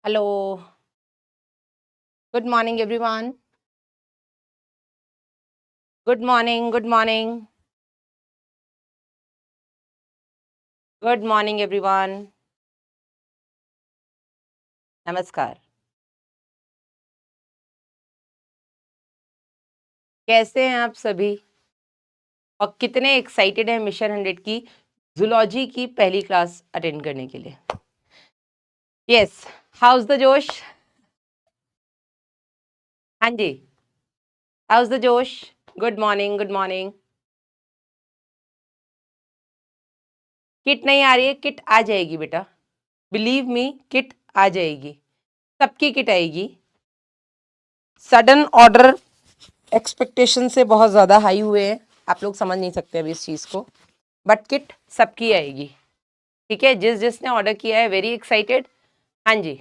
Hello. Good morning, everyone. Good morning. Good morning. Good morning, everyone. नमस्कार. कैसे हैं आप सभी और कितने एक्साइटेड हैं मिशन 100 की जूलॉजी की पहली क्लास अटेंड करने के लिए? यस, हाउस द जोश? हाँ जी, हाउस द जोश? Good morning. Good morning. Kit नहीं आ रही है? किट आ जाएगी बेटा, बिलीव मी, किट आ जाएगी, सबकी किट आएगी. सडन ऑर्डर एक्सपेक्टेशन से बहुत ज़्यादा हाई हुए हैं, आप लोग समझ नहीं सकते अभी इस चीज़ को, बट किट सबकी आएगी. ठीक है, जिसने ऑर्डर किया है वेरी एक्साइटेड. हाँ जी.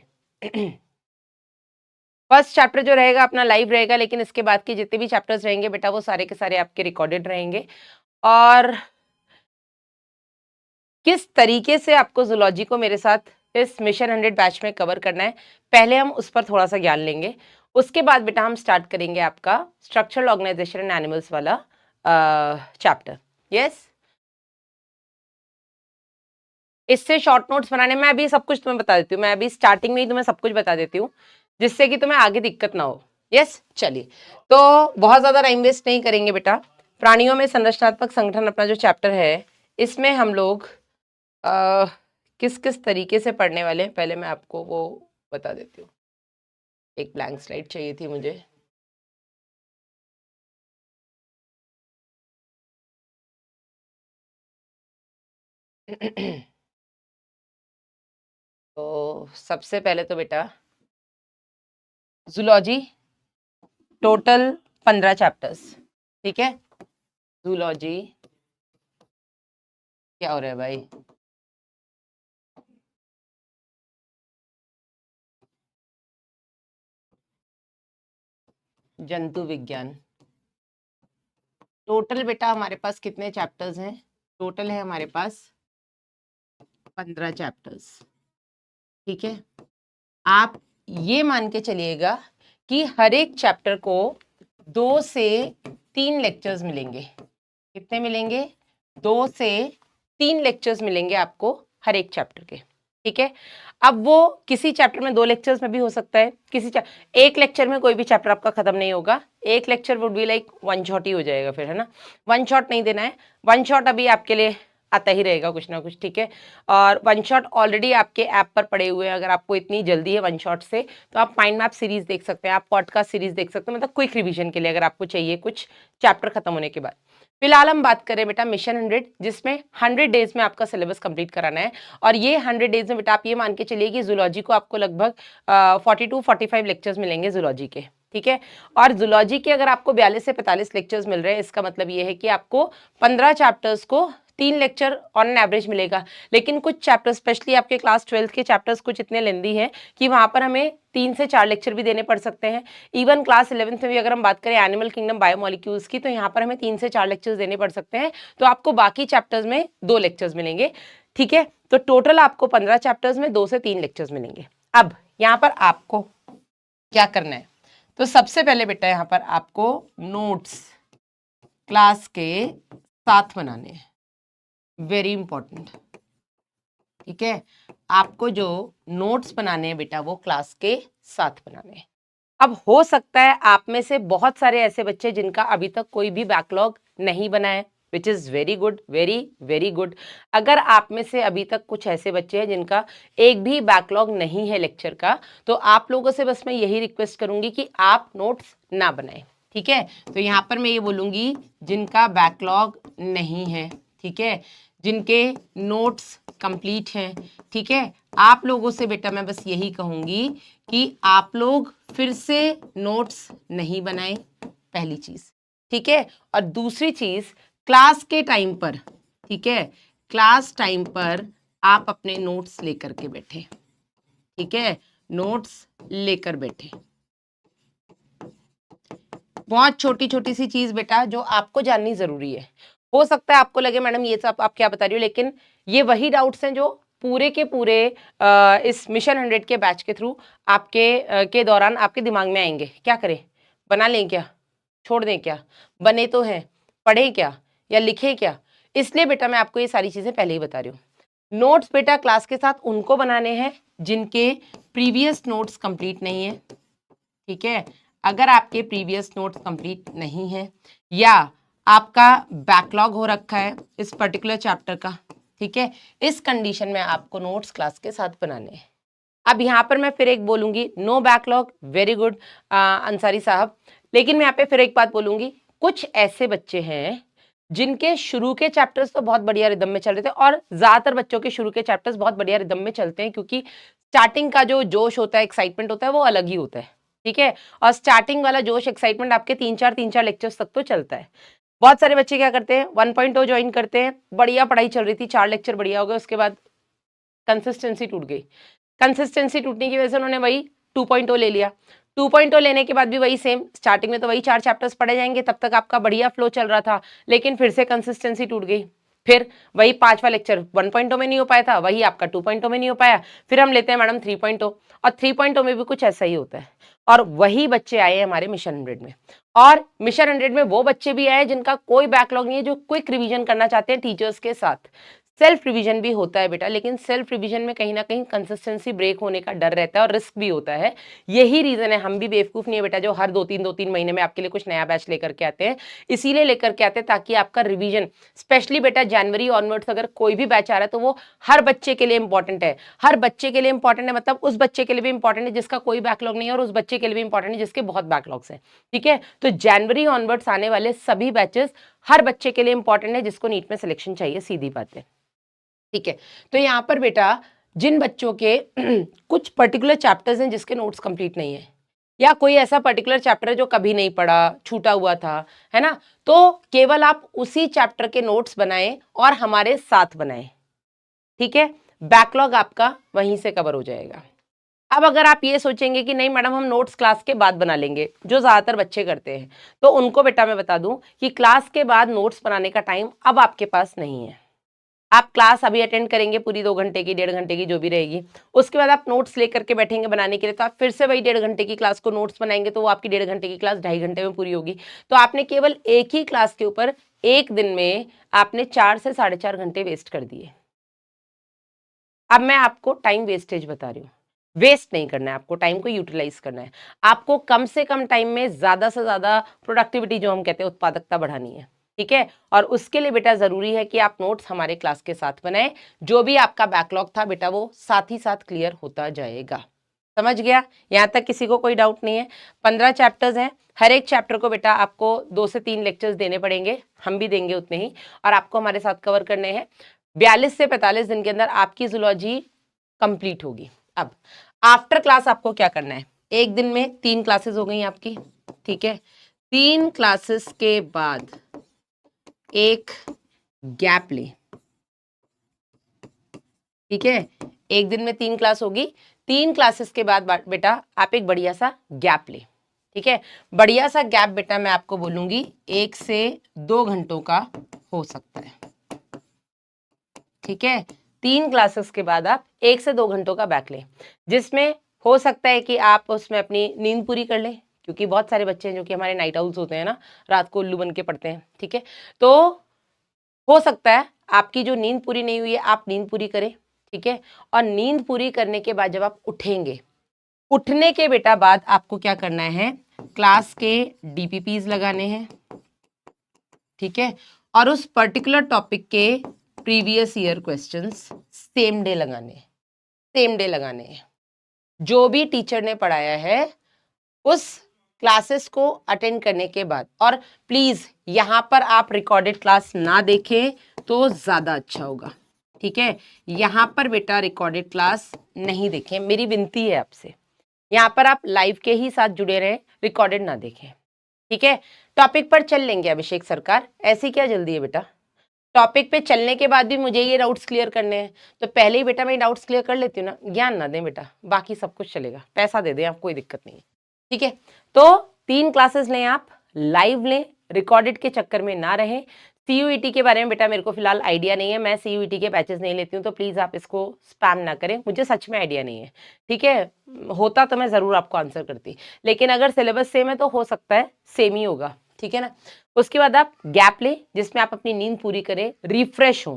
फर्स्ट चैप्टर जो रहेगा अपना लाइव रहेगा, लेकिन इसके बाद के जितने भी चैप्टर्स रहेंगे बेटा वो सारे के सारे आपके रिकॉर्डेड रहेंगे. और किस तरीके से आपको जूलॉजी को मेरे साथ इस मिशन 100 बैच में कवर करना है, पहले हम उस पर थोड़ा सा ज्ञान लेंगे. उसके बाद बेटा हम स्टार्ट करेंगे आपका स्ट्रक्चरल ऑर्गेनाइजेशन एंड एनिमल्स वाला चैप्टर. यस, इससे शॉर्ट नोट्स बनाने में अभी सब कुछ तुम्हें बता देती हूँ. मैं अभी स्टार्टिंग में ही तुम्हें सब कुछ बता देती हूँ जिससे कि तुम्हें आगे दिक्कत ना हो. यस, चलिए, तो बहुत ज्यादा टाइम वेस्ट नहीं करेंगे बेटा. प्राणियों में संरचनात्मक संगठन अपना जो चैप्टर है, इसमें हम लोग किस किस तरीके से पढ़ने वाले हैं पहले मैं आपको वो बता देती हूँ. एक ब्लैंक स्लाइड चाहिए थी मुझे. तो सबसे पहले तो बेटा जूलॉजी टोटल 15 चैप्टर्स. ठीक है, जूलॉजी क्या हो रहा है भाई? जंतु विज्ञान. टोटल बेटा हमारे पास कितने चैप्टर्स हैं? टोटल है हमारे पास 15 चैप्टर्स. ठीक है, आप ये मान के चलिएगा कि हर एक चैप्टर को 2 से 3 लेक्चर्स मिलेंगे. कितने मिलेंगे? 2 से 3 लेक्चर्स मिलेंगे आपको हर एक चैप्टर के. ठीक है, अब वो किसी चैप्टर में 2 लेक्चर्स में भी हो सकता है, एक लेक्चर में कोई भी चैप्टर आपका खत्म नहीं होगा. एक lecture would be like one shot ही हो जाएगा फिर, है ना. वन शॉट नहीं देना है, वन शॉट अभी आपके लिए आता ही रहेगा कुछ ना कुछ. ठीक है, और वन शॉट ऑलरेडी आपके ऐप पर पड़े हुए हैं. अगर आपको इतनी जल्दी है वन शॉट से, तो आप माइंड मैप सीरीज देख सकते हैं, आप पॉडकास्ट सीरीज देख सकते हैं, मतलब क्विक रिवीजन के लिए अगर आपको चाहिए कुछ चैप्टर खत्म होने के बाद. फिलहाल हम बात करें बेटा मिशन 100, जिसमें 100 डेज में आपका सिलेबस कंप्लीट कराना है. और ये 100 डेज में बेटा आप ये मान के चलिए कि जूलॉजी को आपको लगभग 42-45 लेक्चर्स मिलेंगे जूलॉजी के. ठीक है, और जूलॉजी के अगर आपको 42 से 45 लेक्चर्स मिल रहे हैं, इसका मतलब ये है कि आपको 15 चैप्टर्स को 3 लेक्चर ऑन एन एवरेज मिलेगा. लेकिन कुछ चैप्टर, स्पेशली आपके क्लास 12 के चैप्टर्स कुछ इतने लेंदी हैं कि वहां पर हमें 3 से 4 लेक्चर भी देने पड़ सकते हैं. इवन क्लास 11th में भी अगर हम बात करें एनिमल किंगडम बायोमोलिक्यूल्स की, तो यहाँ पर हमें 3 से 4 लेक्चर्स देने पड़ सकते हैं. तो आपको बाकी चैप्टर्स में 2 लेक्चर्स मिलेंगे. ठीक है, तो टोटल आपको 15 चैप्टर्स में 2 से 3 लेक्चर्स मिलेंगे. अब यहाँ पर आपको क्या करना है? तो सबसे पहले बेटा यहाँ पर आपको नोट्स क्लास के साथ बनाने हैं, वेरी इंपॉर्टेंट. ठीक है, आपको जो नोट्स बनाने हैं बेटा वो क्लास के साथ बनाने हैं. अब हो सकता है आप में से बहुत सारे ऐसे बच्चे जिनका अभी तक कोई भी बैकलॉग नहीं बना है, which is very good, very very good. अगर आप में से अभी तक कुछ ऐसे बच्चे हैं जिनका एक भी बैकलॉग नहीं है लेक्चर का, तो आप लोगों से बस मैं यही रिक्वेस्ट करूंगी कि आप नोट्स ना बनाएं. ठीक है, तो यहाँ पर मैं ये बोलूंगी जिनका बैकलॉग नहीं है, ठीक है, जिनके नोट्स कंप्लीट हैं. ठीक है, आप लोगों से बेटा मैं बस यही कहूंगी कि आप लोग फिर से नोट्स नहीं बनाएं, पहली चीज. ठीक है, और दूसरी चीज क्लास के टाइम पर, ठीक है, क्लास टाइम पर आप अपने नोट्स लेकर के बैठे. ठीक है, नोट्स लेकर बैठे. बहुत छोटी छोटी सी चीज बेटा जो आपको जाननी जरूरी है. हो सकता है आपको लगे मैडम ये सब आप क्या बता रही हो, लेकिन ये वही डाउट्स हैं जो पूरे के पूरे इस मिशन 100 के बैच के थ्रू आपके के दौरान आपके दिमाग में आएंगे। क्या करें, बना लें क्या, छोड़ दें क्या, बने तो हैं, पढ़े क्या या लिखे क्या? इसलिए बेटा मैं आपको ये सारी चीजें पहले ही बता रही हूँ। नोट्स बेटा क्लास के साथ उनको बनाने हैं जिनके प्रीवियस नोट्स कंप्लीट नहीं है, ठीक है। अगर आपके प्रीवियस नोट्स कंप्लीट नहीं है या आपका बैकलॉग हो रखा है इस पर्टिकुलर चैप्टर का, ठीक है, इस कंडीशन में आपको नोट्स क्लास के साथ बनाने हैं। अब यहाँ पर मैं फिर एक बोलूंगी, no backlog, very good Ansari sahab, लेकिन मैं यहाँ पे फिर एक बात बोलूंगी, कुछ ऐसे बच्चे हैं जिनके शुरू के चैप्टर्स तो बहुत बढ़िया रिदम में चल रहे थे, और ज्यादातर बच्चों के शुरू के चैप्टर्स बहुत बढ़िया रिदम में चलते हैं क्योंकि स्टार्टिंग का जो जोश होता है, एक्साइटमेंट होता है, वो अलग ही होता है, ठीक है। और स्टार्टिंग वाला जोश एक्साइटमेंट आपके 3-4 लेक्चर्स तक तो चलता है। बहुत सारे बच्चे क्या करते हैं, 1.0 ज्वाइन करते हैं, बढ़िया पढ़ाई चल रही थी, 4 लेक्चर बढ़िया हो गए, उसके बाद कंसिस्टेंसी टूट गई। कंसिस्टेंसी टूटने की वजह से उन्होंने वही 2.0 ले लिया। 2.0 लेने के बाद भी वही सेम, स्टार्टिंग में तो वही 4 चैप्टर्स पढ़े जाएंगे, तब तक आपका बढ़िया फ्लो चल रहा था, लेकिन फिर से कंसिस्टेंसी टूट गई। फिर वही 5वां लेक्चर 1.0 में नहीं हो पाया था, वही आपका 2.0 में नहीं हो पाया, फिर हम लेते हैं मैडम 3.0, और 3.0 में भी कुछ ऐसा ही होता है। और वही बच्चे आए हमारे मिशन 100 में, और मिशन 100 में वो बच्चे भी आए जिनका कोई बैकलॉग नहीं है, जो क्विक रिवीजन करना चाहते हैं टीचर्स के साथ। सेल्फ रिवीजन भी होता है बेटा, लेकिन सेल्फ रिवीजन में कहीं ना कहीं कंसिस्टेंसी ब्रेक होने का डर रहता है और रिस्क भी होता है। यही रीजन है, हम भी बेवकूफ नहीं है बेटा जो हर 2-3 महीने में आपके लिए कुछ नया बैच लेकर के आते हैं, इसीलिए लेकर के आते हैं ताकि आपका रिवीजन, स्पेशली बेटा जनवरी ऑनवर्ड्स अगर कोई भी बैच आ रहा है तो वो हर बच्चे के लिए इंपॉर्टेंट है। हर बच्चे के लिए इंपॉर्टेंट है मतलब उस बच्चे के लिए भी इंपॉर्टेंट है जिसका कोई बैकलॉग नहीं है, और उस बच्चे के लिए भी इंपॉर्टेंट है जिसके बहुत बैकलॉग्स हैं, ठीक है। तो जनवरी ऑनवर्ड्स आने वाले सभी बैचेस हर बच्चे के लिए इंपॉर्टेंट है जिसको नीट में सिलेक्शन चाहिए, सीधी बात है, ठीक है। तो यहाँ पर बेटा जिन बच्चों के कुछ पर्टिकुलर चैप्टर्स हैं जिसके नोट्स कंप्लीट नहीं है, या कोई ऐसा पर्टिकुलर चैप्टर है जो कभी नहीं पढ़ा, छूटा हुआ था, है ना, तो केवल आप उसी चैप्टर के नोट्स बनाएं और हमारे साथ बनाएं, ठीक है। बैकलॉग आपका वहीं से कवर हो जाएगा। अब अगर आप ये सोचेंगे कि नहीं मैडम हम नोट्स क्लास के बाद बना लेंगे, जो ज्यादातर बच्चे करते हैं, तो उनको बेटा मैं बता दूं कि क्लास के बाद नोट्स बनाने का टाइम अब आपके पास नहीं है। आप क्लास अभी अटेंड करेंगे पूरी 2 घंटे की, 1.5 घंटे की जो भी रहेगी, उसके बाद आप नोट्स लेकर के बैठेंगे बनाने के लिए, तो आप फिर से वही 1.5 घंटे की क्लास को नोट्स बनाएंगे, तो वो आपकी 1.5 घंटे की क्लास 2.5 घंटे में पूरी होगी। तो आपने केवल एक ही क्लास के ऊपर एक दिन में आपने 4 से 4.5 घंटे वेस्ट कर दिए। अब मैं आपको टाइम वेस्टेज बता रही हूँ, वेस्ट नहीं करना है आपको, टाइम को यूटिलाइज करना है आपको, कम से कम टाइम में ज्यादा से ज्यादा प्रोडक्टिविटी जो हम कहते हैं उत्पादकता बढ़ानी है, ठीक है। और उसके लिए बेटा जरूरी है कि आप नोट्स हमारे क्लास के साथ बनाएं, जो भी आपका बैकलॉग था बेटा वो साथ ही साथ क्लियर होता जाएगा। समझ गया, यहां तक किसी को कोई डाउट नहीं है। 15 चैप्टर्स हैं, हर एक चैप्टर को बेटा आपको 2 से 3 लेक्चर्स देने पड़ेंगे, हम भी देंगे उतने ही, और आपको हमारे साथ कवर करने हैं। 42 से 45 दिन के अंदर आपकी जूलॉजी कंप्लीट होगी। अब आफ्टर क्लास आपको क्या करना है, एक दिन में 3 क्लासेस हो गई आपकी, ठीक है। 3 क्लासेस के बाद एक गैप ले, ठीक है। एक दिन में 3 क्लास होगी, 3 क्लासेस के बाद बेटा आप एक बढ़िया सा गैप ले, ठीक है। बढ़िया सा गैप बेटा मैं आपको बोलूंगी 1 से 2 घंटों का हो सकता है, ठीक है। 3 क्लासेस के बाद आप 1 से 2 घंटों का बैक लें, जिसमें हो सकता है कि आप उसमें अपनी नींद पूरी कर लें, क्योंकि बहुत सारे बच्चे हैं जो कि हमारे नाइट आउल्स होते हैं ना, रात को उल्लू बन के पढ़ते हैं, ठीक है। तो हो सकता है आपकी जो नींद पूरी नहीं हुई है आप नींद पूरी करें, ठीक है। और नींद पूरी करने के बाद जब आप उठेंगे, उठने के बेटा बाद आपको क्या करना है, क्लास के डीपीपीज लगाने हैं, ठीक है। और उस पर्टिकुलर टॉपिक के previous year questions same day लगाने हैं। जो भी टीचर ने पढ़ाया है उस क्लासेस को अटेंड करने के बाद, और प्लीज यहां पर आप रिकॉर्डेड क्लास ना देखें तो ज्यादा अच्छा होगा, ठीक है। यहां पर बेटा रिकॉर्डेड क्लास नहीं देखें, मेरी विनती है आपसे। यहां पर आप लाइव के ही साथ जुड़े रहें, रिकॉर्डेड ना देखें, ठीक है। टॉपिक पर चल लेंगे अभिषेक सरकार, ऐसी क्या जल्दी है बेटा, टॉपिक पे चलने के बाद भी मुझे ये डाउट्स क्लियर करने हैं, तो पहले ही बेटा मैं डाउट्स क्लियर कर लेती हूँ ना, ज्ञान ना दें बेटा, बाकी सब कुछ चलेगा, पैसा दे दें आप, कोई दिक्कत नहीं है, ठीक है। तो 3 क्लासेस लें आप, लाइव लें, रिकॉर्डेड के चक्कर में ना रहें, CUET के बारे में बेटा मेरे को फिलहाल आइडिया नहीं है, मैं CUET के बैचेस नहीं लेती हूँ, तो प्लीज आप इसको स्पैम ना करें, मुझे सच में आइडिया नहीं है, ठीक है। होता तो मैं जरूर आपको आंसर करती, लेकिन अगर सिलेबस सेम है तो हो सकता है सेम ही होगा, ठीक है ना। उसके बाद आप गैप ले, जिसमें आप अपनी नींद पूरी करें, रिफ्रेश हो,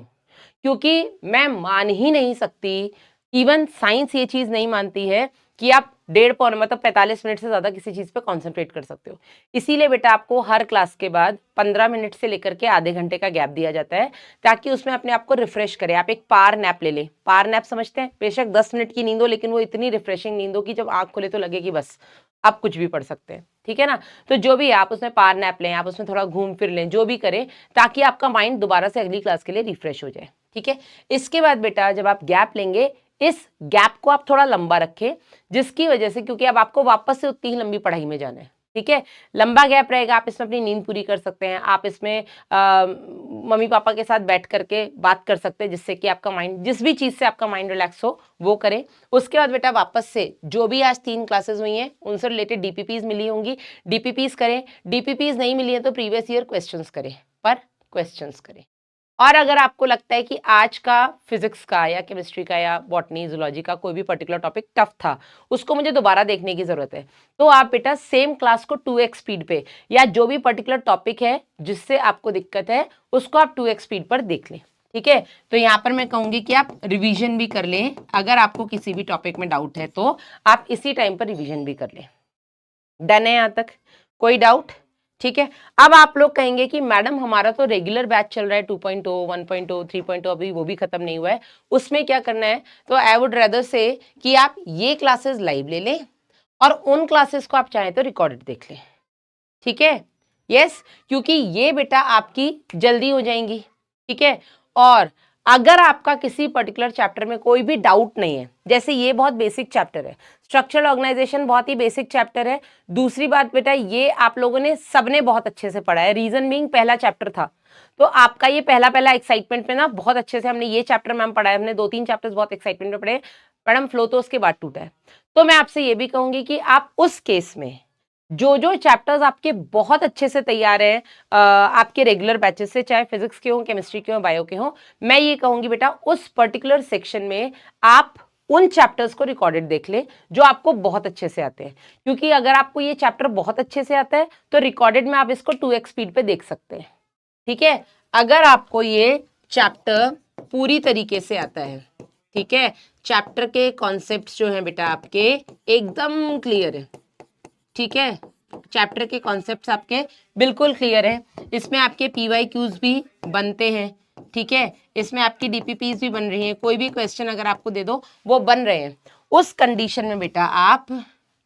क्योंकि मैं मान ही नहीं सकती, इवन साइंस ये चीज नहीं मानती है कि आप 1.5 मतलब 45 मिनट से ज्यादा किसी चीज पे कॉन्सेंट्रेट कर सकते हो। इसीलिए बेटा आपको हर क्लास के बाद 15 मिनट से लेकर के आधे घंटे का गैप दिया जाता है, ताकि उसमें अपने आप को रिफ्रेश करें। आप एक पावर नैप ले लें, पावर नैप समझते हैं, बेशक 10 मिनट की नींद हो, लेकिन वो इतनी रिफ्रेशिंग नींद हो कि जब आंख खोले तो लगे कि बस आप कुछ भी पढ़ सकते हैं, ठीक है ना। तो जो भी आप उसमें पावर नैप लें, आप उसमें थोड़ा घूम फिर लें, जो भी करें, ताकि आपका माइंड दोबारा से अगली क्लास के लिए रिफ्रेश हो जाए, ठीक है। इसके बाद बेटा जब आप गैप लेंगे, इस गैप को आप थोड़ा लंबा रखें, जिसकी वजह से, क्योंकि अब आपको वापस से उतनी ही लंबी पढ़ाई में जाना है, ठीक है। लंबा गैप रहेगा, आप इसमें अपनी नींद पूरी कर सकते हैं, आप इसमें मम्मी पापा के साथ बैठ करके बात कर सकते हैं, जिससे कि आपका माइंड, जिस भी चीज से आपका माइंड रिलैक्स हो वो करें। उसके बाद बेटा वापस से जो भी आज 3 क्लासेस हुई हैं उनसे रिलेटेड DPPs मिली होंगी, DPPs करें। DPPs नहीं मिली है तो प्रीवियस ईयर क्वेश्चंस करें, पर क्वेश्चंस करें। और अगर आपको लगता है कि आज का फिजिक्स का या केमिस्ट्री का या बॉटनी जूलॉजी का कोई भी पर्टिकुलर टॉपिक टफ था, उसको मुझे दोबारा देखने की जरूरत है, तो आप बेटा सेम क्लास को 2x स्पीड पे, या जो भी पर्टिकुलर टॉपिक है जिससे आपको दिक्कत है उसको आप 2x स्पीड पर देख लें, ठीक है। तो यहाँ पर मैं कहूंगी कि आप रिवीजन भी कर लें, अगर आपको किसी भी टॉपिक में डाउट है तो आप इसी टाइम पर रिवीजन भी कर लें। डन है यहाँ तक, कोई डाउट? ठीक है। अब आप लोग कहेंगे कि मैडम हमारा तो रेगुलर बैच चल रहा है, 2.0, 1.0, 3.0, अभी वो भी खत्म नहीं हुआ है, उसमें क्या करना है? तो आई वुड रेदर से कि आप ये क्लासेस लाइव ले लें और उन क्लासेस को आप चाहें तो रिकॉर्डेड देख लें, ठीक है। यस, क्योंकि ये बेटा आपकी जल्दी हो जाएंगी, ठीक है। और अगर आपका किसी पर्टिकुलर चैप्टर में कोई भी डाउट नहीं है, जैसे ये बहुत बेसिक चैप्टर है, स्ट्रक्चरल ऑर्गेनाइजेशन बहुत ही बेसिक चैप्टर है। दूसरी बात बेटा, ये आप लोगों ने सबने बहुत अच्छे से पढ़ा है, रीजन बीइंग पहला चैप्टर था, तो आपका ये पहला एक्साइटमेंट में ना बहुत अच्छे से हमने ये चैप्टर मैम पढ़ा है, हमने 2-3 चैप्टर्स बहुत एक्साइटमेंट में पढ़े। मैडम फ्लो तो उसके बाद टूटा है। तो मैं आपसे ये भी कहूंगी कि आप उस केस में जो जो चैप्टर्स आपके बहुत अच्छे से तैयार हैं आपके रेगुलर बैचेस से, चाहे फिजिक्स के हो, केमिस्ट्री के हो, बायो के हो, मैं ये कहूंगी बेटा उस पर्टिकुलर सेक्शन में आप उन चैप्टर्स को रिकॉर्डेड देख ले जो आपको बहुत अच्छे से आते हैं, क्योंकि अगर आपको ये चैप्टर बहुत अच्छे से आता है तो रिकॉर्डेड में आप इसको 2x स्पीड पे देख सकते हैं, ठीक है। अगर आपको ये चैप्टर पूरी तरीके से आता है, ठीक है, चैप्टर के कॉन्सेप्ट्स जो हैं बेटा आपके एकदम क्लियर है, ठीक है, चैप्टर के कॉन्सेप्ट्स आपके बिल्कुल क्लियर है, इसमें आपके PYQs भी बनते हैं, ठीक है, इसमें आपकी DPPs भी बन रही हैं, कोई भी क्वेश्चन अगर आपको दे दो वो बन रहे हैं। उस कंडीशन में बेटा आप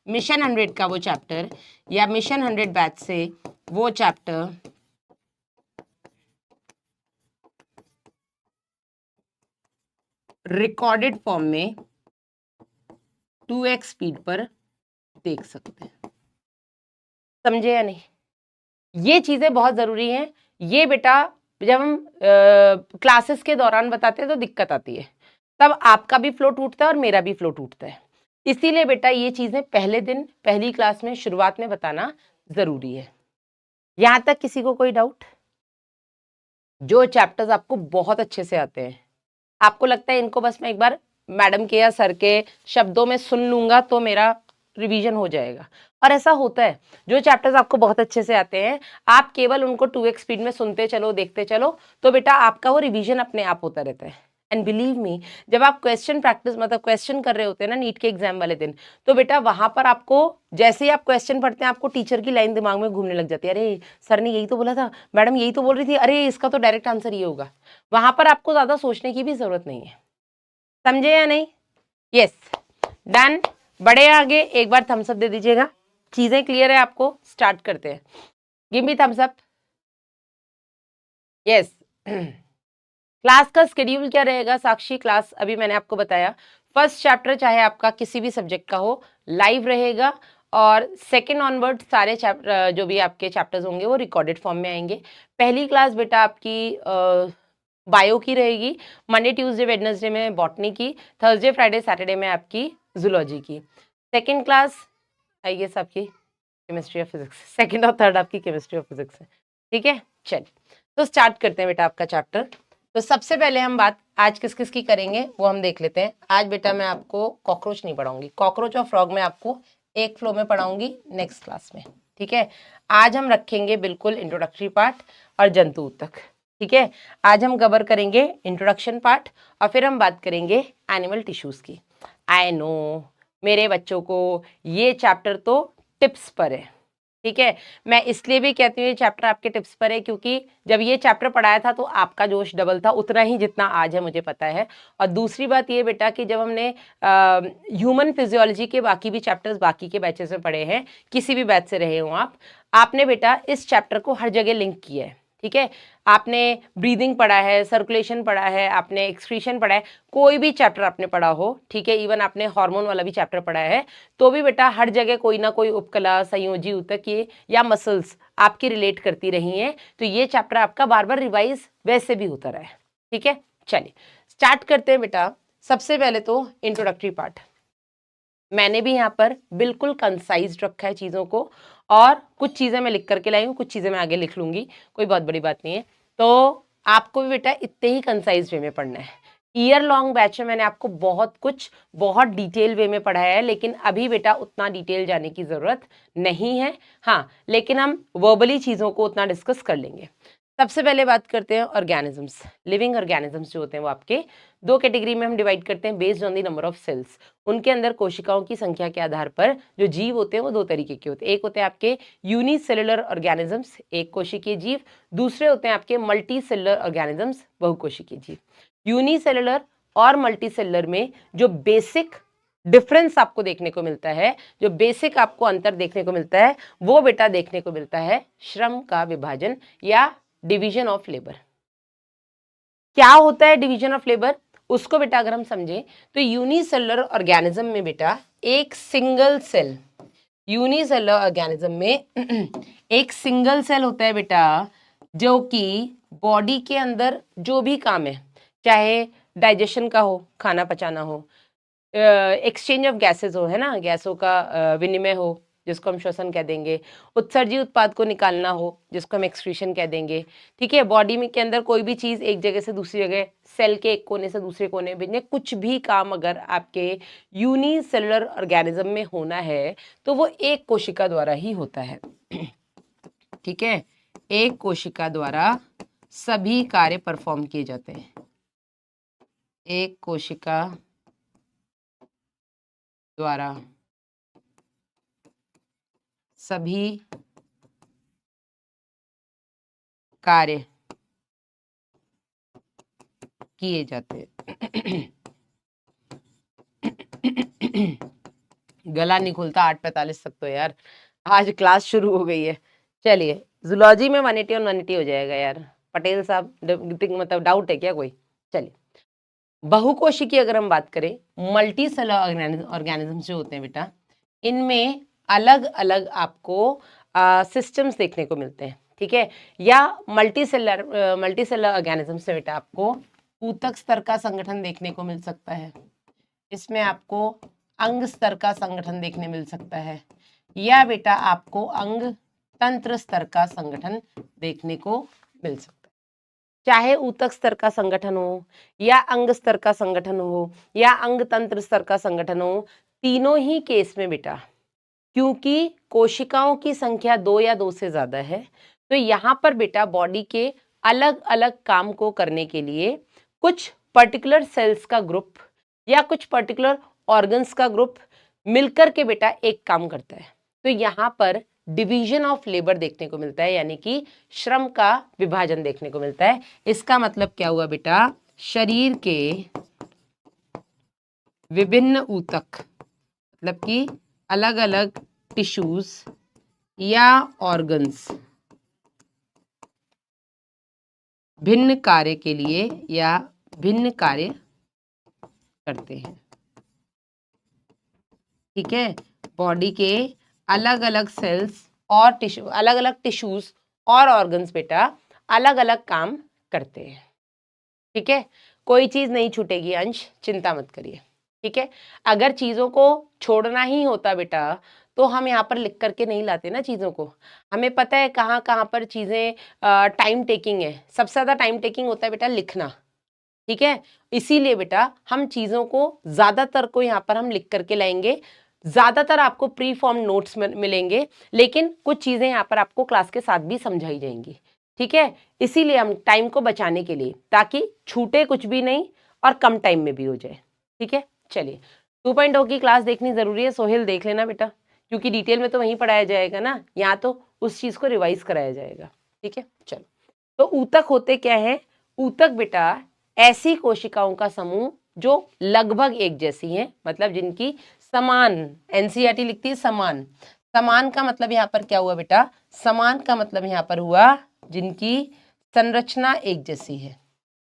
मिशन 100 का वो चैप्टर या मिशन 100 बैच से वो चैप्टर रिकॉर्डेड फॉर्म में 2x स्पीड पर देख सकते हैं, समझे या नहीं? ये चीजें बहुत जरूरी हैं। ये बेटा जब हम क्लासेस के दौरान बताते हैं तो दिक्कत आती है, तब आपका भी फ्लो टूटता है और मेरा भी फ्लो टूटता है। इसीलिए बेटा ये चीजें पहले दिन पहली क्लास में शुरुआत में बताना जरूरी है। यहां तक किसी को कोई डाउट? जो चैप्टर्स आपको बहुत अच्छे से आते हैं, आपको लगता है इनको बस मैं एक बार मैडम के या सर के शब्दों में सुन लूंगा तो मेरा रिवीजन हो जाएगा, और ऐसा होता है। जो चैप्टर्स आपको बहुत अच्छे से आते हैं आप केवल उनको 2x स्पीड में सुनते चलो, देखते चलो, तो बेटा आपका वो रिवीजन अपने आप होता रहता है। एंड बिलीव मी, जब आप क्वेश्चन प्रैक्टिस मतलब क्वेश्चन कर रहे होते हैं ना नीट के एग्जाम वाले दिन, तो बेटा वहां पर आपको जैसे ही आप क्वेश्चन पढ़ते हैं आपको टीचर की लाइन दिमाग में घूमने लग जाती है, अरे सर ने यही तो बोला था, मैडम यही तो बोल रही थी, अरे इसका तो डायरेक्ट आंसर ये होगा। वहां पर आपको ज्यादा सोचने की भी जरूरत नहीं है, समझे या नहीं? Yes, done. बड़े आगे एक बार थम्स अप दे दीजिएगा, चीजें क्लियर है आपको? स्टार्ट करते हैं, give me thumbs up. Yes, class का शेड्यूल क्या रहेगा साक्षी? क्लास अभी मैंने आपको बताया, फर्स्ट चैप्टर चाहे आपका किसी भी सब्जेक्ट का हो लाइव रहेगा, और सेकेंड ऑनवर्ड सारे चैप्टर जो भी आपके चैप्टर्स होंगे वो रिकॉर्डेड फॉर्म में आएंगे। पहली क्लास बेटा आपकी बायो की रहेगी, मंडे ट्यूसडे वेडनेसडे में बॉटनी की, थर्सडे फ्राइडे सैटरडे में आपकी जूलॉजी की। सेकेंड क्लास आई गेस आपकी केमिस्ट्री और फिजिक्स, सेकेंड और थर्ड आपकी केमिस्ट्री और फिजिक्स है, ठीक है। चल तो स्टार्ट करते हैं बेटा आपका चैप्टर। तो सबसे पहले हम बात आज किस किस की करेंगे वो हम देख लेते हैं। आज बेटा मैं आपको कॉकरोच नहीं पढ़ाऊंगी, कॉकरोच और फ्रॉग में आपको एक फ्लो में पढ़ाऊंगी नेक्स्ट क्लास में, ठीक है। आज हम रखेंगे बिल्कुल इंट्रोडक्टरी पार्ट और जंतु तक, ठीक है। आज हम कवर करेंगे इंट्रोडक्शन पार्ट और फिर हम बात करेंगे एनिमल टिश्यूज की। आई नो मेरे बच्चों को ये चैप्टर तो टिप्स पर है, ठीक है। मैं इसलिए भी कहती हूँ ये चैप्टर आपके टिप्स पर है क्योंकि जब ये चैप्टर पढ़ाया था तो आपका जोश डबल था, उतना ही जितना आज है मुझे पता है। और दूसरी बात ये बेटा कि जब हमने ह्यूमन फिजियोलॉजी के बाकी भी चैप्टर्स बाकी के बैचेस में पढ़े हैं, किसी भी बैच से रहे हो आपने बेटा इस चैप्टर को हर जगह लिंक किया है, ठीक है। आपने ब्रीदिंग पढ़ा है, सर्कुलेशन पढ़ा है, आपने एक्सक्रीशन पढ़ा है, कोई भी चैप्टर आपने पढ़ा हो, ठीक है, इवन आपने हार्मोन वाला भी चैप्टर पढ़ा है, तो भी बेटा हर जगह कोई ना कोई उपकला, संयोजी ऊतक ये या मसल्स आपकी रिलेट करती रही हैं। तो ये चैप्टर आपका बार बार रिवाइज वैसे भी होता रहा है, ठीक है। चलिए स्टार्ट करते हैं बेटा। सबसे पहले तो इंट्रोडक्टरी पार्ट मैंने भी यहाँ पर बिल्कुल कंसाइज रखा है चीज़ों को, और कुछ चीज़ें मैं लिख करके लाई हूँ, कुछ चीज़ें मैं आगे लिख लूँगी, कोई बहुत बड़ी बात नहीं है। तो आपको भी बेटा इतने ही कंसाइज वे में पढ़ना है। ईयर लॉन्ग बैच में मैंने आपको बहुत कुछ बहुत डिटेल वे में पढ़ाया है, लेकिन अभी बेटा उतना डिटेल जाने की ज़रूरत नहीं है। हाँ, लेकिन हम वर्बली चीज़ों को उतना डिस्कस कर लेंगे। सबसे पहले बात करते हैं ऑर्गेनिजम्स। लिविंग ऑर्गेनिजम्स जो होते हैं वो आपके दो कैटेगरी में हम डिवाइड करते हैं based on the number of cells. उनके अंदर कोशिकाओं की संख्या के आधार पर जो जीव होते हैं वो दो तरीके के होते हैं। एक होते हैं आपके यूनिसेलुलर ऑर्गेनिजम्स, एक कोशिकीय जीव। दूसरे होते हैं आपके मल्टी सेलुलर ऑर्गेनिजम्स, बहुकोशिकीय जीव। यूनिसेलुलर और मल्टी सेलुलर में जो बेसिक डिफरेंस आपको देखने को मिलता है, जो बेसिक आपको अंतर देखने को मिलता है, वो बेटा देखने को मिलता है श्रम का विभाजन या डिवीजन ऑफ लेबर। क्या होता है डिवीजन ऑफ लेबर, उसको बेटा अगर हम समझें तो यूनिसेलुलर ऑर्गेनिज्म में बेटा एक सिंगल सेल, यूनिसेलुलर ऑर्गेनिज्म में एक सिंगल सेल होता है बेटा, जो कि बॉडी के अंदर जो भी काम है, चाहे डाइजेशन का हो, खाना पचाना हो, एक्सचेंज ऑफ गैसेज हो, है ना, गैसों का विनिमय हो जिसको हम श्वसन कह देंगे, उत्सर्जी उत्पाद को निकालना हो जिसको हम एक्सक्रीशन कह देंगे, ठीक है। बॉडी में के अंदर कोई भी चीज एक जगह से दूसरी जगह, सेल के एक कोने से दूसरे कोने भेजने, कुछ भी काम अगर आपके यूनिसेलुलर ऑर्गेनिज्म में होना है तो वो एक कोशिका द्वारा ही होता है, ठीक है। एक कोशिका द्वारा सभी कार्य परफॉर्म किए जाते हैं। एक कोशिका द्वारा सभी कार्य किए जाते हैं। गला नहीं खुलता 8:45 तक तो यार, आज क्लास शुरू हो गई है। चलिए जूलॉजी में 180 और 180 हो जाएगा यार, पटेल साहब मतलब डाउट है क्या कोई? चलिए बहुकोशी की अगर हम बात करें, मल्टी सेलुलर ऑर्गेनिजम्स जो होते हैं बेटा, इनमें अलग अलग आपको सिस्टम्स देखने को मिलते हैं, ठीक है। या मल्टी सेलुलर ऑर्गेनिज्म से बेटा आपको ऊतक स्तर का संगठन देखने को मिल सकता है, इसमें आपको अंग स्तर का संगठन देखने मिल सकता है, या बेटा आपको अंग तंत्र स्तर का संगठन देखने को मिल सकता है। चाहे ऊतक स्तर का संगठन हो या अंग स्तर का संगठन हो या अंग तंत्र स्तर का संगठन हो, तीनों ही केस में बेटा क्योंकि कोशिकाओं की संख्या 2 या 2 से ज्यादा है, तो यहाँ पर बेटा बॉडी के अलग अलग काम को करने के लिए कुछ पर्टिकुलर सेल्स का ग्रुप या कुछ पर्टिकुलर ऑर्गन्स का ग्रुप मिलकर के बेटा एक काम करता है। तो यहाँ पर डिवीजन ऑफ लेबर देखने को मिलता है, यानी कि श्रम का विभाजन देखने को मिलता है। इसका मतलब क्या हुआ बेटा, शरीर के विभिन्न ऊतक मतलब कि अलग अलग टिश्यूज या ऑर्गन्स भिन्न कार्य के लिए या भिन्न कार्य करते हैं, ठीक है। बॉडी के अलग अलग सेल्स और टिश्यू, अलग अलग टिश्यूज और ऑर्गन्स बेटा अलग अलग काम करते हैं, ठीक है। कोई चीज नहीं छूटेगी अंश, चिंता मत करिए, ठीक है। अगर चीजों को छोड़ना ही होता बेटा तो हम यहाँ पर लिख करके नहीं लाते ना चीज़ों को। हमें पता है कहाँ कहाँ पर चीज़ें टाइम टेकिंग है। सबसे ज़्यादा टाइम टेकिंग होता है बेटा लिखना, ठीक है। इसीलिए बेटा हम चीज़ों को ज़्यादातर को यहाँ पर हम लिख करके लाएंगे। ज़्यादातर आपको प्री फॉर्म नोट्स मिलेंगे, लेकिन कुछ चीज़ें यहाँ पर आपको क्लास के साथ भी समझाई जाएंगी, ठीक है। इसीलिए हम टाइम को बचाने के लिए, ताकि छूटे कुछ भी नहीं और कम टाइम में भी हो जाए, ठीक है। चलिए 2.0 की क्लास देखनी ज़रूरी है, सोहेल देख लेना बेटा, क्योंकि डिटेल में तो वहीं पढ़ाया जाएगा ना, यहाँ तो उस चीज़ को रिवाइज कराया जाएगा, ठीक है। चलो, तो ऊतक होते क्या है? ऊतक बेटा ऐसी कोशिकाओं का समूह जो लगभग एक जैसी हैं, मतलब जिनकी समान, एनसीईआरटी लिखती है समान। समान का मतलब यहाँ पर क्या हुआ बेटा? समान का मतलब यहाँ पर हुआ जिनकी संरचना एक जैसी है,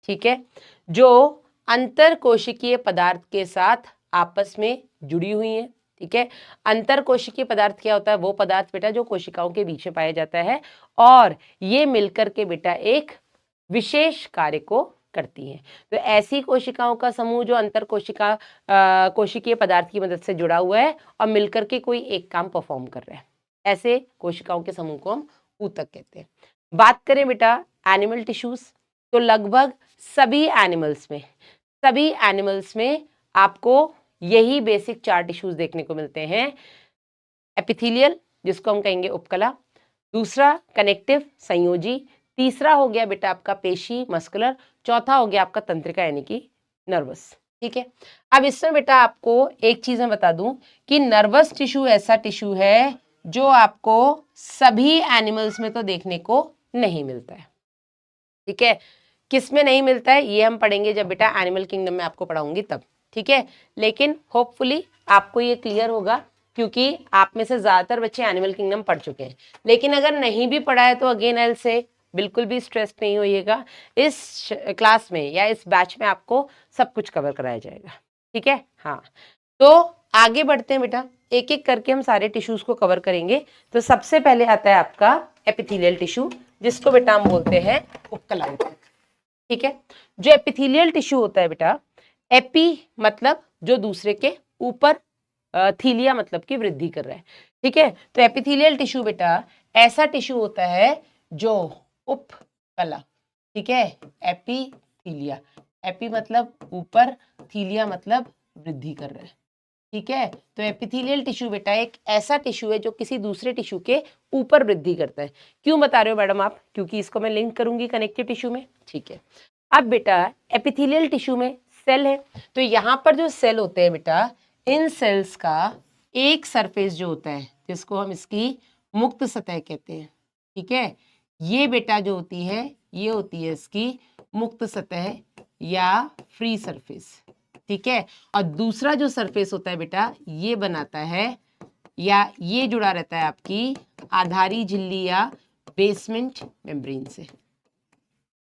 ठीक है, जो अंतर कोशिकीय पदार्थ के साथ आपस में जुड़ी हुई हैं, ठीक है। अंतर कोशिकीय पदार्थ क्या होता है? वो पदार्थ बेटा जो कोशिकाओं के बीच में पाया जाता है और ये मिलकर के बेटा एक विशेष कार्य को करती हैं। तो ऐसी कोशिकाओं का समूह जो अंतर कोशिकीय पदार्थ की मदद से जुड़ा हुआ है और मिलकर के कोई एक काम परफॉर्म कर रहा है, ऐसे कोशिकाओं के समूह को हम ऊतक कहते हैं। बात करें बेटा एनिमल टिश्यूज, तो लगभग सभी एनिमल्स में आपको यही बेसिक 4 टिश्यूज देखने को मिलते हैं। एपिथेलियल, जिसको हम कहेंगे उपकला, दूसरा कनेक्टिव संयोजी, तीसरा हो गया बेटा आपका पेशी मस्कुलर, चौथा हो गया आपका तंत्रिका यानी कि नर्वस, ठीक है। अब इसमें बेटा आपको एक चीज मैं बता दूं कि नर्वस टिश्यू ऐसा टिश्यू है जो आपको सभी एनिमल्स में तो देखने को नहीं मिलता है, ठीक है। किस में नहीं मिलता है ये हम पढ़ेंगे जब बेटा एनिमल किंगडम में आपको पढ़ाऊंगी तब, ठीक है। लेकिन होपफुली आपको ये क्लियर होगा, क्योंकि आप में से ज्यादातर बच्चे एनिमल किंगडम पढ़ चुके हैं। लेकिन अगर नहीं भी पढ़ा है तो अगेन आई विल से बिल्कुल भी स्ट्रेस नहीं होइएगा, इस क्लास में या इस बैच में आपको सब कुछ कवर कराया जाएगा, ठीक है। हाँ, तो आगे बढ़ते हैं बेटा, एक एक करके हम सारे टिश्यूज को कवर करेंगे। तो सबसे पहले आता है आपका एपिथेलियल टिश्यू, जिसको बेटा हम बोलते हैं उपकला ऊतक, ठीक है। जो एपिथेलियल टिश्यू होता है बेटा, एपी मतलब जो दूसरे के ऊपर, थीलिया मतलब की वृद्धि कर रहा है, ठीक है। तो एपिथेलियल टिश्यू बेटा ऐसा टिश्यू होता है जो उपकला, ठीक है। एपीथीलिया, एपी मतलब ऊपर, थीलिया मतलब वृद्धि कर रहा है, ठीक है। तो एपिथेलियल टिश्यू बेटा एक ऐसा टिश्यू है जो किसी दूसरे टिश्यू के ऊपर वृद्धि करता है। क्यों बता रहे हो मैडम आप? क्योंकि इसको मैं लिंक करूंगी कनेक्टिव टिश्यू में, ठीक है। अब बेटा एपिथेलियल टिश्यू में सेल है, तो यहाँ पर जो सेल होते हैं बेटा, इन सेल्स का एक सरफेस जो होता है जिसको हम इसकी मुक्त सतह कहते हैं, ठीक है। ये बेटा जो होती है ये होती है इसकी मुक्त सतह या फ्री सरफेस, ठीक है। और दूसरा जो सरफेस होता है बेटा ये बनाता है या ये जुड़ा रहता है आपकी आधारी झिल्ली या बेसमेंट मेम्ब्रेन से,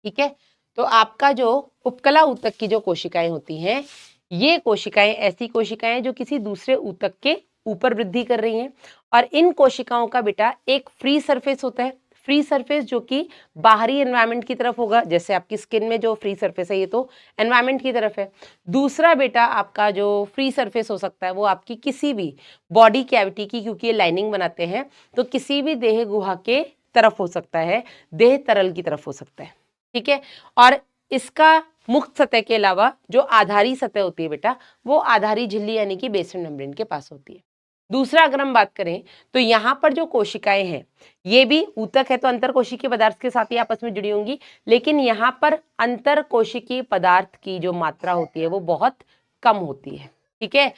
ठीक है। तो आपका जो उपकला ऊतक की जो कोशिकाएं होती हैं, ये कोशिकाएं ऐसी कोशिकाएं जो किसी दूसरे ऊतक के ऊपर वृद्धि कर रही हैं, और इन कोशिकाओं का बेटा एक फ्री सरफेस होता है। फ्री सरफेस जो कि बाहरी एनवायरनमेंट की तरफ होगा, जैसे आपकी स्किन में जो फ्री सरफेस है ये तो एनवायरनमेंट की तरफ है। दूसरा बेटा आपका जो फ्री सरफेस हो सकता है वो आपकी किसी भी बॉडी कैविटी की, क्योंकि ये लाइनिंग बनाते हैं, तो किसी भी देह गुहा के तरफ हो सकता है, देह तरल की तरफ हो सकता है, ठीक है। और इसका मुक्त सतह के अलावा जो आधारी सतह होती है बेटा, वो आधारी झिल्ली यानी कि बेसमेंट मेम्ब्रेन के पास होती है। दूसरा अगर हम बात करें तो यहाँ पर जो कोशिकाएं हैं ये भी ऊतक है, तो अंतर कोशिकीय पदार्थ के साथ ही आपस में जुड़ी होंगी, लेकिन यहाँ पर अंतर कोशिकीय पदार्थ की जो मात्रा होती है वो बहुत कम होती है, ठीक है।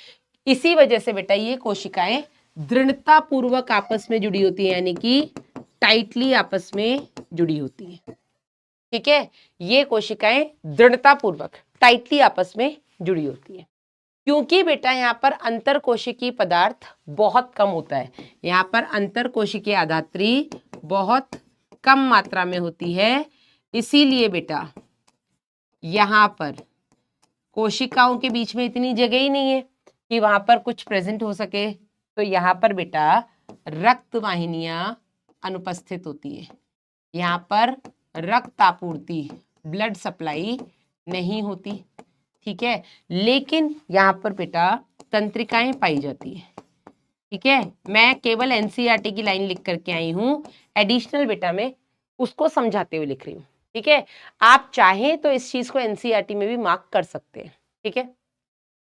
इसी वजह से बेटा ये कोशिकाएं दृढ़ता पूर्वक आपस में जुड़ी होती है, यानी कि टाइटली आपस में जुड़ी होती है, ठीक है। ये कोशिकाएं दृढ़ता पूर्वक टाइटली आपस में जुड़ी होती है, क्योंकि बेटा यहाँ पर अंतर कोशिकीय पदार्थ बहुत कम होता है। यहाँ पर अंतर कोशिकीय आधात्री बहुत कम मात्रा में होती है, इसीलिए बेटा यहाँ पर कोशिकाओं के बीच में इतनी जगह ही नहीं है कि वहां पर कुछ प्रेजेंट हो सके। तो यहाँ पर बेटा रक्त वाहिनियां अनुपस्थित होती है, यहाँ पर रक्त आपूर्ति, ब्लड सप्लाई नहीं होती, ठीक है। लेकिन यहाँ पर बेटा तंत्रिकाएं पाई जाती है, ठीक है, मैं केवल एनसीईआरटी की लाइन लिख करके आई हूँ, एडिशनल बेटा में उसको समझाते हुए लिख रही हूँ। ठीक है, आप चाहें तो इस चीज को एनसीईआरटी में भी मार्क कर सकते हैं। ठीक है,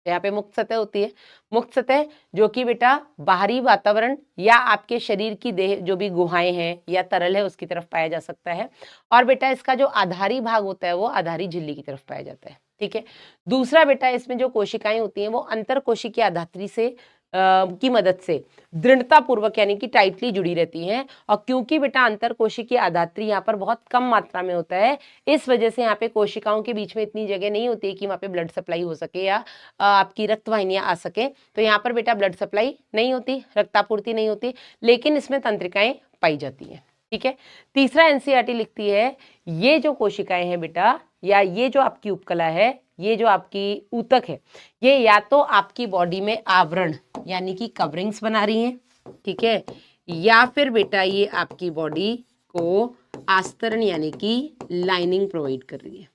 यहाँ पे मुक्त सतह होती है, मुक्त सतह जो कि बेटा बाहरी वातावरण या आपके शरीर की देह जो भी गुहाएं हैं या तरल है उसकी तरफ पाया जा सकता है, और बेटा इसका जो आधारी भाग होता है वो आधारी झिल्ली की तरफ पाया जाता है। ठीक है, दूसरा बेटा इसमें जो कोशिकाएं होती हैं वो अंतर कोशिकीय आधात्री से की मदद से दृढ़ता पूर्वक यानी कि टाइटली जुड़ी रहती हैं, और क्योंकि बेटा अंतर कोशिकीय आधात्री यहाँ पर बहुत कम मात्रा में होता है, इस वजह से यहाँ पे कोशिकाओं के बीच में इतनी जगह नहीं होती है कि वहाँ पे ब्लड सप्लाई हो सके या आपकी रक्त वाहिनियां आ सके, तो यहाँ पर बेटा ब्लड सप्लाई नहीं होती, रक्तापूर्ति नहीं होती, लेकिन इसमें तंत्रिकाएं पाई जाती हैं। ठीक है, तीसरा एनसीईआरटी लिखती है ये जो कोशिकाएं हैं बेटा या ये जो आपकी उपकला है, ये जो आपकी ऊतक है, ये या तो आपकी बॉडी में आवरण यानी कि कवरिंग्स बना रही हैं, ठीक है, या फिर बेटा ये आपकी बॉडी को आस्तरण यानी कि लाइनिंग प्रोवाइड कर रही है।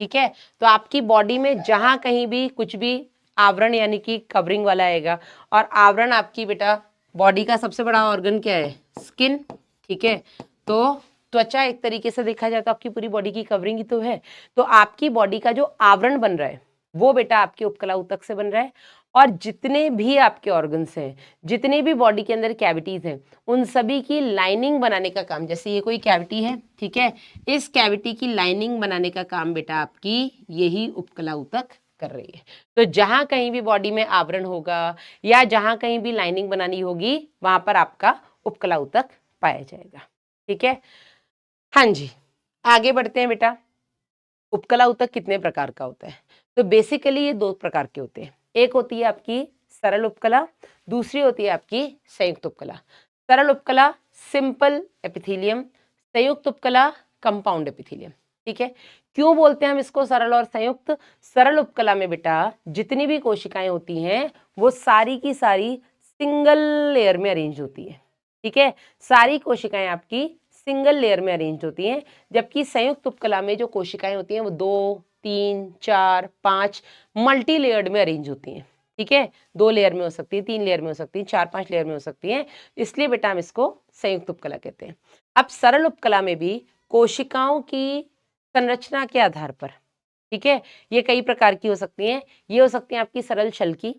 ठीक है, तो आपकी बॉडी में जहां कहीं भी कुछ भी आवरण यानी कि कवरिंग वाला आएगा, और आवरण आपकी बेटा बॉडी का सबसे बड़ा ऑर्गन क्या है, स्किन। ठीक है, तो त्वचा एक तरीके से देखा जाए तो आपकी पूरी बॉडी की कवरिंग ही तो है, तो आपकी बॉडी का जो आवरण बन रहा है वो बेटा आपके उपकला ऊतक से बन रहा है, और जितने भी आपके ऑर्गन्स हैं, जितने भी बॉडी के अंदर कैविटीज हैं, उन सभी की लाइनिंग बनाने का काम, जैसे ये कोई कैविटी है, ठीक है, इस कैविटी की लाइनिंग बनाने का काम बेटा आपकी यही उपकला ऊतक कर रही है। तो जहां कहीं भी बॉडी में आवरण होगा या जहां कहीं भी लाइनिंग बनानी होगी वहां पर आपका उपकला ऊतक पाया जाएगा। ठीक है, हाँ जी, आगे बढ़ते हैं बेटा। उपकला ऊतक कितने प्रकार का होता है? तो बेसिकली ये दो प्रकार के होते हैं, एक होती है आपकी सरल उपकला, दूसरी होती है आपकी संयुक्त उपकला। सरल उपकला सिंपल एपिथेलियम, संयुक्त उपकला कंपाउंड एपिथेलियम। ठीक है, क्यों बोलते हैं हम इसको सरल और संयुक्त? सरल उपकला में बेटा जितनी भी कोशिकाएं होती हैं वो सारी की सारी सिंगल लेयर में अरेंज होती है। ठीक है, सारी कोशिकाएं आपकी सिंगल लेयर में अरेंज होती हैं, जबकि संयुक्त उपकला में जो कोशिकाएं होती हैं वो 2, 3, 4, 5 मल्टी लेयर्ड में अरेंज होती हैं। ठीक है, 2 लेयर में हो सकती है, 3 लेयर में हो सकती है, 4-5 लेयर में हो सकती हैं, इसलिए बेटा हम इसको संयुक्त उपकला कहते हैं। अब सरल उपकला में भी कोशिकाओं की संरचना के आधार पर, ठीक है, ये कई प्रकार की हो सकती हैं। ये हो सकती हैं आपकी सरल शल्की,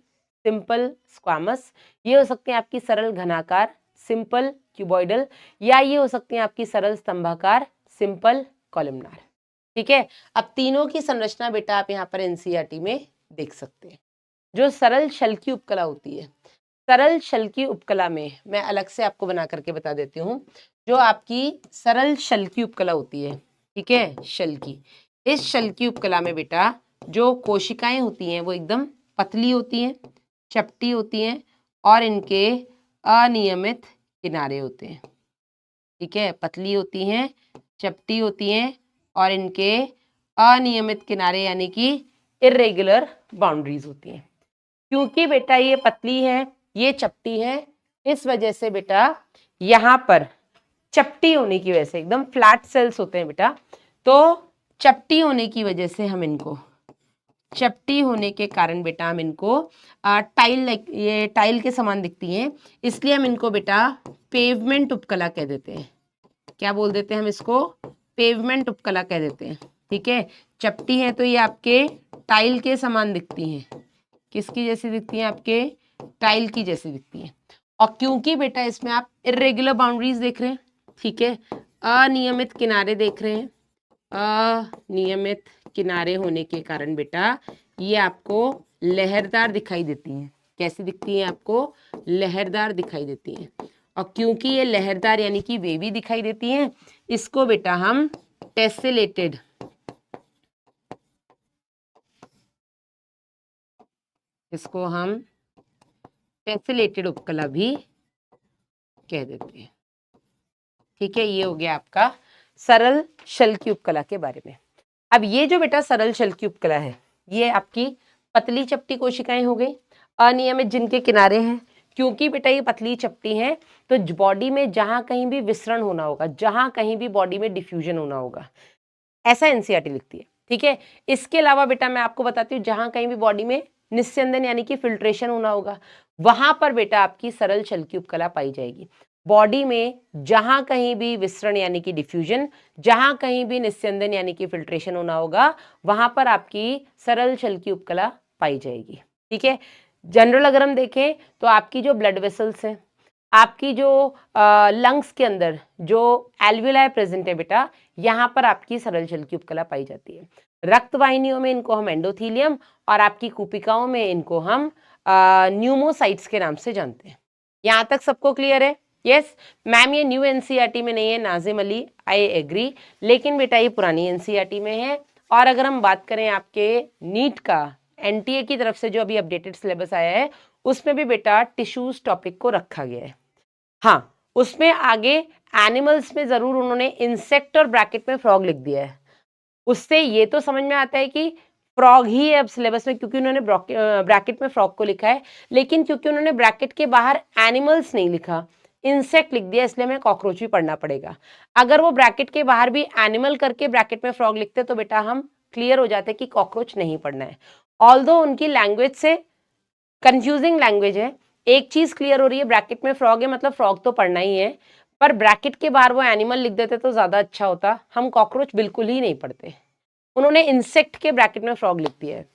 सिंपल स्क्वामस, ये हो सकती हैं आपकी सरल घनाकार, सिंपल क्यूबॉइडल, या ये हो सकती हैं आपकी सरल स्तंभाकार, सिंपल कॉलमनार। ठीक है, अब तीनों की संरचना बेटा आप यहाँ पर एनसीईआरटी में देख सकते हैं। जो सरल शल्की उपकला होती है, सरल शल्की उपकला में मैं अलग से आपको बना करके बता देती हूँ। जो आपकी सरल शल्की उपकला होती है, ठीक है, शल्की, इस शल्की उपकला में बेटा जो कोशिकाएं होती हैं वो एकदम पतली होती हैं, चपटी होती हैं, और इनके अनियमित किनारे होते हैं। ठीक है, पतली होती हैं, चपटी होती हैं, और इनके अनियमित किनारे यानी कि इर्रेगुलर बाउंड्रीज होती हैं। क्योंकि बेटा ये पतली है, ये चपटी है, इस वजह से बेटा यहाँ पर चपटी होने की वजह से एकदम फ्लैट सेल्स होते हैं बेटा, तो चपटी होने की वजह से हम इनको, चपटी होने के कारण बेटा हम इनको टाइल, ये टाइल के समान दिखती हैं, इसलिए हम इनको बेटा पेवमेंट उपकला कह देते हैं। क्या बोल देते हैं हम इसको? पेवमेंट उपकला कह देते हैं। ठीक है, चपटी है तो ये आपके टाइल के समान दिखती हैं। किसकी जैसी दिखती हैं? आपके टाइल की जैसी दिखती हैं। और क्योंकि बेटा इसमें आप इर्रेगुलर बाउंड्रीज देख रहे हैं, ठीक है, अनियमित किनारे देख रहे हैं, अनियमित किनारे होने के कारण बेटा ये आपको लहरदार दिखाई देती हैं। कैसी दिखती हैं? आपको लहरदार दिखाई देती हैं। और क्योंकि ये लहरदार यानी कि वेवी दिखाई देती हैं, इसको बेटा हम टेसेलेटेड, इसको हम टेसेलेटेड उपकला भी कह देते हैं। ठीक है, ये हो गया आपका सरल शल्की उपकला के बारे में। अब ये जो बेटा सरल शल्की उपकला है, ये आपकी पतली चपटी कोशिकाएं हो गई, अनियमित जिनके किनारे हैं। क्योंकि बेटा ये पतली चपटी हैं तो बॉडी में जहां कहीं भी विसरण होना होगा, जहां कहीं भी बॉडी में डिफ्यूजन होना होगा, ऐसा एनसीईआरटी लिखती है। ठीक है, इसके अलावा बेटा मैं आपको बताती हूँ जहां कहीं भी बॉडी में निस्यंदन यानी कि फिल्ट्रेशन होना होगा, वहां पर बेटा आपकी सरल छल की उपकला पाई जाएगी। बॉडी में जहां कहीं भी विसरण यानी कि डिफ्यूजन, जहां कहीं भी निस्यंदन यानी कि फिल्ट्रेशन होना होगा, वहां पर आपकी सरल छल की उपकला पाई जाएगी। ठीक है, जनरल अगर हम देखें तो आपकी जो ब्लड वेसल्स हैं, आपकी जो लंग्स के अंदर जो एल्वियोलाई प्रेजेंट है बेटा, यहाँ पर आपकी सरल छल की उपकला पाई जाती है। रक्त वाहिनियों में इनको हम एंडोथीलियम और आपकी कूपिकाओं में इनको हम न्यूमोसाइट्स के नाम से जानते हैं। यहाँ तक सबको क्लियर है? यस मैम, ये न्यू एनसीईआरटी में नहीं है नाजिम अली, आई एग्री, लेकिन बेटा ये पुरानी एनसीईआरटी में है। और अगर हम बात करें आपके नीट का एनटीए की तरफ से जो अभी अपडेटेड सिलेबस आया है, उसमें भी बेटा टिश्यूज टॉपिक को रखा गया है। हाँ, उसमें आगे एनिमल्स में जरूर उन्होंने इंसेक्ट और ब्रैकेट में फ्रॉग लिख दिया है। उससे ये तो समझ में आता है कि फ्रॉग ही है अब सिलेबस में, क्योंकि उन्होंने ब्रैकेट में फ्रॉग को लिखा है, लेकिन क्योंकि उन्होंने ब्रैकेट के बाहर एनिमल्स नहीं लिखा, इंसेक्ट लिख दिया, इसलिए हमें कॉकरोच भी पढ़ना पड़ेगा। अगर वो ब्रैकेट के बाहर भी एनिमल करके ब्रैकेट में फ्रॉग लिखते तो बेटा हम क्लियर हो जाते कि कॉकरोच नहीं पढ़ना है। ऑल्दो उनकी लैंग्वेज से कंफ्यूजिंग लैंग्वेज है, एक चीज क्लियर हो रही है, ब्रैकेट में फ्रॉग है मतलब फ्रॉग तो पढ़ना ही है, पर ब्रैकेट के बाहर वो एनिमल लिख देते तो ज्यादा अच्छा होता। हम कॉकरोच बिल्कुल ही नहीं पढ़ते, उन्होंने इंसेक्ट के ब्रैकेट में फ्रॉग लिख दिया है,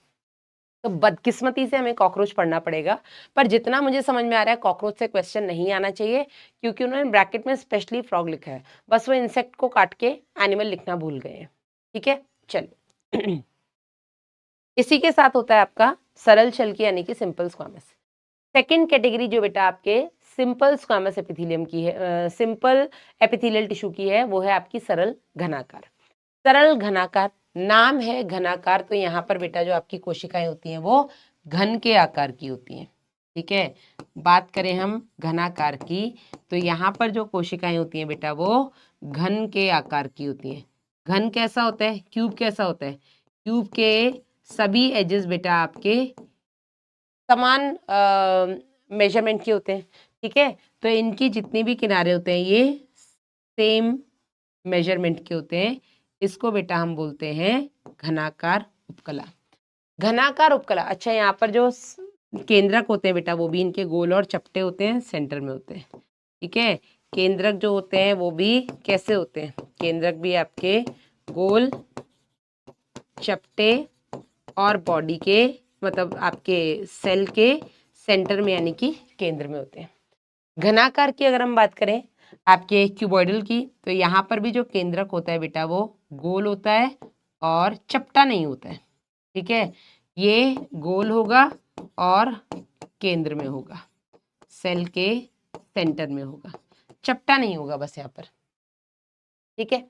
तो बदकिस्मती से हमें कॉकरोच पढ़ना पड़ेगा। पर जितना मुझे समझ में आ रहा है कॉकरोच से क्वेश्चन नहीं आना चाहिए, क्योंकि उन्होंने ब्रैकेट में स्पेशली फ्रॉग लिखा है, बस वो इंसेक्ट को काट के एनिमल लिखना भूल गए हैं। ठीक है, चलिए इसी के साथ होता है आपका सरल छल की यानी कि सिंपल स्क्वामस। सेकेंड कैटेगरी जो बेटा आपके सिंपल स्क्वामस एपिथेलियम की है, सिंपल एपिथेलियल टिश्यू की है, वो है आपकी सरल घनाकार। सरल घनाकार नाम है घनाकार, तो यहाँ पर बेटा जो आपकी कोशिकाएं होती हैं वो घन के आकार की होती हैं। ठीक है, बात करें हम घनाकार की, तो यहाँ पर जो कोशिकाएं होती हैं बेटा वो घन के आकार की होती हैं। घन कैसा होता है? क्यूब कैसा होता है? क्यूब के सभी एजेस बेटा आपके समान मेजरमेंट के होते हैं। ठीक है, तो इनकी जितनी भी किनारे होते हैं ये सेम मेजरमेंट के होते हैं। इसको बेटा हम बोलते हैं घनाकार उपकला। घनाकार उपकला, अच्छा यहाँ पर जो केंद्रक होते हैं बेटा वो भी इनके गोल और चपटे होते हैं, सेंटर में होते हैं। ठीक है, केंद्रक जो होते हैं वो भी कैसे होते हैं? केंद्रक भी आपके गोल, चपटे और बॉडी के मतलब आपके सेल के सेंटर में यानी कि केंद्र में होते हैं। घनाकार की अगर हम बात करें आपके क्यूबॉइडल की, तो यहाँ पर भी जो केंद्रक होता है बेटा वो गोल होता है और चपटा नहीं होता है। ठीक है, ये गोल होगा और केंद्र में होगा, सेल के सेंटर में होगा, चपटा नहीं होगा बस यहाँ पर। ठीक है,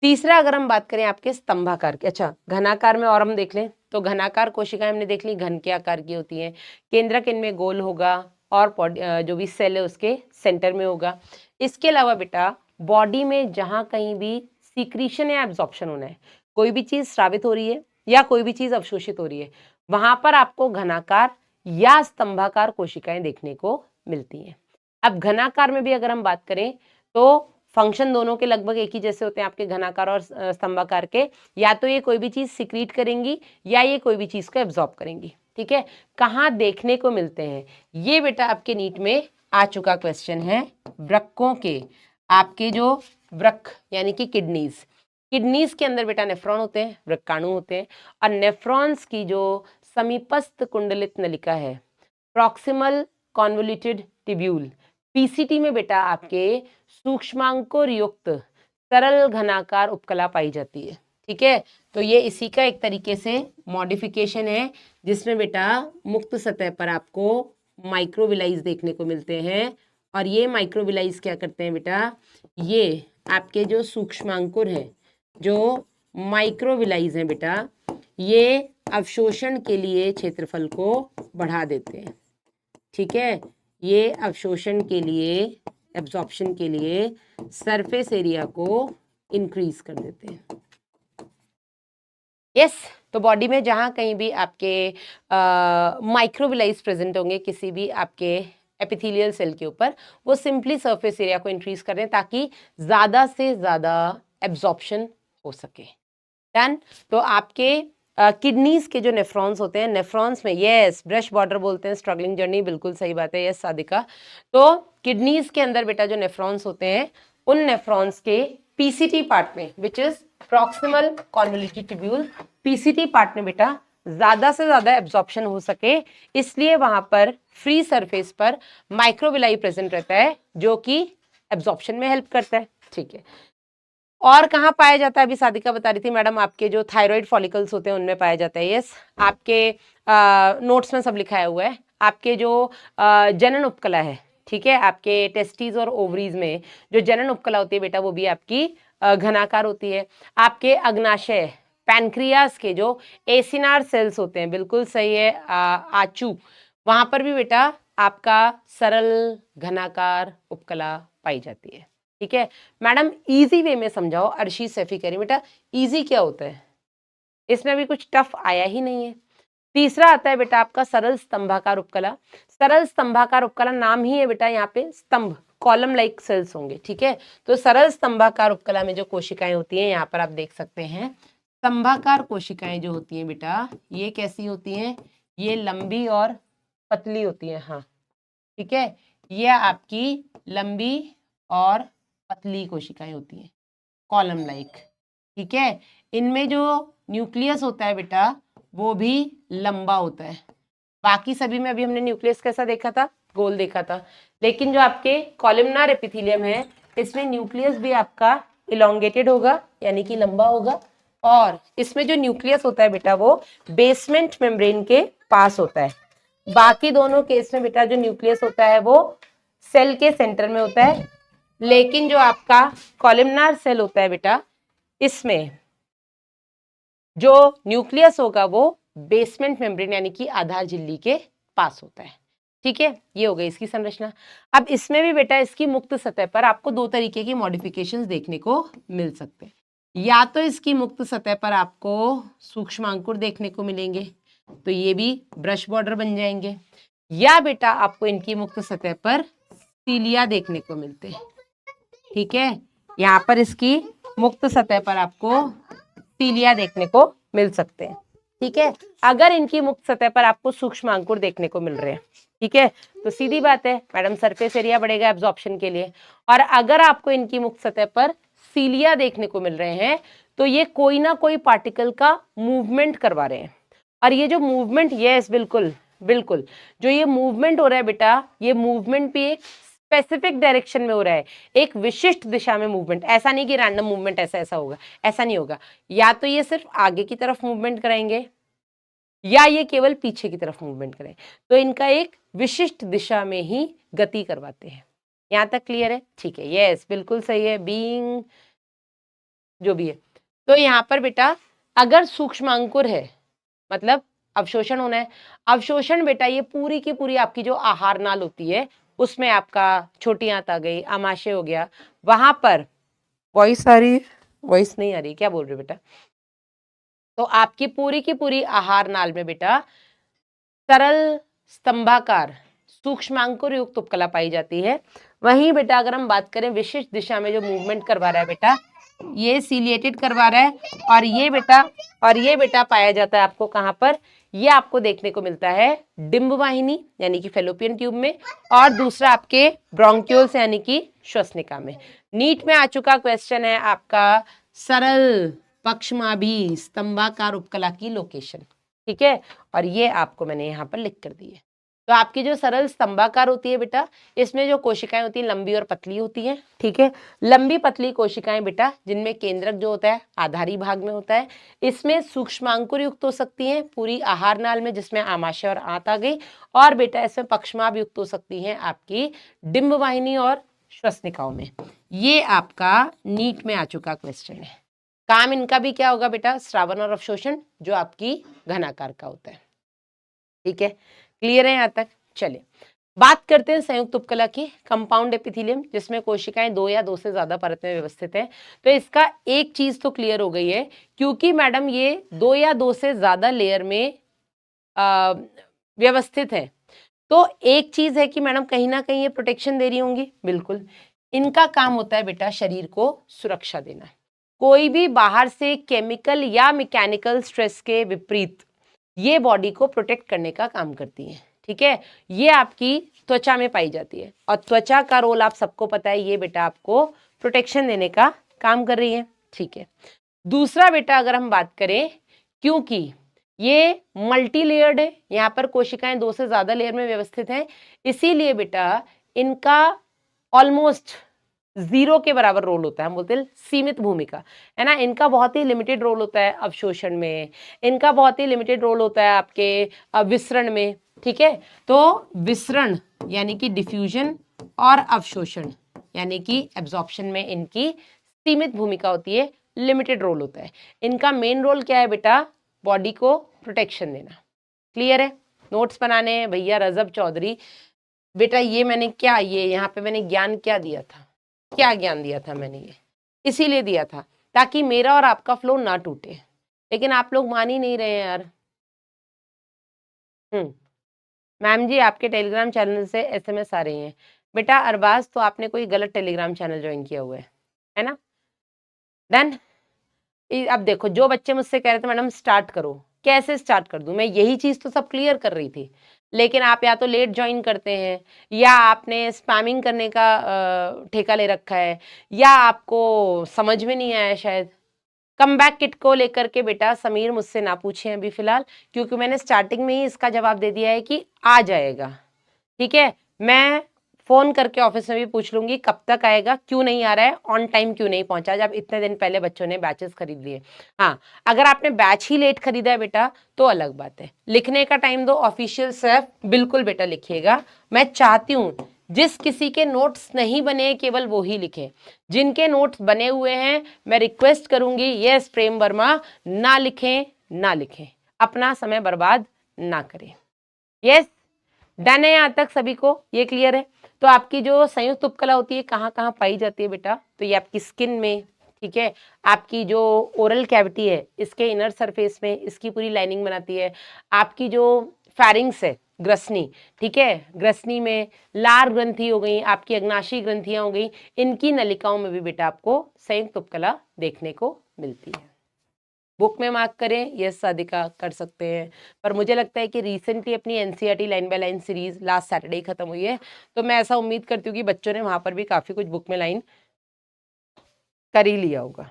तीसरा अगर हम बात करें आपके स्तंभाकार की, अच्छा घनाकार में और हम देख लें तो घनाकार कोशिकाएं हमने देख ली घन के आकार की होती हैं, केंद्रक इनमें गोल होगा और जो भी सेल है उसके सेंटर में होगा। इसके अलावा बेटा बॉडी में जहां कहीं भी सीक्रीशन या एब्जॉर्प्शन होना है, कोई भी चीज स्रावित हो रही है या कोई भी चीज अवशोषित हो रही है, वहां पर आपको घनाकार या स्तंभाकार कोशिकाएं देखने को मिलती हैं। अब घनाकार में भी अगर हम बात करें तो फंक्शन दोनों के लगभग एक ही जैसे होते हैं आपके घनाकार और स्तंभाकार के, या तो ये कोई भी चीज सिक्रीट करेंगी या ये कोई भी चीज को एब्जॉर्ब करेंगी। ठीक है, कहाँ देखने को मिलते हैं? ये बेटा आपके नीट में आ चुका क्वेश्चन है, वृक्कों के, आपके जो वृक्क यानी कि किडनीज, किडनीज के अंदर बेटा नेफ्रॉन होते हैं, वृक्काणु होते हैं, और नेफ्रॉन्स की जो समीपस्थ कुंडलित नलिका है, प्रॉक्सिमल कॉन्वोल्यूटेड ट्यूब्यूल, पीसीटी में बेटा आपके सूक्ष्मांकुर युक्त सरल घनाकार उपकला पाई जाती है। ठीक है, तो ये इसी का एक तरीके से मॉडिफिकेशन है, जिसमें बेटा मुक्त सतह पर आपको माइक्रोविलाइज देखने को मिलते हैं। और ये माइक्रोविलाइज क्या करते हैं बेटा? ये आपके जो सूक्ष्मांकुर हैं, जो माइक्रोविलाइज हैं बेटा, ये अवशोषण के लिए क्षेत्रफल को बढ़ा देते हैं। ठीक है, ये अवशोषण के लिए, एब्जॉर्प्शन के लिए सरफेस एरिया को इंक्रीज कर देते हैं। यस, तो बॉडी में जहां कहीं भी आपके माइक्रोविलाइज प्रेजेंट होंगे किसी भी आपके एपिथेलियल सेल के ऊपर, वो सिंपली सरफेस एरिया को इंक्रीज कर दें ताकि ज्यादा से ज्यादा एब्जॉर्प्शन हो सके। डन। तो आपके किडनीज के जो नेफ्रॉन्स होते हैं, नेफ्रॉन्स में, यस ब्रश बॉर्डर बोलते हैं, स्ट्रगलिंग जर्नी, बिल्कुल सही बात है, यस सादिका। तो किडनीज के अंदर बेटा जो नेफ्रॉन्स होते हैं, उन नेफ्रॉन्स के पीसीटी पार्ट में, which is proximal convoluted tubule, PCT part में बेटा ज्यादा से ज्यादा एब्जॉर्प्शन हो सके, इसलिए वहां पर फ्री सरफेस पर माइक्रोविलाई प्रेजेंट रहता है जो कि एब्जॉर्प्शन में हेल्प करता है। ठीक है, और कहाँ पाया जाता है, अभी सादिका बता रही थी मैडम, आपके जो थायराइड फॉलिकल्स होते हैं उनमें पाया जाता है। यस, आपके नोट्स में सब लिखाया हुआ है। आपके जो जनन उपकला है, ठीक है, आपके टेस्टिस और ओवरीज में जो जनन उपकला होती है बेटा, वो भी आपकी घनाकार होती है। आपके अग्नाशय पैनक्रियास के जो एसिनार सेल्स होते हैं, बिल्कुल सही है आचू, वहां पर भी बेटा आपका सरल घनाकार उपकला पाई जाती है। ठीक है मैडम, इजी वे में समझाओ, अर्शी सैफी कह रही बेटा इजी क्या होता है, इसमें भी कुछ टफ आया ही नहीं है। तीसरा आता है बेटा आपका सरल स्तंभाकार उपकला। सरल स्तंभाकार उपकला नाम ही है बेटा, यहाँ पे स्तंभ कॉलम लाइक सेल्स होंगे। ठीक है, तो सरल स्तंभाकार उपकला में जो कोशिकाएं होती हैं, यहाँ पर आप देख सकते हैं स्तंभाकार कोशिकाएं जो होती हैं बेटा, ये कैसी होती हैं, ये लंबी और पतली होती हैं। हाँ ठीक है, ये आपकी लंबी और पतली कोशिकाएं होती हैं, कॉलम लाइक। ठीक है, इनमें जो न्यूक्लियस होता है बेटा वो भी लंबा होता है। बाकी सभी में अभी हमने न्यूक्लियस कैसा देखा था, गोल देखा था, लेकिन जो आपके कॉलमनार एपिथेलियम है इसमें न्यूक्लियस भी आपका इलोंगेटेड होगा, यानी कि लंबा होगा, और इसमें जो न्यूक्लियस होता है बेटा वो बेसमेंट मेम्ब्रेन के पास होता है। बाकी दोनों केस में बेटा जो न्यूक्लियस होता है वो सेल के सेंटर में होता है, लेकिन जो आपका कॉलमनार सेल होता है बेटा, इसमें जो न्यूक्लियस होगा वो बेसमेंट मेम्ब्रेन यानी कि आधार झिल्ली के पास होता है। ठीक है, ये हो गई इसकी संरचना। अब इसमें भी बेटा इसकी मुक्त सतह पर आपको दो तरीके की मॉडिफिकेशंस देखने को मिल सकते हैं। या तो इसकी मुक्त सतह पर आपको सूक्ष्मांकुर देखने को मिलेंगे, तो ये भी ब्रश बॉर्डर बन जाएंगे, या बेटा आपको इनकी मुक्त सतह पर सीलिया देखने को मिलते हैं। ठीक है, यहाँ पर इसकी मुक्त सतह पर आपको सीलिया देखने को मिल सकते हैं। ठीक है, अगर इनकी मुक्त सतह पर आपको सूक्ष्मांकुर देखने को मिल रहे हैं, ठीक है, तो सीधी बात है मैडम सरफेस एरिया बढ़ेगा एब्जॉर्प्शन के लिए। और अगर आपको इनकी मुक्त सतह पर सीलिया देखने को मिल रहे हैं, तो ये कोई ना कोई पार्टिकल का मूवमेंट करवा रहे हैं। और ये जो मूवमेंट, यस बिल्कुल बिल्कुल, जो ये मूवमेंट हो रहा है बेटा, ये मूवमेंट भी एक स्पेसिफिक डायरेक्शन में हो रहा है, एक विशिष्ट दिशा में मूवमेंट। ऐसा नहीं कि रैंडम मूवमेंट ऐसा ऐसा होगा, ऐसा नहीं होगा। या तो ये सिर्फ आगे की तरफ मूवमेंट कराएंगे, या ये केवल पीछे की तरफ मूवमेंट करें, तो इनका एक विशिष्ट दिशा में ही गति करवाते हैं। यहां तक क्लियर है? ठीक है, यस बिल्कुल सही है, बीइंग जो भी है। तो यहाँ पर बेटा अगर सूक्ष्मांकुर है मतलब अवशोषण होना है, अवशोषण बेटा ये पूरी की पूरी आपकी जो आहार नाल होती है उसमें आपका छोटी आंत आ गई, आमाशय हो गया, वहां पर वॉइस आ रही है, वॉइस नहीं आ रही, क्या बोल रहे हो बेटा? तो आपकी पूरी की पूरी आहार नाल में बेटा सरल स्तंभाकार सूक्ष्मांकुर युक्त उपकला पाई जाती है। वहीं बेटा अगर हम बात करें विशिष्ट दिशा में जो मूवमेंट करवा रहा है बेटा, ये सीलिएटेड करवा रहा है, और ये बेटा पाया जाता है आपको कहां पर, ये आपको देखने को मिलता है डिंब वाहिनी यानी कि फेलोपियन ट्यूब में, और दूसरा आपके ब्रोंक्यूल्स यानी कि श्वसनिका में। नीट में आ चुका क्वेश्चन है आपका सरल पक्षमाभी स्तंभाकार उपकला की लोकेशन। ठीक है, और ये आपको मैंने यहाँ पर लिख कर दी है। तो आपकी जो सरल स्तंभाकार होती है बेटा, इसमें जो कोशिकाएं होती हैं लंबी और पतली होती हैं। ठीक है, लंबी पतली कोशिकाएं बेटा जिनमें केंद्रक जो होता है आधारी भाग में होता है, इसमें सूक्ष्मांकुर युक्त हो सकती हैं पूरी आहार नाल में जिसमें आमाशय और आंत आ गई, और बेटा इसमें पक्षमाभ युक्त हो सकती हैं आपकी डिंब वाहिनी और श्वसनिकाओं में। ये आपका नीट में आ चुका क्वेश्चन है। काम इनका भी क्या होगा बेटा, श्रावण और अवशोषण, जो आपकी घनाकार का होता है। ठीक है, क्लियर है यहाँ तक? चलिए बात करते हैं संयुक्त उपकला की, कंपाउंड एपिथेलियम, जिसमें कोशिकाएं दो या दो से ज्यादा परत में व्यवस्थित है। तो इसका एक चीज तो क्लियर हो गई है, क्योंकि मैडम ये दो या दो से ज्यादा लेयर में व्यवस्थित है, तो एक चीज है कि मैडम कहीं ना कहीं ये प्रोटेक्शन दे रही होंगी। बिल्कुल, इनका काम होता है बेटा शरीर को सुरक्षा देना। कोई भी बाहर से केमिकल या मैकेनिकल स्ट्रेस के विपरीत ये बॉडी को प्रोटेक्ट करने का काम करती है। ठीक है, ये आपकी त्वचा में पाई जाती है और त्वचा का रोल आप सबको पता है, ये बेटा आपको प्रोटेक्शन देने का काम कर रही है। ठीक है, दूसरा बेटा अगर हम बात करें, क्योंकि ये मल्टी लेयर्ड है, यहाँ पर कोशिकाएं 2 से ज्यादा लेयर में व्यवस्थित हैं, इसीलिए बेटा इनका ऑलमोस्ट 0 के बराबर रोल होता है। हम बोलते हैं सीमित भूमिका, है ना। इनका बहुत ही लिमिटेड रोल होता है अवशोषण में, इनका बहुत ही लिमिटेड रोल होता है आपके विसरण में। ठीक है, तो विसरण यानी कि डिफ्यूजन और अवशोषण यानी कि एब्जॉर्प्शन में इनकी सीमित भूमिका होती है, लिमिटेड रोल होता है। इनका मेन रोल क्या है बेटा? बॉडी को प्रोटेक्शन देना। क्लियर है? नोट्स बनाने हैं भैया रजब चौधरी। बेटा ये मैंने क्या, ये यहाँ पे मैंने ज्ञान क्या दिया था, क्या ज्ञान दिया था मैंने? ये इसीलिए दिया था ताकि मेरा और आपका फ्लो ना टूटे, लेकिन आप लोग मान ही नहीं रहे हैं यार। मैम जी आपके टेलीग्राम चैनल से SMS आ रही हैं। बेटा अरबाज, तो आपने कोई गलत टेलीग्राम चैनल ज्वाइन किया हुआ है ना? डन। अब देखो, जो बच्चे मुझसे कह रहे थे मैडम स्टार्ट करो, कैसे स्टार्ट कर दूं? मैं यही चीज तो सब क्लियर कर रही थी, लेकिन आप या तो लेट ज्वाइन करते हैं, या आपने स्पैमिंग करने का ठेका ले रखा है, या आपको समझ में नहीं आया शायद। कम बैक किट को लेकर के बेटा समीर मुझसे ना पूछे अभी फिलहाल, क्योंकि मैंने स्टार्टिंग में ही इसका जवाब दे दिया है कि आ जाएगा। ठीक है, मैं फोन करके ऑफिस में भी पूछ लूंगी कब तक आएगा, क्यों नहीं आ रहा है, ऑन टाइम क्यों नहीं पहुंचा, जब इतने दिन पहले बच्चों ने बैचेस खरीद लिए। हाँ, अगर आपने बैच ही लेट खरीदा है बेटा तो अलग बात है। लिखने का टाइम दो, ऑफिशियल सेफ बिल्कुल बेटा लिखिएगा। मैं चाहती हूँ जिस किसी के नोट्स नहीं बने केवल वो ही लिखे, जिनके नोट्स बने हुए हैं मैं रिक्वेस्ट करूंगी यस प्रेम वर्मा, ना लिखें ना लिखें, अपना समय बर्बाद ना करें। यस, डन है यहाँ तक सभी को? ये क्लियर है? तो आपकी जो संयुक्त उपकला होती है कहाँ कहाँ पाई जाती है बेटा? तो ये आपकी स्किन में, ठीक है, आपकी जो ओरल कैविटी है इसके इनर सरफेस में इसकी पूरी लाइनिंग बनाती है, आपकी जो फैरिंग्स है ग्रसनी, ठीक है, ग्रसनी में लार ग्रंथि हो गई, आपकी अग्नाशी ग्रंथियां हो गई, इनकी नलिकाओं में भी बेटा आपको संयुक्त उपकला देखने को मिलती है। बुक में मार्क करें, यस सादिका कर सकते हैं, पर मुझे लगता है कि रिसेंटली अपनी NCERT line by line series last Saturday खत्म हुई है, तो मैं ऐसा उम्मीद करती हूँ कि बच्चों ने वहां पर भी काफी कुछ बुक में लाइन कर ही लिया होगा।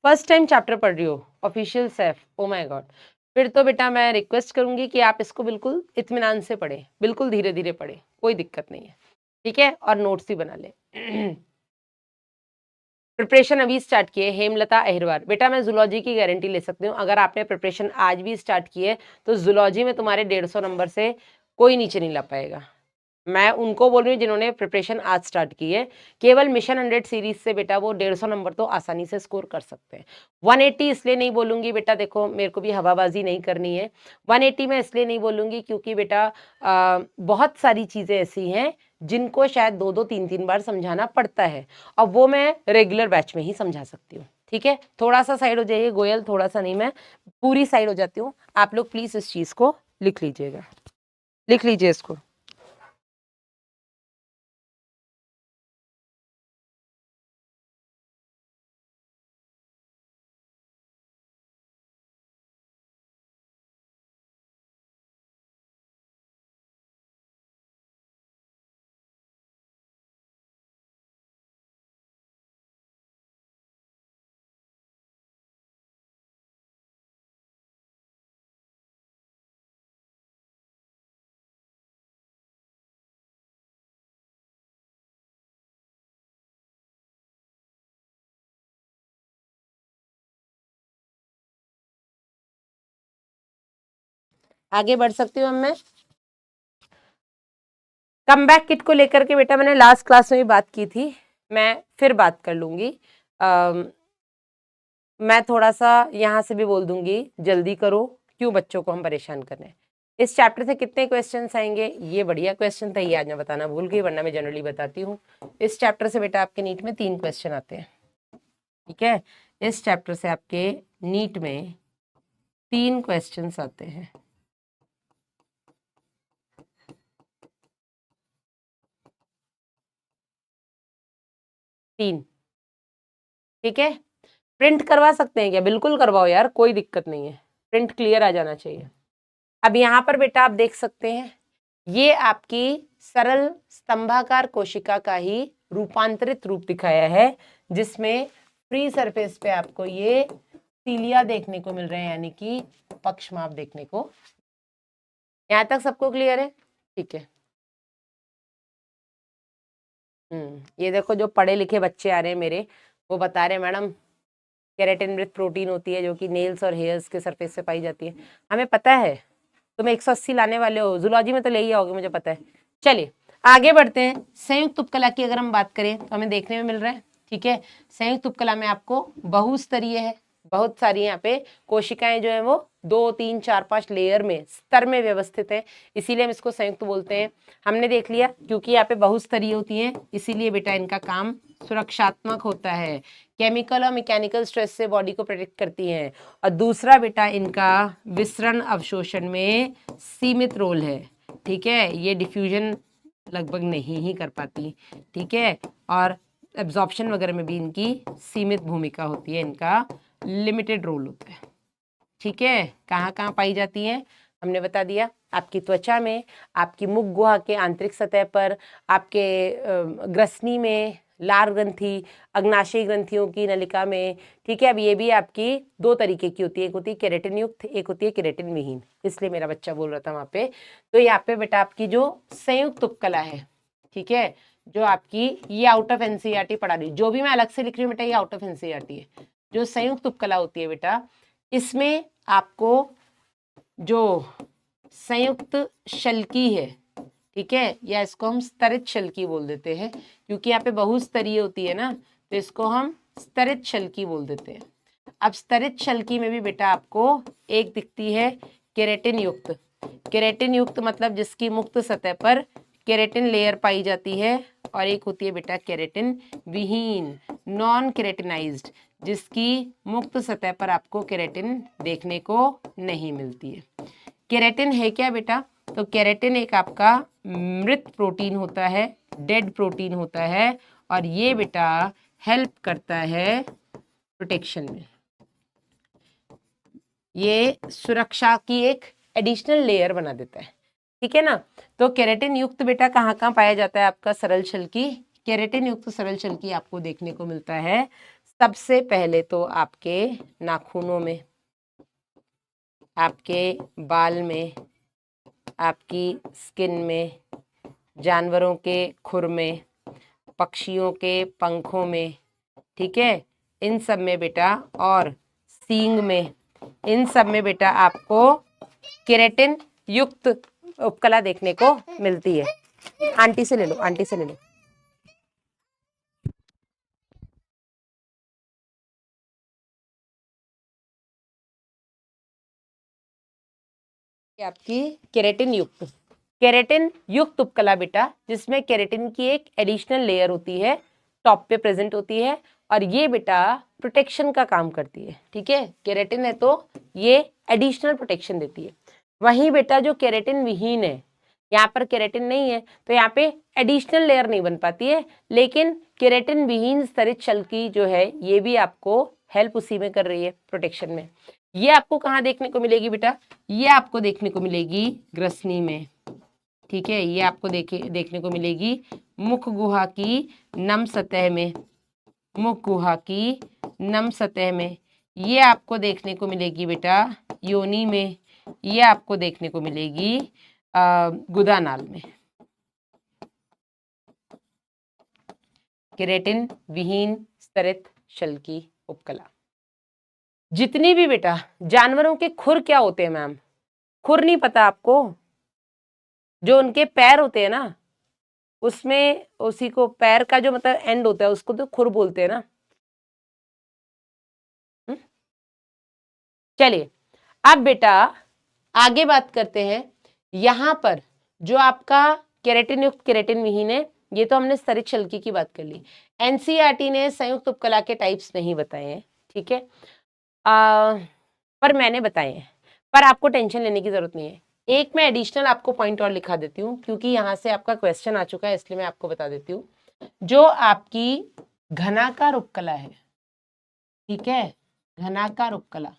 फर्स्ट टाइम चैप्टर पढ़ रही हो official safe, oh my God, फिर तो बेटा मैं रिक्वेस्ट करूंगी कि आप इसको बिल्कुल इत्मीनान से पढ़े, बिल्कुल धीरे धीरे पढ़े, कोई दिक्कत नहीं है। ठीक है, और नोट्स भी बना ले। प्रिपरेशन अभी स्टार्ट किए हेमलता अहिरवार, बेटा मैं जूलॉजी की गारंटी ले सकती हूँ, अगर आपने प्रिपरेशन आज भी स्टार्ट की है तो जूलॉजी में तुम्हारे 150 नंबर से कोई नीचे नहीं ला पाएगा। मैं उनको बोल रही हूँ जिन्होंने प्रिपरेशन आज स्टार्ट की है, केवल मिशन 100 सीरीज से बेटा वो 150 नंबर तो आसानी से स्कोर कर सकते हैं। 180 इसलिए नहीं बोलूंगी बेटा, देखो मेरे को भी हवाबाजी नहीं करनी है, 180 में इसलिए नहीं बोलूंगी क्योंकि बेटा बहुत सारी चीजें ऐसी हैं जिनको शायद 2-2 3-3 बार समझाना पड़ता है, और वो मैं रेगुलर बैच में ही समझा सकती हूँ। ठीक है, थोड़ा सा साइड हो जाइए गोयल, थोड़ा सा नहीं, मैं पूरी साइड हो जाती हूँ। आप लोग प्लीज इस चीज को लिख लीजिएगा, लिख लीजिए इसको। आगे बढ़ सकती हूँ मैं। कम बैक किट को लेकर के बेटा मैंने लास्ट क्लास में भी बात की थी, मैं फिर बात कर लूंगी। मैं थोड़ा सा यहाँ से भी बोल दूंगी, जल्दी करो, क्यों बच्चों को हम परेशान कर रहे हैं। इस चैप्टर से कितने क्वेश्चंस आएंगे? ये बढ़िया क्वेश्चन था, ये आज मैं बताना भूल गई, वरना मैं जनरली बताती हूँ। इस चैप्टर से बेटा आपके नीट में 3 क्वेश्चन आते हैं। ठीक है, इस चैप्टर से आपके नीट में 3 क्वेश्चन आते हैं। 3, ठीक है। प्रिंट करवा सकते हैं क्या? बिल्कुल करवाओ यार, कोई दिक्कत नहीं है, प्रिंट क्लियर आ जाना चाहिए। अब यहाँ पर बेटा आप देख सकते हैं ये आपकी सरल स्तंभाकार कोशिका का ही रूपांतरित रूप दिखाया है, जिसमें फ्री सरफेस पे आपको ये सीलिया देखने को मिल रहे हैं, यानी कि पक्षमाप देखने को। यहाँ तक सबको क्लियर है? ठीक है। ये देखो जो पढ़े लिखे बच्चे आ रहे हैं मेरे, वो बता रहे हैं मैडम केराटिन मृत प्रोटीन होती है जो कि नेल्स और हेयर्स के सरफेस से पाई जाती है। हमें पता है, तुम 180 लाने वाले हो, जूलॉजी में तो ले ही आओगे, मुझे पता है। चलिए आगे बढ़ते हैं। संयुक्त उपकला की अगर हम बात करें तो हमें देखने में मिल रहा है, ठीक है, संयुक्त उपकला में आपको बहुस्तरीय है, बहुत सारी यहाँ पे कोशिकाएं जो है वो 2, 3, 4, 5 लेयर में, स्तर में व्यवस्थित है, इसीलिए हम इसको संयुक्त बोलते हैं। हमने देख लिया क्योंकि यहाँ पे बहुस्तरीय होती हैं, इसीलिए बेटा इनका काम सुरक्षात्मक होता है, केमिकल और मैकेनिकल स्ट्रेस से बॉडी को प्रोटेक्ट करती हैं। और दूसरा बेटा इनका विसरण अवशोषण में सीमित रोल है, ठीक है, ये डिफ्यूजन लगभग नहीं ही कर पाती, ठीक है, और एब्जॉर्प्शन वगैरह में भी इनकी सीमित भूमिका होती है, इनका लिमिटेड रोल होता है, ठीक है। कहाँ कहाँ पाई जाती हैं हमने बता दिया, आपकी त्वचा में, आपकी मुख गुहा के आंतरिक सतह पर, आपके ग्रसनी में, लार ग्रंथि, अग्नाशयी ग्रंथियों की नलिका में, ठीक है। अब ये भी आपकी 2 तरीके की होती है, एक होती है केराटिन युक्त, एक होती है केराटिन विहीन, इसलिए मेरा बच्चा बोल रहा था वहाँ पे। तो यहाँ पे बेटा आपकी जो संयुक्त उपकला है, ठीक है, जो आपकी ये आउट ऑफ एनसीईआरटी पढ़ा रही, जो भी मैं अलग से लिख रही हूँ बेटा ये आउट ऑफ एनसीईआरटी है। जो संयुक्त उपकला होती है बेटा, इसमें आपको जो संयुक्त शल्की है, ठीक है, या इसको हम स्तरित शल्की बोल देते हैं, क्योंकि यहाँ पे बहुस्तरीय होती है ना, तो इसको हम स्तरित शल्की बोल देते हैं। अब स्तरित शल्की में भी बेटा आपको एक दिखती है केराटिन युक्त, केराटिन युक्त मतलब जिसकी मुक्त सतह पर केराटिन लेयर पाई जाती है, और एक होती है बेटा केराटिन विहीन, नॉन केराटिनाइज्ड, जिसकी मुक्त सतह पर आपको केराटिन देखने को नहीं मिलती है। केराटिन है क्या बेटा? तो केराटिन एक आपका मृत प्रोटीन होता है, डेड प्रोटीन होता है, और ये बेटा हेल्प करता है प्रोटेक्शन में, ये सुरक्षा की एक एडिशनल लेयर बना देता है, ठीक है ना। तो केराटिन युक्त बेटा कहाँ कहाँ पाया जाता है? आपका सरल शल्की, केराटिन युक्त सरल शल्की आपको देखने को मिलता है सबसे पहले तो आपके नाखूनों में, आपके बाल में, आपकी स्किन में, जानवरों के खुर में, पक्षियों के पंखों में, ठीक है, इन सब में बेटा, और सींग में, इन सब में बेटा आपको केराटिन युक्त उपकला देखने को मिलती है। आंटी से ले लो, आंटी से ले लो। आपकी केराटिन युक्त उपकला बेटा, जिसमें केराटिन की एक एडिशनल लेयर होती है, टॉप पे प्रेजेंट होती है, और ये बेटा प्रोटेक्शन का काम करती है, ठीक है। केराटिन है तो ये एडिशनल प्रोटेक्शन देती है। वहीं बेटा जो केराटिन विहीन है, यहाँ पर केराटिन नहीं है तो यहाँ पे एडिशनल लेयर नहीं बन पाती है, लेकिन केराटिन विहीन स्तरित शल्की जो है ये भी आपको हेल्प उसी में कर रही है, प्रोटेक्शन में। ये आपको कहाँ देखने को मिलेगी बेटा? ये आपको देखने को मिलेगी ग्रसनी में, ठीक है, ये आपको देखने को मिलेगी मुख गुहा की नम सतह में, मुख गुहा की नम सतह में, ये आपको देखने को मिलेगी बेटा योनि में, ये आपको देखने को मिलेगी गुदानाल में। केराटिन विहीन स्तरित शल्की उपकला। जितनी भी बेटा जानवरों के खुर क्या होते हैं मैम? खुर नहीं पता आपको? जो उनके पैर होते हैं ना, उसमें उसी को पैर का जो मतलब एंड होता है उसको तो खुर बोलते हैं ना। चलिए अब बेटा आगे बात करते हैं। यहां पर जो आपका केराटिन युक्त केराटिन विहीन है, ये तो हमने स्तरित शल्की की बात कर ली। एनसीईआरटी ने संयुक्त उपकला के टाइप्स नहीं बताए हैं, ठीक है, पर मैंने बताए हैं, पर आपको टेंशन लेने की जरूरत नहीं है। एक मैं एडिशनल आपको पॉइंट और लिखा देती हूँ, क्योंकि यहाँ से आपका क्वेश्चन आ चुका है, इसलिए मैं आपको बता देती हूँ। जो आपकी घनाकार उपकला है, ठीक है। घनाकार उपकला,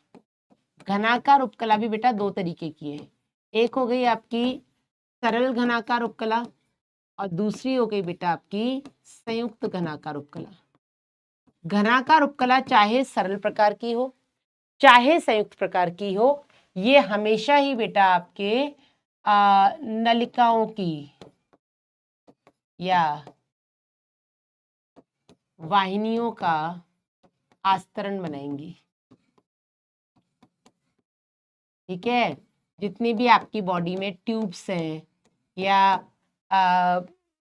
घनाकार उपकला भी बेटा दो तरीके की है। एक हो गई आपकी सरल घनाकार उपकला और दूसरी हो गई बेटा आपकी संयुक्त घनाकार उपकला। घनाकार उपकला चाहे सरल प्रकार की हो चाहे संयुक्त प्रकार की हो, ये हमेशा ही बेटा आपके नलिकाओं की या वाहिनियों का आस्तरण बनाएंगी। ठीक है, जितनी भी आपकी बॉडी में ट्यूब्स हैं या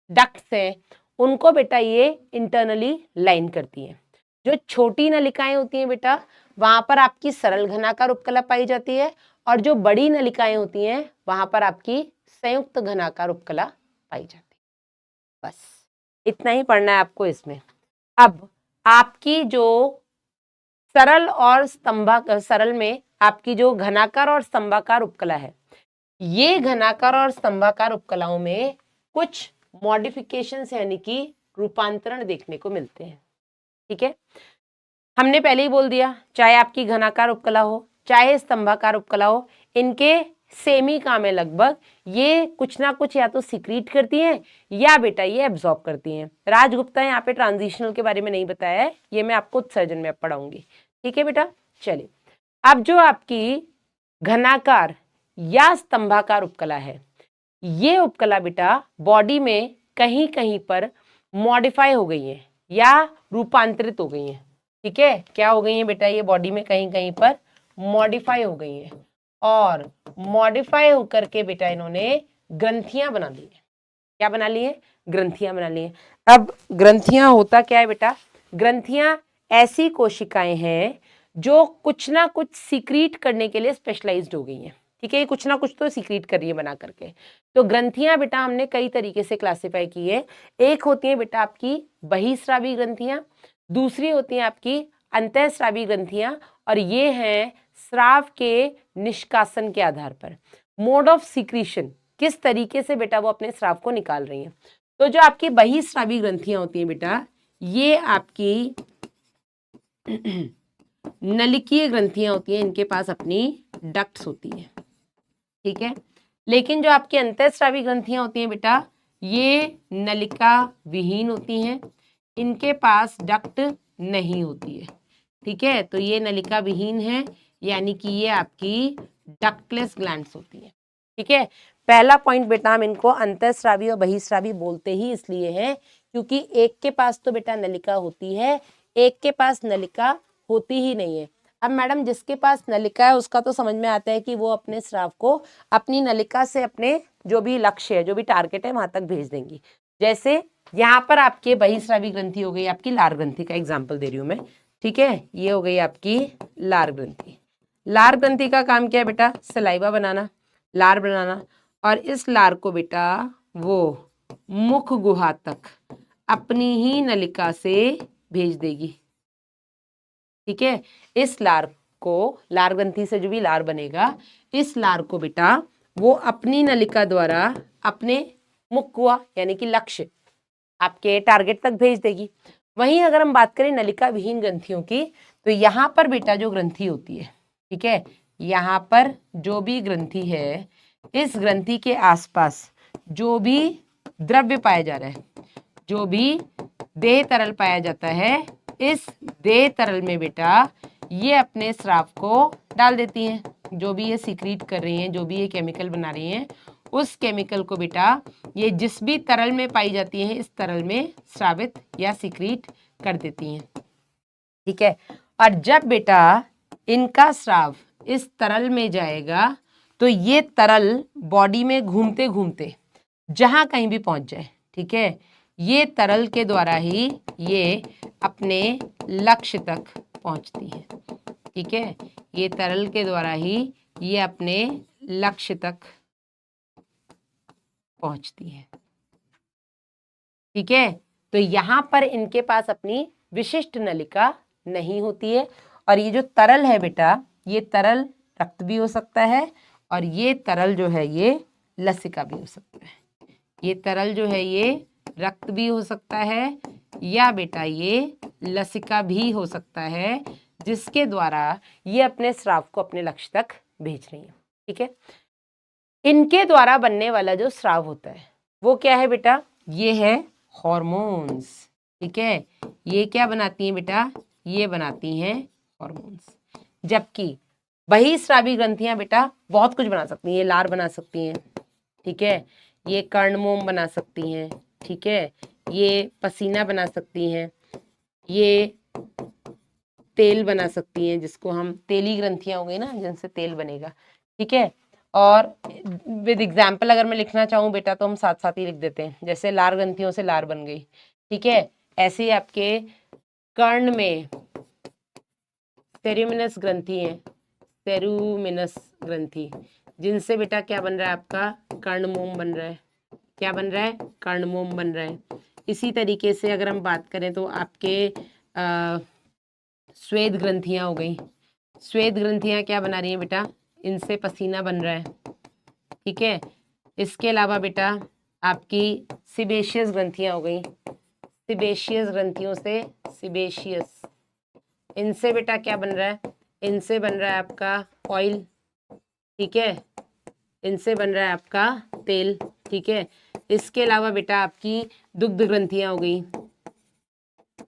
डक्ट्स हैं, उनको बेटा ये इंटरनली लाइन करती हैं। जो छोटी नलिकाएं होती हैं बेटा, वहां पर आपकी सरल घनाकार उपकला पाई जाती है, और जो बड़ी नलिकाएं होती हैं वहां पर आपकी संयुक्त घनाकार उपकला पाई जाती है। बस इतना ही पढ़ना है आपको इसमें। अब आपकी जो सरल और सरल में आपकी जो घनाकार और स्तंभाकार उपकला है, ये घनाकार और स्तंभाकार उपकलाओं में कुछ मॉडिफिकेशंस यानी कि रूपांतरण देखने को मिलते हैं। ठीक है, हमने पहले ही बोल दिया, चाहे आपकी घनाकार उपकला हो चाहे स्तंभाकार उपकला हो, इनके सेम ही काम है लगभग। ये कुछ ना कुछ या तो सिक्रीट करती हैं या बेटा ये एब्जॉर्ब करती हैं। राजगुप्ता यहाँ पे ट्रांजिशनल के बारे में नहीं बताया है, ये मैं आपको उत्सर्जन में पढ़ाऊंगी। ठीक है बेटा, चलिए अब जो आपकी घनाकार या स्तंभाकार उपकला है, ये उपकला बेटा बॉडी में कहीं कहीं पर मॉडिफाई हो गई है या रूपांतरित हो गई है। ठीक है, क्या हो गई है बेटा, ये बॉडी में कहीं कहीं पर मॉडिफाई हो गई है, और मॉडिफाई होकर के बेटा इन्होंने ग्रंथियां बना ली है। क्या बना ली है? ग्रंथियां बना ली है। अब ग्रंथियां होता क्या है बेटा, ग्रंथियां ऐसी कोशिकाएं हैं जो कुछ ना कुछ सीक्रीट करने के लिए स्पेशलाइज्ड हो गई हैं। ठीक है, ये कुछ ना कुछ तो सीक्रीट कर रही है बना करके। तो ग्रंथियां बेटा हमने कई तरीके से क्लासिफाई की है। एक होती है बेटा आपकी बहिस्रावी ग्रंथियां, दूसरी होती है आपकी अंतःस्रावी ग्रंथियां, और ये हैं स्राव के निष्कासन के आधार पर, मोड ऑफ सीक्रीशन, किस तरीके से बेटा वो अपने स्राव को निकाल रही हैं। तो जो आपकी बहिस्रावी ग्रंथियां होती हैं बेटा, ये आपकी नलिकीय ग्रंथियां होती हैं, इनके पास अपनी डक्ट्स होती है। ठीक है, लेकिन जो आपकी अंतःस्रावी ग्रंथियां होती हैं बेटा, ये नलिका विहीन होती हैं, इनके पास डक्ट नहीं होती है। ठीक है, तो ये नलिका विहीन है, यानी कि ये आपकी डक्टलेस ग्लैंड्स होती है। ठीक है, पहला पॉइंट बेटा हम इनको अंतःस्रावी और बहिस्रावी बोलते ही इसलिए हैं क्योंकि एक के पास तो बेटा नलिका होती है, एक के पास नलिका होती ही नहीं है। अब मैडम जिसके पास नलिका है उसका तो समझ में आता है कि वो अपने स्राव को अपनी नलिका से अपने जो भी लक्ष्य है, जो भी टारगेट है, वहां तक भेज देंगी। जैसे यहाँ पर आपके बहिस्रावी ग्रंथि हो गई आपकी लार ग्रंथि का एग्जाम्पल दे रही हूँ मैं। ठीक है, ये हो गई आपकी लार ग्रंथि। लार ग्रंथि का काम क्या है बेटा, सलाइवा बनाना, लार बनाना, और इस लार को बेटा वो मुख गुहा तक अपनी ही नलिका से भेज देगी। ठीक है, इस लार को, लार ग्रंथि से जो भी लार बनेगा, इस लार को बेटा वो अपनी नलिका द्वारा अपने मुख गुहा यानी कि लक्ष्य आपके टारगेट तक भेज देगी। वहीं अगर हम बात करें नलिका विहीन ग्रंथियों की, तो यहाँ पर बेटा जो ग्रंथि होती है, ठीक है, यहाँ पर जो भी ग्रंथि है, इस ग्रंथि के आसपास जो भी द्रव्य पाया जा रहा है, जो भी देह तरल पाया जाता है, इस देह तरल में बेटा ये अपने स्राव को डाल देती हैं। जो भी ये सीक्रेट कर रही हैं, जो भी ये केमिकल बना रही हैं, उस केमिकल को बेटा ये जिस भी तरल में पाई जाती है, इस तरल में स्रावित या सीक्रेट कर देती हैं। ठीक है, और जब बेटा इनका स्राव इस तरल में जाएगा, तो ये तरल बॉडी में घूमते घूमते जहां कहीं भी पहुंच जाए, ठीक है, ये तरल के द्वारा ही ये अपने लक्ष्य तक पहुंचती है। ठीक है, ये तरल के द्वारा ही ये अपने लक्ष्य तक पहुंचती है। ठीक है, तो यहां पर इनके पास अपनी विशिष्ट नलिका नहीं होती है, और ये जो तरल है बेटा, ये तरल रक्त भी हो सकता है, और ये तरल जो है ये लसिका भी हो सकता है। ये तरल जो है ये रक्त भी हो सकता है, या बेटा ये लसिका भी हो सकता है, जिसके द्वारा ये अपने स्राव को अपने लक्ष्य तक भेज रही है। ठीक है, इनके द्वारा बनने वाला जो स्राव होता है वो क्या है बेटा, ये है हॉर्मोन्स। ठीक है, ये क्या बनाती हैं बेटा, ये बनाती हैं हॉर्मोन्स। जबकि बहिस्रावी ग्रंथियां बेटा बहुत कुछ बना सकती हैं, ये लार बना सकती हैं, ठीक है, ये कर्णमोम बना सकती हैं, ठीक है, ये पसीना बना सकती हैं, ये तेल बना सकती हैं, जिसको हम तेली ग्रंथियां हो गई ना, जिनसे तेल बनेगा। ठीक है, और विद एग्जाम्पल अगर मैं लिखना चाहूँ बेटा तो हम साथ साथ ही लिख देते हैं, जैसे लार ग्रंथियों से लार बन गई। ठीक है, ऐसे ही आपके कर्ण में सेरुमिनस ग्रंथि है, सेरुमिनस ग्रंथि, जिनसे बेटा क्या बन रहा है, आपका कर्णमोम बन रहा है। क्या बन रहा है, कर्णमोम बन रहा है। इसी तरीके से अगर हम बात करें तो आपके श्वेत ग्रंथियां हो गई। श्वेत ग्रंथियां क्या बना रही हैं बेटा, इनसे पसीना बन रहा है। ठीक है, इसके अलावा बेटा आपकी सिबेशियस ग्रंथियां हो गई। सिबेशियस ग्रंथियों से सिबेशियस, इनसे बेटा क्या बन रहा है, इनसे बन रहा है आपका ऑयल। ठीक है, इनसे बन रहा है आपका तेल। ठीक है, इसके अलावा बेटा आपकी दुग्ध ग्रंथियां हो गई,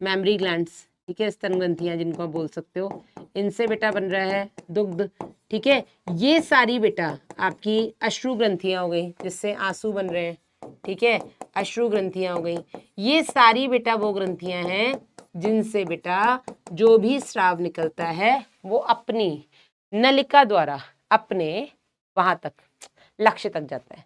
मैमरी ग्लैंड्स। ठीक है, स्तन ग्रंथियां जिनको आप बोल सकते हो, इनसे बेटा बन रहा है दुग्ध। ठीक है, ये सारी बेटा आपकी अश्रु ग्रंथियां हो गई, जिससे आंसू बन रहे हैं। ठीक है, अश्रु ग्रंथियां हो गई। ये सारी बेटा वो ग्रंथियां हैं जिनसे बेटा जो भी स्राव निकलता है वो अपनी नलिका द्वारा अपने वहां तक लक्ष्य तक जाता है।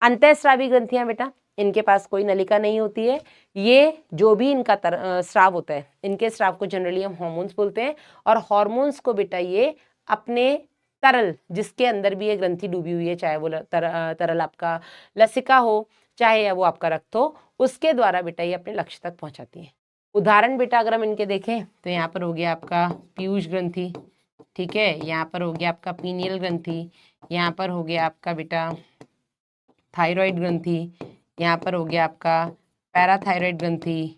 अंतःस्रावी ग्रंथियां बेटा, इनके पास कोई नलिका नहीं होती है। ये जो भी इनका स्राव होता है, इनके स्राव को जनरली हम हार्मोन्स बोलते हैं। और हार्मोन्स को बेटा ये अपने तरल, जिसके अंदर भी ये ग्रंथि डूबी हुई है, चाहे वो तरल आपका लसिका हो, चाहे वो आपका रक्त हो, उसके द्वारा बेटा ये अपने लक्ष्य तक पहुंचाती है। उदाहरण बेटा अगर हम इनके देखें तो यहाँ पर हो गया आपका पीयूष ग्रंथि। ठीक है, यहाँ पर हो गया आपका पीनियल ग्रंथि, यहाँ पर हो गया आपका बेटा थायराइड ग्रंथि, यहाँ पर हो गया आपका पैराथायराइड ग्रंथि,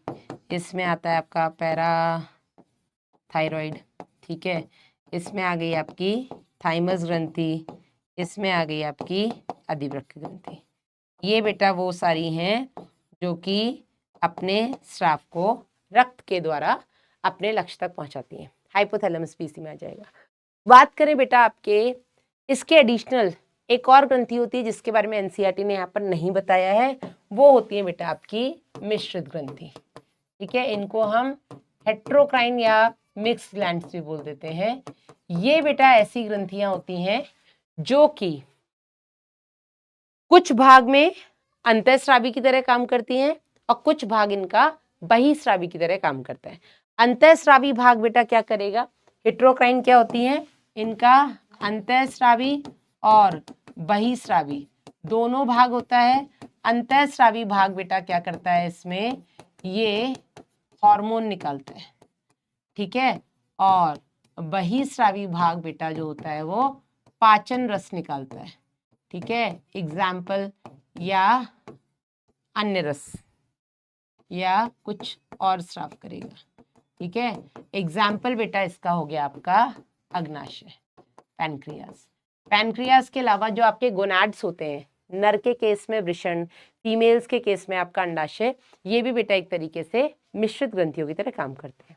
इसमें आता है आपका पैराथायराइड। ठीक है, इसमें आ गई आपकी थाइमस ग्रंथि, इसमें आ गई आपकी अधिवृक्क ग्रंथि। ये बेटा वो सारी हैं जो कि अपने स्राव को रक्त के द्वारा अपने लक्ष्य तक पहुंचाती हैं। हाइपोथैलेमस भी इसी में आ जाएगा। बात करें बेटा आपके इसके एडिशनल एक और ग्रंथि होती है जिसके बारे में एनसीईआरटी ने यहाँ पर नहीं बताया है, वो होती है बेटा आपकी मिश्रित ग्रंथि। ठीक है, इनको हम हेट्रोक्राइन या मिक्स ग्लैंड्स भी बोल देते हैं। ये बेटा ऐसी ग्रंथियां होती हैं जो कि कुछ भाग में अंतःस्रावी की तरह काम करती हैं और कुछ भाग इनका बहिस्रावी की तरह काम करता है। अंतःस्रावी भाग बेटा क्या करेगा, हेट्रोक्राइन क्या होती है, इनका अंतःस्रावी और बहिस्रावी दोनों भाग होता है। अंतःस्रावी भाग बेटा क्या करता है, इसमें ये हार्मोन निकालता है। ठीक है, और बहिस्रावी भाग बेटा जो होता है वो पाचन रस निकालता है। ठीक है, एग्जाम्पल या अन्य रस या कुछ और स्राव करेगा। ठीक है, एग्जाम्पल बेटा इसका हो गया आपका अग्नाशय, पैनक्रियास। पैनक्रियास के अलावा जो आपके गोनाड्स होते हैं, नर के केस में वृषण, फीमेल्स के केस में आपका अंडाशय, ये भी बेटा एक तरीके से मिश्रित ग्रंथियों की तरह काम करते हैं।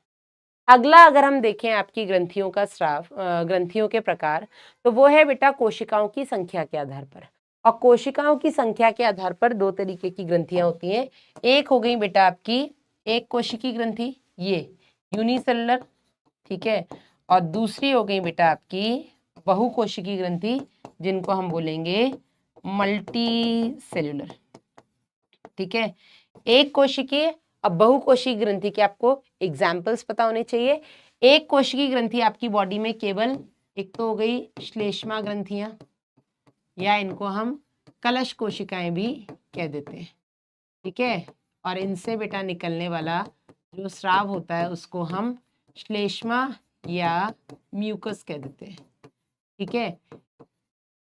अगला अगर हम देखें आपकी ग्रंथियों का स्राव, ग्रंथियों के प्रकार, तो वो है बेटा कोशिकाओं की संख्या के आधार पर। और कोशिकाओं की संख्या के आधार पर दो तरीके की ग्रंथियां होती हैं। एक हो गई बेटा आपकी एक कोशिकी ग्रंथि, ये यूनिसेलुलर। ठीक है, और दूसरी हो गई बेटा आपकी बहुकोशिकी ग्रंथि, जिनको हम बोलेंगे मल्टी सेल्यूलर। ठीक है, एक कोशिकीय अब बहुकोशिकीय ग्रंथि के आपको एग्जाम्पल्स पता होने चाहिए। एक कोशिकीय ग्रंथि आपकी बॉडी में केवल एक तो हो गई श्लेष्मा ग्रंथियां, या इनको हम कलश कोशिकाएं भी कह देते हैं। ठीक है, और इनसे बेटा निकलने वाला जो स्राव होता है उसको हम श्लेष्मा या म्यूकस कह देते हैं। ठीक है,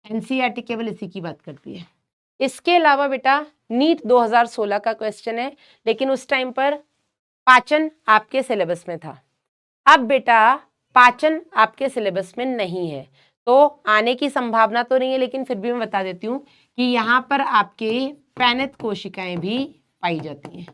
एनसीईआरटी केवल इसी की बात करती है। इसके अलावा बेटा नीट 2016 का क्वेश्चन है, लेकिन उस टाइम पर पाचन आपके सिलेबस में था। अब बेटा पाचन आपके सिलेबस में नहीं है, तो आने की संभावना तो नहीं है, लेकिन फिर भी मैं बता देती हूँ कि यहाँ पर आपके पैनित कोशिकाएं भी पाई जाती हैं।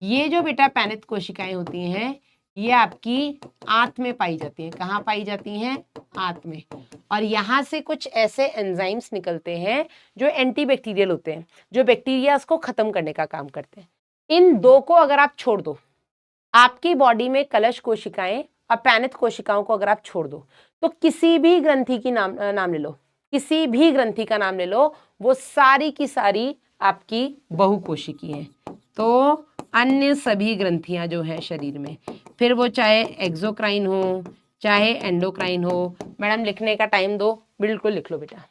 ये जो बेटा पैनित कोशिकाएं होती हैं, ये आपकी आंत में पाई जाती हैं। कहाँ पाई जाती हैं? आंत में। और यहाँ से कुछ ऐसे एंजाइम्स निकलते हैं जो एंटीबैक्टीरियल होते हैं, जो बैक्टीरिया को खत्म करने का काम करते हैं। इन दो को अगर आप छोड़ दो, आपकी बॉडी में कलश कोशिकाएं और पैनित कोशिकाओं को अगर आप छोड़ दो, तो किसी भी ग्रंथि की नाम ले लो, किसी भी ग्रंथि का नाम ले लो, वो सारी की सारी आपकी बहुकोशिकीय हैं। तो अन्य सभी ग्रंथियां जो है शरीर में, फिर वो चाहे एक्सोक्राइन हो चाहे एंडोक्राइन हो। मैडम लिखने का टाइम दो, बिल्कुल लिख लो बेटा,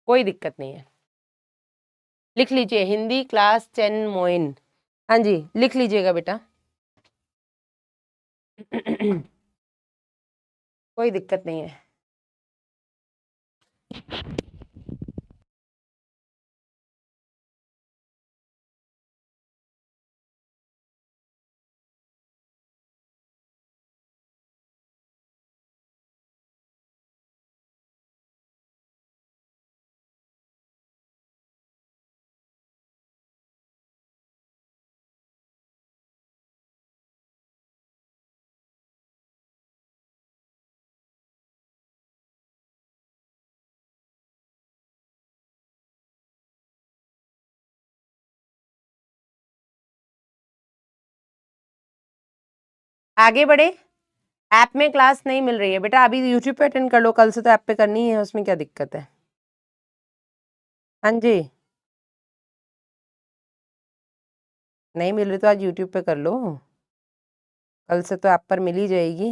कोई दिक्कत नहीं है, लिख लीजिए। हिंदी क्लास 10 मोइन, हाँ जी लिख लीजिएगा बेटा। कोई दिक्कत नहीं है। आगे बढ़े। ऐप में क्लास नहीं मिल रही है बेटा, अभी यूट्यूब पे अटेंड कर लो, कल से तो ऐप पे करनी है, उसमें क्या दिक्कत है? हाँ जी, नहीं मिल रही तो आज यूट्यूब पे कर लो, कल से तो ऐप पर मिल ही जाएगी।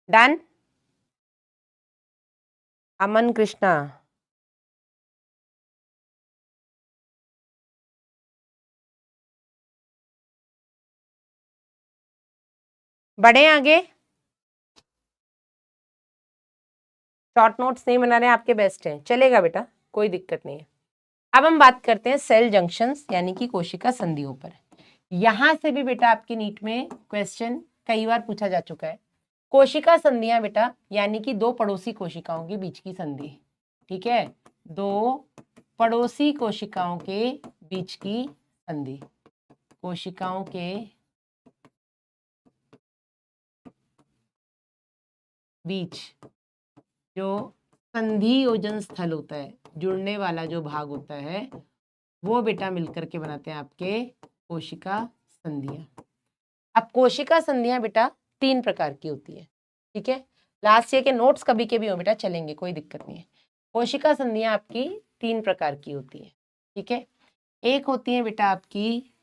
डन। अमन कृष्णा, बढ़े आगे। शॉर्ट नोट्स नहीं बना रहे आपके बेस्ट हैं, चलेगा बेटा, कोई दिक्कत नहीं है। अब हम बात करते हैं सेल जंक्शंस यानी कि कोशिका संधियों पर। यहां से भी बेटा आपके नीट में क्वेश्चन कई बार पूछा जा चुका है। कोशिका संधियां बेटा यानी कि दो पड़ोसी कोशिकाओं के बीच की संधि, ठीक है, दो पड़ोसी कोशिकाओं के बीच की संधि, कोशिकाओं के बीच जो संधि योजन स्थल होता है, जुड़ने वाला जो भाग होता है, वो बेटा मिलकर के बनाते हैं आपके कोशिका संधियां। अब कोशिका संधियां बेटा 3 प्रकार की होती है, ठीक है, लास्ट ईयर के नोट्स कभी के भी हो बेटा, चलेंगे, कोई दिक्कत नहीं है। कोशिका संधियां आपकी 3 प्रकार की होती है, ठीक है। एक होती है बेटा आपकी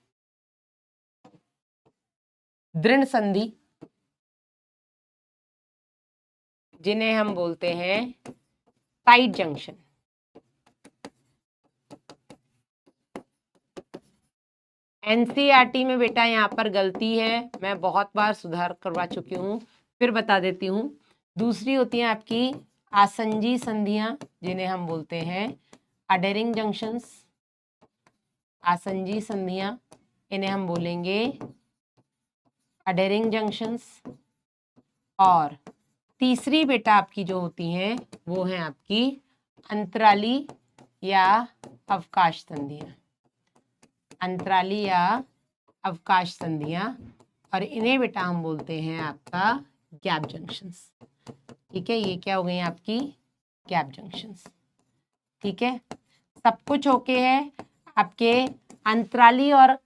दृढ़ संधि, जिन्हें हम बोलते हैं टाइट जंक्शन। एनसीईआरटी में बेटा यहाँ पर गलती है, मैं बहुत बार सुधार करवा चुकी हूँ, फिर बता देती हूँ। दूसरी होती है आपकी आसंजी संधियां, जिन्हें हम बोलते हैं अडेरिंग जंक्शंस, आसंजी संधियां, इन्हें हम बोलेंगे अडेरिंग जंक्शंस। और तीसरी बेटा आपकी जो होती हैं वो है आपकी अंतराली या अवकाश संधियां, अंतराली या अवकाश संधियां, और इन्हें बेटा हम बोलते हैं आपका गैप जंक्शंस, ठीक है। ये क्या हो गई आपकी गैप जंक्शंस, ठीक है। सब कुछ ओके है, आपके अंतराली और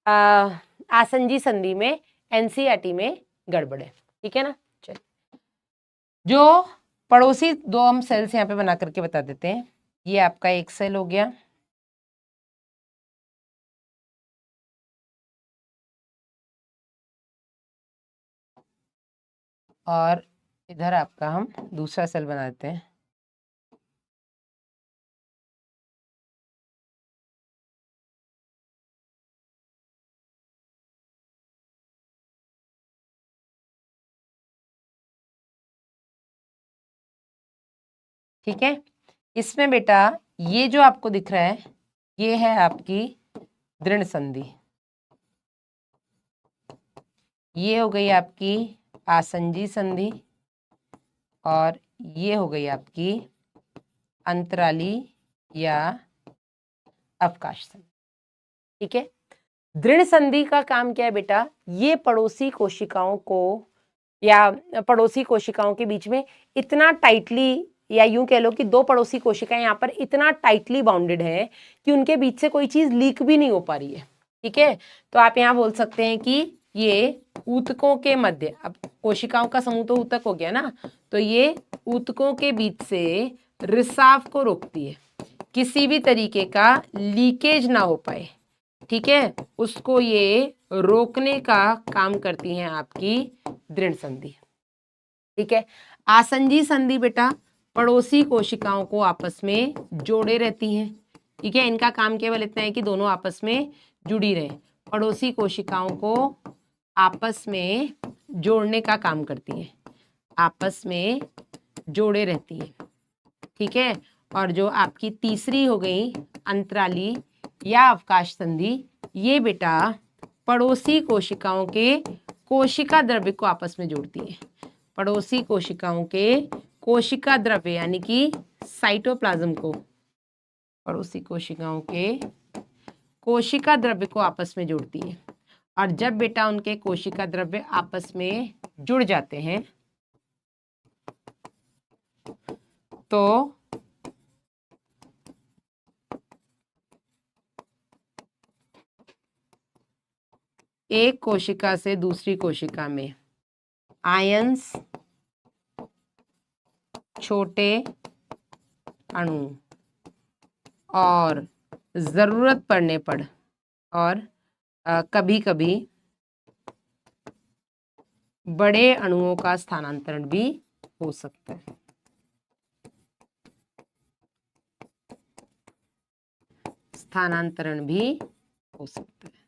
आसंजी संधि में एनसीईआरटी में गड़बड़ है, ठीक है ना। चलिए, जो पड़ोसी दो हम सेल्स यहाँ पे बना करके बता देते हैं। ये आपका एक सेल हो गया, और इधर आपका हम दूसरा सेल बना देते हैं। ठीक है, इसमें बेटा ये जो आपको दिख रहा है, ये है आपकी दृढ़ संधि, ये हो गई आपकी आसंजी संधि और ये हो गई आपकी अंतराली या अवकाश संधि। ठीक है, दृढ़ संधि का काम क्या है बेटा, ये पड़ोसी कोशिकाओं को या पड़ोसी कोशिकाओं के बीच में इतना टाइटली, या यूं कह लो कि दो पड़ोसी कोशिकाएं यहाँ पर इतना टाइटली बाउंडेड है कि उनके बीच से कोई चीज लीक भी नहीं हो पा रही है। ठीक है, तो आप यहाँ बोल सकते हैं कि ये ऊतकों के मध्य, अब कोशिकाओं का समूह तो ऊतक हो गया ना, तो ये ऊतकों के बीच से रिसाव को रोकती है, किसी भी तरीके का लीकेज ना हो पाए। ठीक है, उसको ये रोकने का काम करती हैं आपकी दृढ़ संधि। ठीक है, आसंजी संधि बेटा पड़ोसी कोशिकाओं को आपस में जोड़े रहती हैं। ठीक है, इनका काम केवल इतना है कि दोनों आपस में जुड़ी रहें, पड़ोसी कोशिकाओं को आपस में जोड़ने का काम करती हैं, आपस में जोड़े रहती हैं। ठीक है, और जो आपकी तीसरी हो गई अंतराली या अवकाश संधि, ये बेटा पड़ोसी कोशिकाओं के कोशिका द्रव्य को आपस में जोड़ती है, पड़ोसी कोशिकाओं के कोशिका द्रव्य यानी कि साइटोप्लाज्म को, पड़ोसी कोशिकाओं के कोशिका द्रव्य को आपस में जोड़ती है। और जब बेटा उनके कोशिका द्रव्य आपस में जुड़ जाते हैं तो एक कोशिका से दूसरी कोशिका में आयंस, छोटे अणु और जरूरत पड़ने पर और कभी कभी बड़े अणुओं का स्थानांतरण भी हो सकता है। स्थानांतरण भी हो सकता है।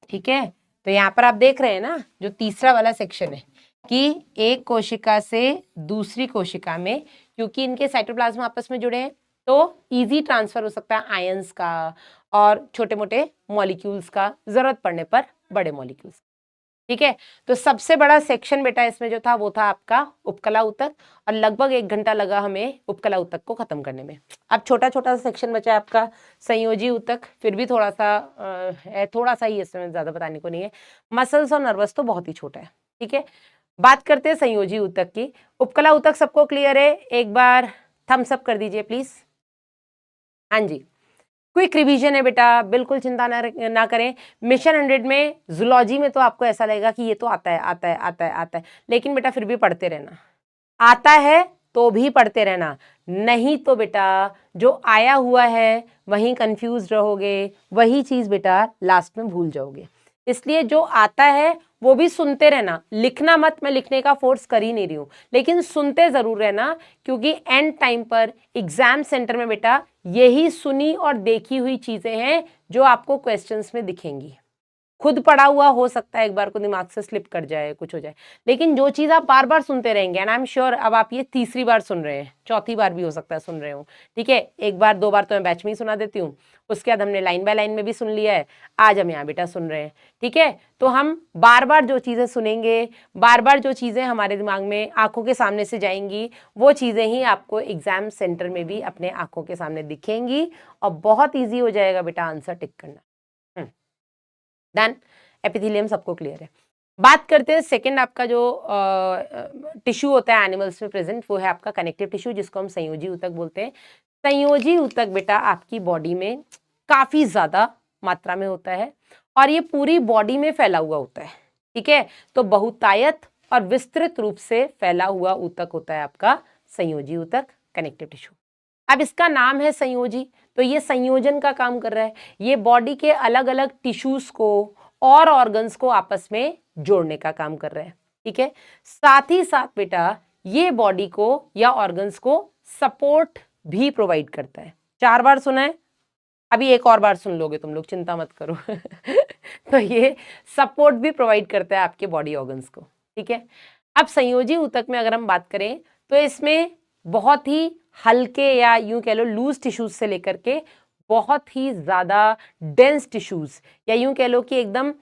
ठीक है, तो यहाँ पर आप देख रहे हैं ना, जो तीसरा वाला सेक्शन है कि एक कोशिका से दूसरी कोशिका में, क्योंकि इनके साइटोप्लाज्म आपस में जुड़े हैं तो इजी ट्रांसफर हो सकता है आयंस का और छोटे मोटे मॉलिक्यूल्स का, जरूरत पड़ने पर बड़े मॉलिक्यूल्स। ठीक है, तो सबसे बड़ा सेक्शन बेटा इसमें जो था वो था आपका उपकला ऊतक, और लगभग 1 घंटा लगा हमें उपकला ऊतक को खत्म करने में। अब छोटा छोटा सा सेक्शन बचा है आपका संयोजी ऊतक, फिर भी थोड़ा सा है, थोड़ा सा ही, इसमें ज्यादा बताने को नहीं है। मसल्स और नर्वस तो बहुत ही छोटा है। ठीक है, बात करते हैं संयोजी ऊतक की। उपकला ऊतक सबको क्लियर है? एक बार थम्स अप कर दीजिए प्लीज। हाँ जी, क्विक रिवीजन है बेटा, बिल्कुल चिंता ना करें। मिशन 100 में जूलॉजी में तो आपको ऐसा लगेगा कि ये तो आता है आता है आता है आता है, लेकिन बेटा फिर भी पढ़ते रहना, आता है तो भी पढ़ते रहना, नहीं तो बेटा जो आया हुआ है वहीं कंफ्यूज रहोगे, वही चीज बेटा लास्ट में भूल जाओगे। इसलिए जो आता है वो भी सुनते रहना, लिखना मत, मैं लिखने का फोर्स कर ही नहीं रही हूं, लेकिन सुनते जरूर रहना, क्योंकि एंड टाइम पर एग्जाम सेंटर में बेटा यही सुनी और देखी हुई चीजें हैं जो आपको क्वेश्चंस में दिखेंगी। खुद पढ़ा हुआ हो सकता है एक बार को दिमाग से स्लिप कर जाए, कुछ हो जाए, लेकिन जो चीज आप बार बार सुनते रहेंगे, एंड आई एम श्योर अब आप ये तीसरी बार सुन रहे हैं, चौथी बार भी हो सकता है सुन रहे हो। ठीक है, 1 बार 2 बार तो मैं बैच में ही सुना देती हूँ, उसके बाद हमने लाइन बाय लाइन में भी सुन लिया है, आज हम यहाँ बेटा सुन रहे हैं। ठीक है, तो हम बार बार जो चीजें सुनेंगे, बार बार जो चीजें हमारे दिमाग में आंखों के सामने से जाएंगी, वो चीजें ही आपको एग्जाम सेंटर में भी अपने आंखों के सामने दिखेंगी और बहुत ईजी हो जाएगा बेटा आंसर टिक करना। डन, एपिथेलियम सबको क्लियर है। बात करते हैं सेकंड, आपका जो टिश्यू होता है एनिमल्स में प्रेजेंट, वो है आपका कनेक्टिव टिश्यू, जिसको हम संयोजी ऊतक बोलते हैं। संयोजी ऊतक बेटा आपकी बॉडी में काफी ज्यादा मात्रा में होता है और ये पूरी बॉडी में फैला हुआ होता है। ठीक है, तो बहुतायत और विस्तृत रूप से फैला हुआ ऊतक होता है आपका संयोजी ऊतक, कनेक्टिव टिश्यू। अब इसका नाम है संयोजी, तो ये संयोजन का काम कर रहा है, ये बॉडी के अलग अलग टिश्यूज को और ऑर्गन्स को आपस में जोड़ने का काम कर रहा है। ठीक है, साथ ही साथ बेटा ये बॉडी को या ऑर्गन्स को सपोर्ट भी प्रोवाइड करता है। 4 बार सुना है, अभी एक और बार सुन लोगे तुम लोग, चिंता मत करो तो ये सपोर्ट भी प्रोवाइड करता है आपके बॉडी ऑर्गन्स को। ठीक है, अब संयोजी ऊतक में अगर हम बात करें तो इसमें बहुत ही हल्के या यूं कह लो लूज टिश्यूज से लेकर के बहुत ही ज़्यादा डेंस टिश्यूज या यूं कह लो कि एकदम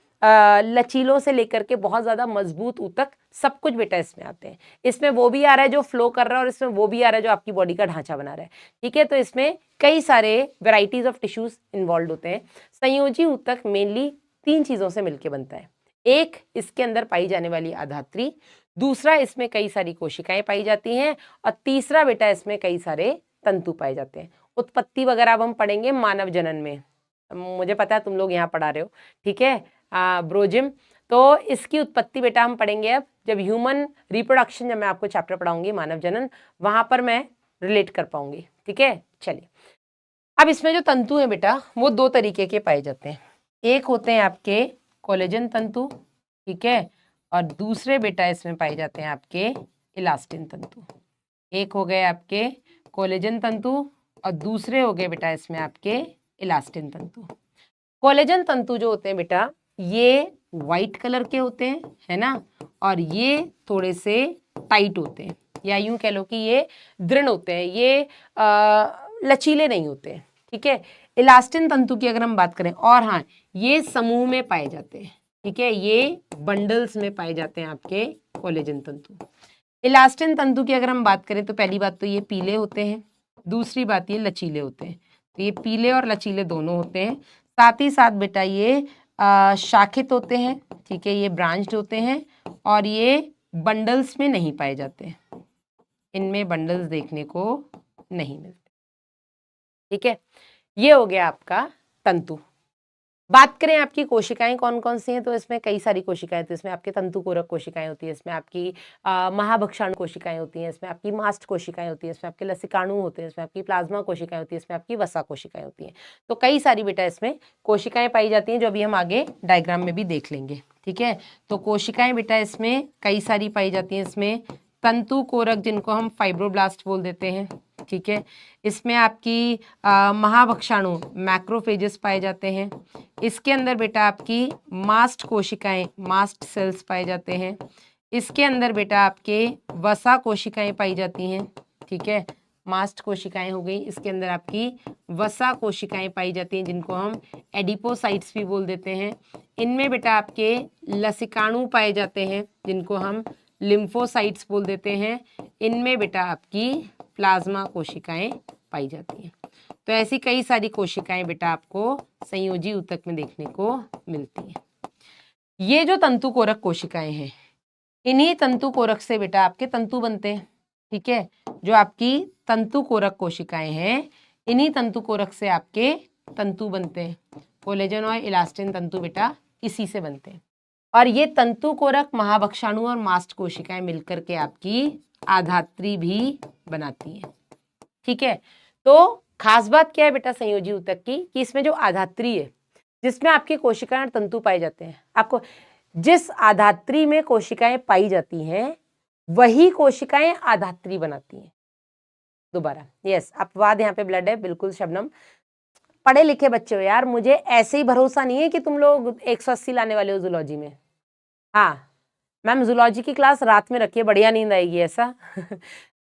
लचीलों से लेकर के बहुत ज़्यादा मजबूत ऊतक, सब कुछ बेटा इसमें आते हैं। इसमें वो भी आ रहा है जो फ्लो कर रहा है और इसमें वो भी आ रहा है जो आपकी बॉडी का ढांचा बना रहा है। ठीक है, तो इसमें कई सारे वेराइटीज ऑफ टिश्यूज इन्वॉल्व होते हैं। संयोजी ऊतक मेनली 3 चीज़ों से मिलकर बनता है। एक, इसके अंदर पाई जाने वाली आधात्री, दूसरा इसमें कई सारी कोशिकाएं पाई जाती हैं, और तीसरा बेटा इसमें कई सारे तंतु पाए जाते हैं। उत्पत्ति वगैरह अब हम पढ़ेंगे मानव जनन में, मुझे पता है तुम लोग यहाँ पढ़ा रहे हो, ठीक है, ब्रोजिम। तो इसकी उत्पत्ति बेटा हम पढ़ेंगे अब जब ह्यूमन रिप्रोडक्शन, जब मैं आपको चैप्टर पढ़ाऊंगी मानव जनन, वहां पर मैं रिलेट कर पाऊंगी। ठीक है, चलिए अब इसमें जो तंतु है बेटा वो 2 तरीके के पाए जाते हैं। एक होते हैं आपके कोलेजन तंतु, ठीक है, और दूसरे बेटा इसमें पाए जाते हैं आपके इलास्टिन तंतु। एक हो गए आपके कोलेजन तंतु और दूसरे हो गए बेटा इसमें आपके इलास्टिन तंतु। कोलेजन तंतु जो होते हैं बेटा ये वाइट कलर के होते हैं, है ना, और ये थोड़े से टाइट होते हैं या यूं कह लो कि ये दृढ़ होते हैं, ये लचीले नहीं होते। ठीक है, इलास्टिन तंतु की अगर हम बात करें, और हाँ ये समूह में पाए जाते हैं। ठीक है, ये बंडल्स में पाए जाते हैं आपके कोलेजन तंतु। इलास्टिन तंतु की अगर हम बात करें तो पहली बात तो ये पीले होते हैं, दूसरी बात ये लचीले होते हैं। तो ये पीले और लचीले दोनों होते हैं। साथ ही साथ बेटा ये शाखित होते हैं, ठीक है, ये ब्रांच्ड होते हैं, और ये बंडल्स में नहीं पाए जाते, इनमें बंडल्स देखने को नहीं मिलते। ठीक है, ये हो गया आपका तंतु। बात करें आपकी कोशिकाएं कौन कौन सी हैं, तो इसमें कई सारी कोशिकाएं, तो इसमें आपके तंतुकोरक कोशिकाएं होती है, इसमें आपकी महाभक्षाणु कोशिकाएं होती हैं, इसमें आपकी मास्ट कोशिकाएं होती हैं, इसमें आपके लसिकाणु होते हैं, इसमें आपकी प्लाज्मा कोशिकाएं होती है, इसमें आपकी वसा कोशिकाएं होती हैं। तो कई सारी बेटा इसमें कोशिकाएं पाई जाती हैं, जो अभी हम आगे डायग्राम में भी देख लेंगे। ठीक है, तो कोशिकाएं बेटा इसमें कई सारी पाई जाती हैं। इसमें तंतु कोरक जिनको हम फाइब्रोब्लास्ट बोल देते हैं। ठीक है, इसमें आपकी महाभक्षाणु मैक्रोफेजेस पाए जाते हैं। इसके अंदर बेटा आपकी मास्ट कोशिकाएं, मास्ट सेल्स पाए जाते हैं। इसके अंदर बेटा आपके वसा कोशिकाएं पाई जाती हैं। ठीक है, मास्ट कोशिकाएं हो गई, इसके अंदर आपकी वसा कोशिकाएं पाई जाती हैं जिनको हम एडिपोसाइट्स भी बोल देते हैं। इनमें बेटा आपके लसिकाणु पाए जाते हैं जिनको हम लिम्फोसाइट्स बोल देते हैं। इनमें बेटा आपकी प्लाज्मा कोशिकाएं पाई जाती हैं। तो ऐसी कई सारी कोशिकाएं बेटा आपको संयोजी ऊतक में देखने को मिलती हैं। ये जो तंतुकोरक कोशिकाएं हैं, इन्हीं तंतुकोरक से बेटा आपके तंतु बनते हैं। ठीक है, जो आपकी तंतुकोरक कोशिकाएं हैं, इन्हीं तंतुकोरक से आपके तंतु बनते हैं। कोलेजन और इलास्टिन तंतु बेटा इसी से बनते हैं। और ये तंतुकोरक, महाभक्षाणु और मास्ट कोशिकाएं मिलकर के आपकी आधात्री भी बनाती हैं। ठीक है, तो खास बात क्या है बेटा संयोजी ऊतक की, कि इसमें जो आधात्री है जिसमें आपकी कोशिकाएं और तंतु पाए जाते हैं, आपको जिस आधात्री में कोशिकाएं पाई जाती हैं वही कोशिकाएं आधात्री बनाती हैं। दोबारा, यस, अपवाद यहाँ पे ब्लड है, बिल्कुल शबनम, पढ़े लिखे बच्चे हो यार, मुझे ऐसे ही भरोसा नहीं है कि तुम लोग 180 लाने वाले हो जूलॉजी में। हाँ मैम, जूलॉजी की क्लास रात में रखिए, बढ़िया नींद आएगी ऐसा।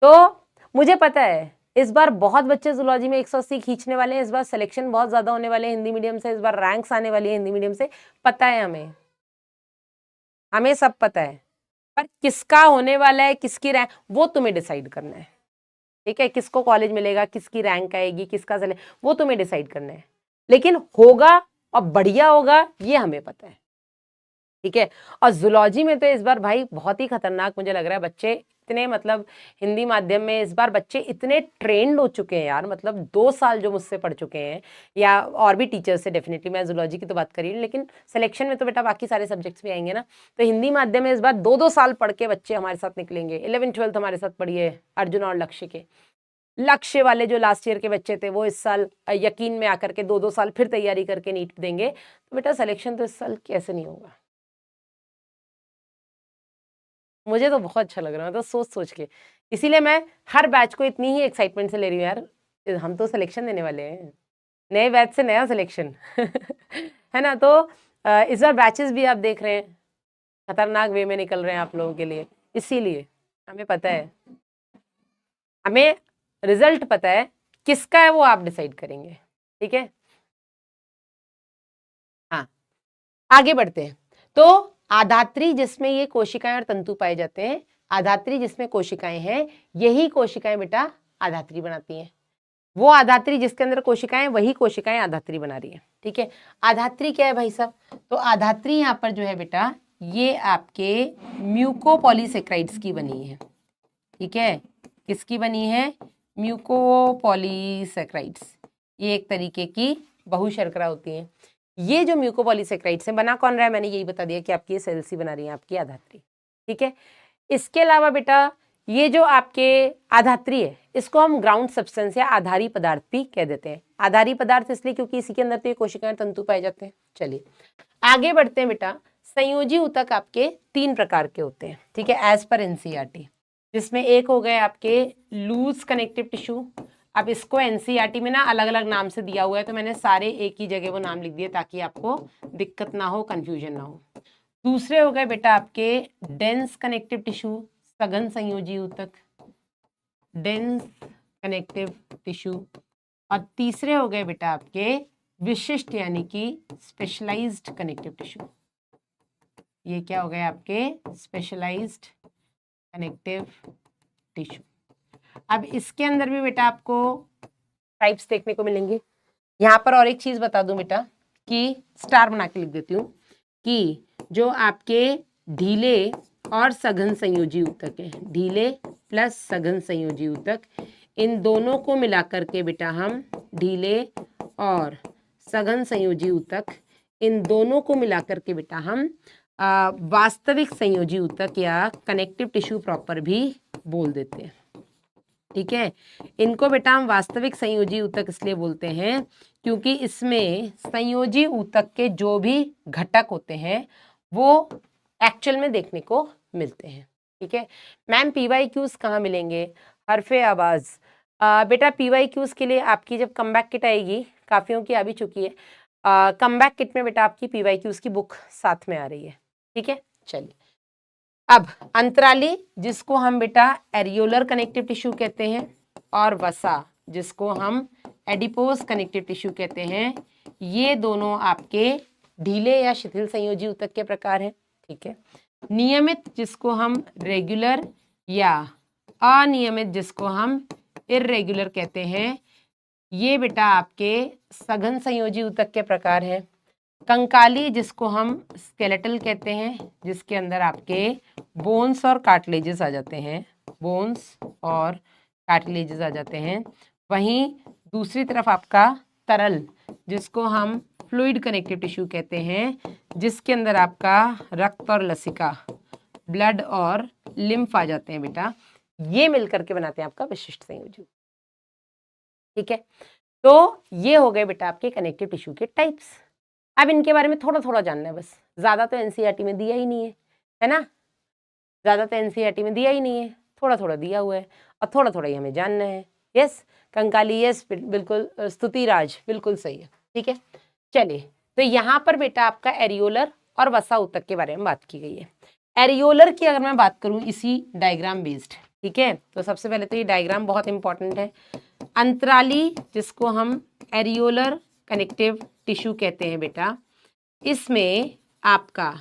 तो मुझे पता है इस बार बहुत बच्चे जूलॉजी में 180 खींचने वाले हैं, इस बार सिलेक्शन बहुत ज्यादा होने वाले हैं हिंदी मीडियम से, इस बार रैंक्स आने वाली है हिंदी मीडियम से, पता है हमें सब पता है, पर किसका होने वाला है, किसकी रैंक, वो तुम्हें डिसाइड करना है। ठीक है, किसको कॉलेज मिलेगा, किसकी रैंक आएगी, किसका चले, वो तुम्हें डिसाइड करना है, लेकिन होगा और बढ़िया होगा ये हमें पता है। ठीक है, और जूलॉजी में तो इस बार भाई बहुत ही खतरनाक मुझे लग रहा है, बच्चे इतने, मतलब हिंदी माध्यम में इस बार बच्चे इतने ट्रेंड हो चुके हैं यार, मतलब 2 साल जो मुझसे पढ़ चुके हैं, या और भी टीचर्स से, डेफिनेटली मैं जूलॉजी की तो बात करी, लेकिन सिलेक्शन में तो बेटा बाकी सारे सब्जेक्ट्स भी आएंगे ना। तो हिंदी माध्यम में इस बार 2-2 साल पढ़ के बच्चे हमारे साथ निकलेंगे। 11th-12th हमारे साथ पढ़िए अर्जुन और लक्ष्य के, लक्ष्य वाले जो लास्ट ईयर के बच्चे थे वो इस साल यकीन में आकर के 2-2 साल फिर तैयारी करके नीट देंगे। तो बेटा सिलेक्शन तो इस साल कैसे नहीं होगा, मुझे तो बहुत अच्छा लग रहा है, तो सोच के, इसीलिए मैं हर बैच को इतनी ही एक्साइटमेंट से ले रही हूँ यार, हम तो सिलेक्शन देने वाले हैं, नए बैच से नया सिलेक्शन। है ना, तो इस बार बैचेस भी आप देख रहे हैं खतरनाक वे में निकल रहे हैं आप लोगों के लिए, इसीलिए हमें पता है हमें रिजल्ट पता है, किसका है वो आप डिसाइड करेंगे, ठीक है। हाँ, आगे बढ़ते हैं। तो आधात्री जिसमें ये कोशिकाएं और तंतु पाए जाते हैं, आधात्री जिसमें कोशिकाएं हैं, यही कोशिकाएं बेटा आधात्री बनाती हैं। वो आधात्री जिसके अंदर कोशिकाएं, वही कोशिकाएं आधात्री बना रही है, ठीक है। आधात्री क्या है भाई साहब? तो आधात्री यहाँ पर जो है बेटा, ये आपके म्यूकोपॉलीसेक्राइड्स की बनी है, ठीक है। किसकी बनी है? म्यूकोपॉलीसेक्राइड्स। ये एक तरीके की बहुशर्करा होती हैं। ये जो म्यूकोपॉलीसेक्राइड्स है, बना कौन रहा है? मैंने यही बता दिया कि आपकी सेल सी बना रही है आपकी आधात्री, ठीक है। इसके अलावा बेटा ये जो आपके आधात्री है, इसको हम ग्राउंड सब्सटेंस या आधारी पदार्थ भी कह देते हैं। आधारी पदार्थ इसलिए क्योंकि इसी के अंदर तो ये कोशिकाएं तंतु पाए जाते हैं। चलिए आगे बढ़ते हैं बेटा। संयोजी ऊतक आपके 3 प्रकार के होते हैं, ठीक है, एज पर एनसीईआरटी, जिसमें एक हो गए आपके लूज कनेक्टिव टिश्यू। अब इसको एनसीईआरटी में ना अलग अलग नाम से दिया हुआ है, तो मैंने सारे एक ही जगह वो नाम लिख दिए ताकि आपको दिक्कत ना हो, कंफ्यूजन ना हो। दूसरे हो गए बेटा आपके डेंस कनेक्टिव टिश्यू, सघन संयोजी ऊतक, डेंस कनेक्टिव टिश्यू। और तीसरे हो गए बेटा आपके विशिष्ट यानी कि स्पेशलाइज्ड कनेक्टिव टिश्यू। ये क्या हो गए आपके? Specialised connective tissue. अब इसके अंदर भी बेटा आपको टाइप्स देखने को मिलेंगे। यहाँ पर और एक चीज बता दूं बेटा कि स्टार बना के लिख देती हूँ कि जो आपके ढीले और सघन संयोजी ऊतक है, ढीले प्लस सघन संयोजी ऊतक, इन दोनों को मिलाकर के बेटा हम ढीले और सघन संयोजी ऊतक, इन दोनों को मिलाकर के बेटा हम वास्तविक संयोजी ऊतक या कनेक्टिव टिश्यू प्रॉपर भी बोल देते हैं, ठीक है। इनको बेटा हम वास्तविक संयोजी ऊतक इसलिए बोलते हैं क्योंकि इसमें संयोजी ऊतक के जो भी घटक होते हैं वो एक्चुअल में देखने को मिलते हैं, ठीक है। मैम PYQs कहाँ मिलेंगे? हरफे आवाज बेटा PYQs के लिए आपकी जब कमबैक किट आएगी, काफियों की आ भी चुकी है, कमबैक किट में बेटा आपकी PYQs की बुक साथ में आ रही है, ठीक है। चलिए अब अंतराली जिसको हम बेटा एरियोलर कनेक्टिव टिश्यू कहते हैं, और वसा जिसको हम एडिपोज कनेक्टिव टिश्यू कहते हैं, ये दोनों आपके ढीले या शिथिल संयोजी ऊतक के प्रकार हैं, ठीक है। नियमित जिसको हम रेगुलर या अनियमित जिसको हम इर्रेगुलर कहते हैं, ये बेटा आपके सघन संयोजी ऊतक के प्रकार हैं। कंकाली जिसको हम स्केलेटल कहते हैं, जिसके अंदर आपके बोन्स और कार्टिलेजेस आ जाते हैं, बोन्स और कार्टिलेजेस आ जाते हैं। वहीं दूसरी तरफ आपका तरल जिसको हम फ्लूइड कनेक्टिव टिश्यू कहते हैं, जिसके अंदर आपका रक्त और लसिका, ब्लड और लिम्फ आ जाते हैं बेटा, ये मिलकर के बनाते हैं आपका विशिष्ट संयोजी, ठीक है। तो ये हो गए बेटा आपके कनेक्टिव टिश्यू के टाइप्स। अब इनके बारे में थोड़ा थोड़ा जानना है बस, ज्यादा तो एनसीईआरटी में दिया ही नहीं है ना, ज्यादा तो एनसीईआरटी में दिया ही नहीं है, थोड़ा थोड़ा दिया हुआ है और थोड़ा थोड़ा ही हमें जानना है। यस कंकाली, यस बिल्कुल, स्तुति राज बिल्कुल सही है, ठीक है। चलिए तो यहाँ पर बेटा आपका एरियोलर और वसा ऊतक के बारे में बात की गई है। एरियोलर की अगर मैं बात करूँ इसी डायग्राम बेस्ड, ठीक है, तो सबसे पहले तो ये डायग्राम बहुत इंपॉर्टेंट है। अंतराली जिसको हम एरियोलर कनेक्टिव टिश्यू कहते हैं बेटा, इसमें आपका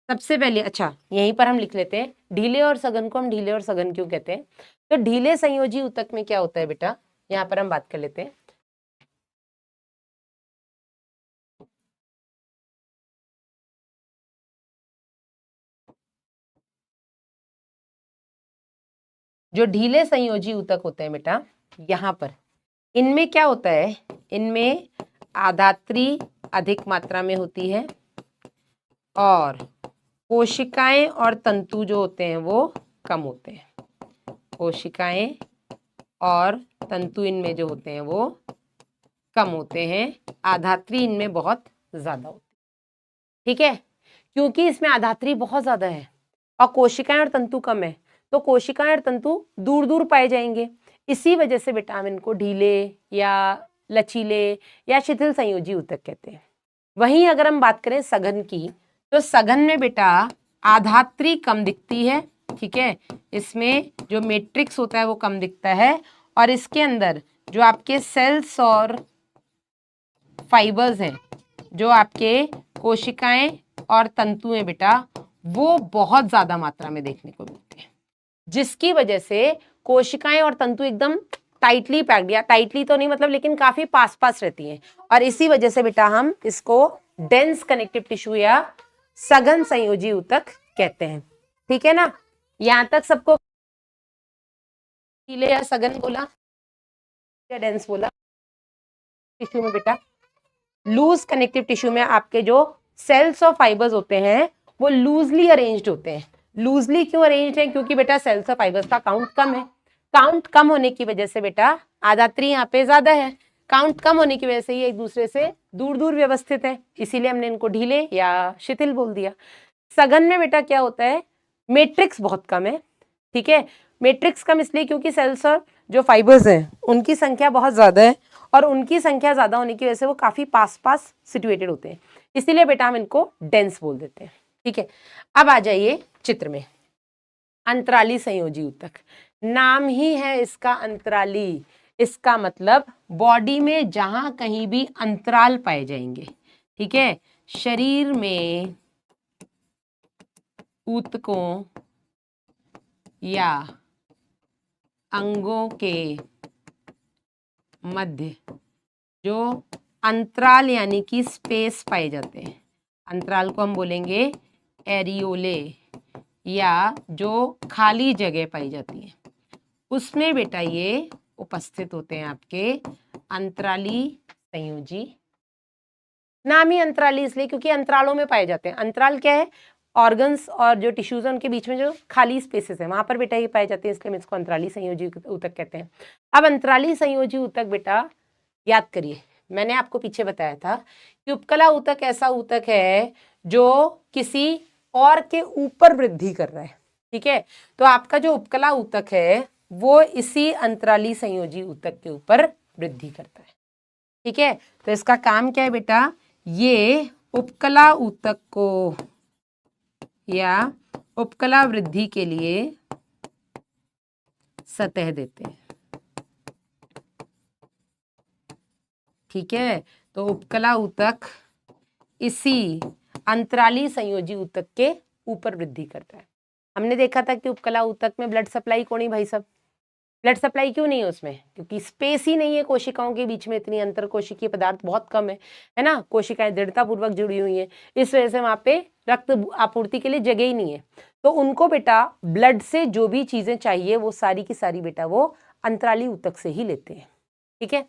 सबसे पहले, अच्छा यहीं पर हम लिख लेते हैं ढीले और सघन को हम ढीले और सघन क्यों कहते हैं। तो ढीले संयोजी ऊतक में क्या होता है बेटा, यहाँ पर हम बात कर लेते हैं। जो ढीले संयोजी ऊतक होते हैं बेटा, यहाँ पर इनमें क्या होता है, इनमें आधात्री अधिक मात्रा में होती है और कोशिकाएं और तंतु जो होते हैं वो कम होते हैं। कोशिकाएं और तंतु इनमें जो होते हैं वो कम होते हैं, आधात्री इनमें बहुत ज्यादा होती है, ठीक है। क्योंकि इसमें आधात्री बहुत ज्यादा है और कोशिकाएं और तंतु कम है, तो कोशिकाएं और तंतु दूर दूर पाए जाएंगे। इसी वजह से विटामिन को ढीले या लचीले या शिथिल संयोजी ऊतक कहते हैं। वहीं अगर हम बात करें सघन की, तो सघन में बेटा आधात्री कम दिखती है ठीक है, इसमें जो मैट्रिक्स होता है वो कम दिखता है, और इसके अंदर जो आपके सेल्स और फाइबर्स हैं, जो आपके कोशिकाएं और तंतु हैं बेटा, वो बहुत ज्यादा मात्रा में देखने को मिलते हैं, जिसकी वजह से कोशिकाएं और तंतु एकदम टाइटली पैक्ड, या टाइटली तो नहीं मतलब, लेकिन काफी पास पास रहती हैं, और इसी वजह से बेटा हम इसको डेंस कनेक्टिव टिश्यू या सघन संयोजी ऊतक कहते हैं। ठीक है ना, यहां तक सबको या सघन बोला या डेंस बोला? टिश्यू में बेटा, लूज कनेक्टिव टिश्यू में आपके जो सेल्स और फाइबर्स होते हैं वो लूजली अरेंज्ड होते हैं। लूजली क्यों अरेंज्ड है? क्योंकि बेटा सेल्स और फाइबर्स का काउंट कम है। काउंट कम होने की वजह से बेटा आधात्री यहाँ पे ज्यादा है। काउंट कम होने की वजह से ये एक दूसरे से दूर दूर व्यवस्थित है, इसीलिए हमने इनको ढीले या शिथिल बोल दिया। सघन में बेटा क्या होता है, मैट्रिक्स बहुत कम है। ठीक है, मैट्रिक्स कम इसलिए क्योंकि सेल्स और जो फाइबर्स हैं उनकी संख्या बहुत ज्यादा है, और उनकी संख्या ज्यादा होने की वजह से वो काफी पास पास सिचुएटेड होते हैं, इसीलिए बेटा हम इनको डेंस बोल देते हैं। ठीक है, अब आ जाइए चित्र में। अंतराली संयोजी ऊतक, नाम ही है इसका अंतराली, इसका मतलब बॉडी में जहां कहीं भी अंतराल पाए जाएंगे। ठीक है, शरीर में ऊतकों या अंगों के मध्य जो अंतराल यानी कि स्पेस पाए जाते हैं, अंतराल को हम बोलेंगे एरियोले, या जो खाली जगह पाई जाती है, उसमें बेटा ये उपस्थित होते हैं आपके अंतराली संयोजी। नाम ही अंतराली इसलिए क्योंकि अंतरालों में पाए जाते हैं। अंतराल क्या है, ऑर्गन्स और जो टिश्यूज है उनके बीच में जो खाली स्पेसेस है वहां पर बेटा ये पाए जाते हैं, इसलिए हम इसको अंतराली संयोजी ऊतक कहते हैं। अब अंतराली संयोजी ऊतक बेटा याद करिए, मैंने आपको पीछे बताया था कि उपकला ऊतक ऐसा ऊतक है जो किसी और के ऊपर वृद्धि कर रहा है। ठीक है, तो आपका जो उपकला ऊतक है वो इसी अंतराली संयोजी ऊतक के ऊपर वृद्धि करता है। ठीक है, तो इसका काम क्या है बेटा, ये उपकला ऊतक को या उपकला वृद्धि के लिए सतह देते हैं। ठीक है, तो उपकला ऊतक इसी अंतराली संयोजी ऊतक के ऊपर वृद्धि करता है। हमने देखा था कि उपकला ऊतक में ब्लड सप्लाई कौन है भाई साहब? ब्लड सप्लाई क्यों नहीं है उसमें? क्योंकि स्पेस ही नहीं है कोशिकाओं के बीच में, इतनी अंतर कोशिकीय पदार्थ बहुत कम है ना, कोशिकाएं दृढ़ता पूर्वक जुड़ी हुई हैं, इस वजह से वहां पे रक्त आपूर्ति के लिए जगह ही नहीं है। तो उनको बेटा ब्लड से जो भी चीजें चाहिए वो सारी की सारी बेटा वो अंतराली ऊतक से ही लेते हैं। ठीक है,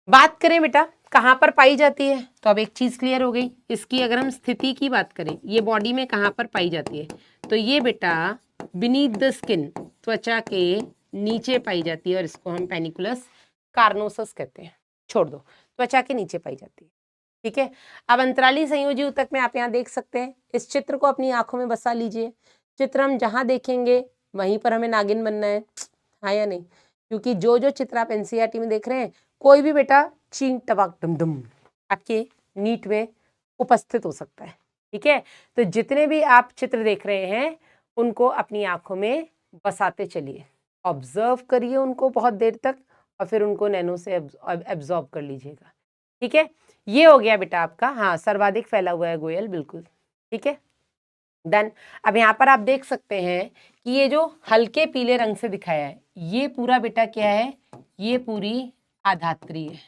बात करें बेटा कहाँ पर पाई जाती है, तो अब एक चीज क्लियर हो गई इसकी। अगर हम स्थिति की बात करें, ये बॉडी में कहाँ पर पाई जाती है, तो ये बेटा बीनीथ द स्किन, त्वचा के नीचे पाई जाती है, और इसको हम पेनिकुलस कार्नोसस कहते हैं। छोड़ दो, त्वचा के नीचे पाई जाती है। ठीक है, अब अंतराली संयोजी ऊतक में आप यहाँ देख सकते हैं, इस चित्र को अपनी आंखों में बसा लीजिए। चित्र हम जहां देखेंगे वहीं पर हमें नागिन बनना है, हाँ या नहीं? क्योंकि जो जो चित्र आप एनसीईआरटी में देख रहे हैं, कोई भी बेटा चींग टबाक डम डम आपके नीट में उपस्थित हो सकता है। ठीक है, तो जितने भी आप चित्र देख रहे हैं उनको अपनी आंखों में बसाते चलिए, ऑब्जर्व करिए उनको बहुत देर तक, और फिर उनको नैनो से एब्जॉर्ब कर लीजिएगा। ठीक है, ये हो गया बेटा आपका, हाँ सर्वाधिक फैला हुआ है गोयल, बिल्कुल ठीक है, डन। अब यहाँ पर आप देख सकते हैं कि ये जो हल्के पीले रंग से दिखाया है ये पूरा बेटा क्या है, ये पूरी आधात्री है।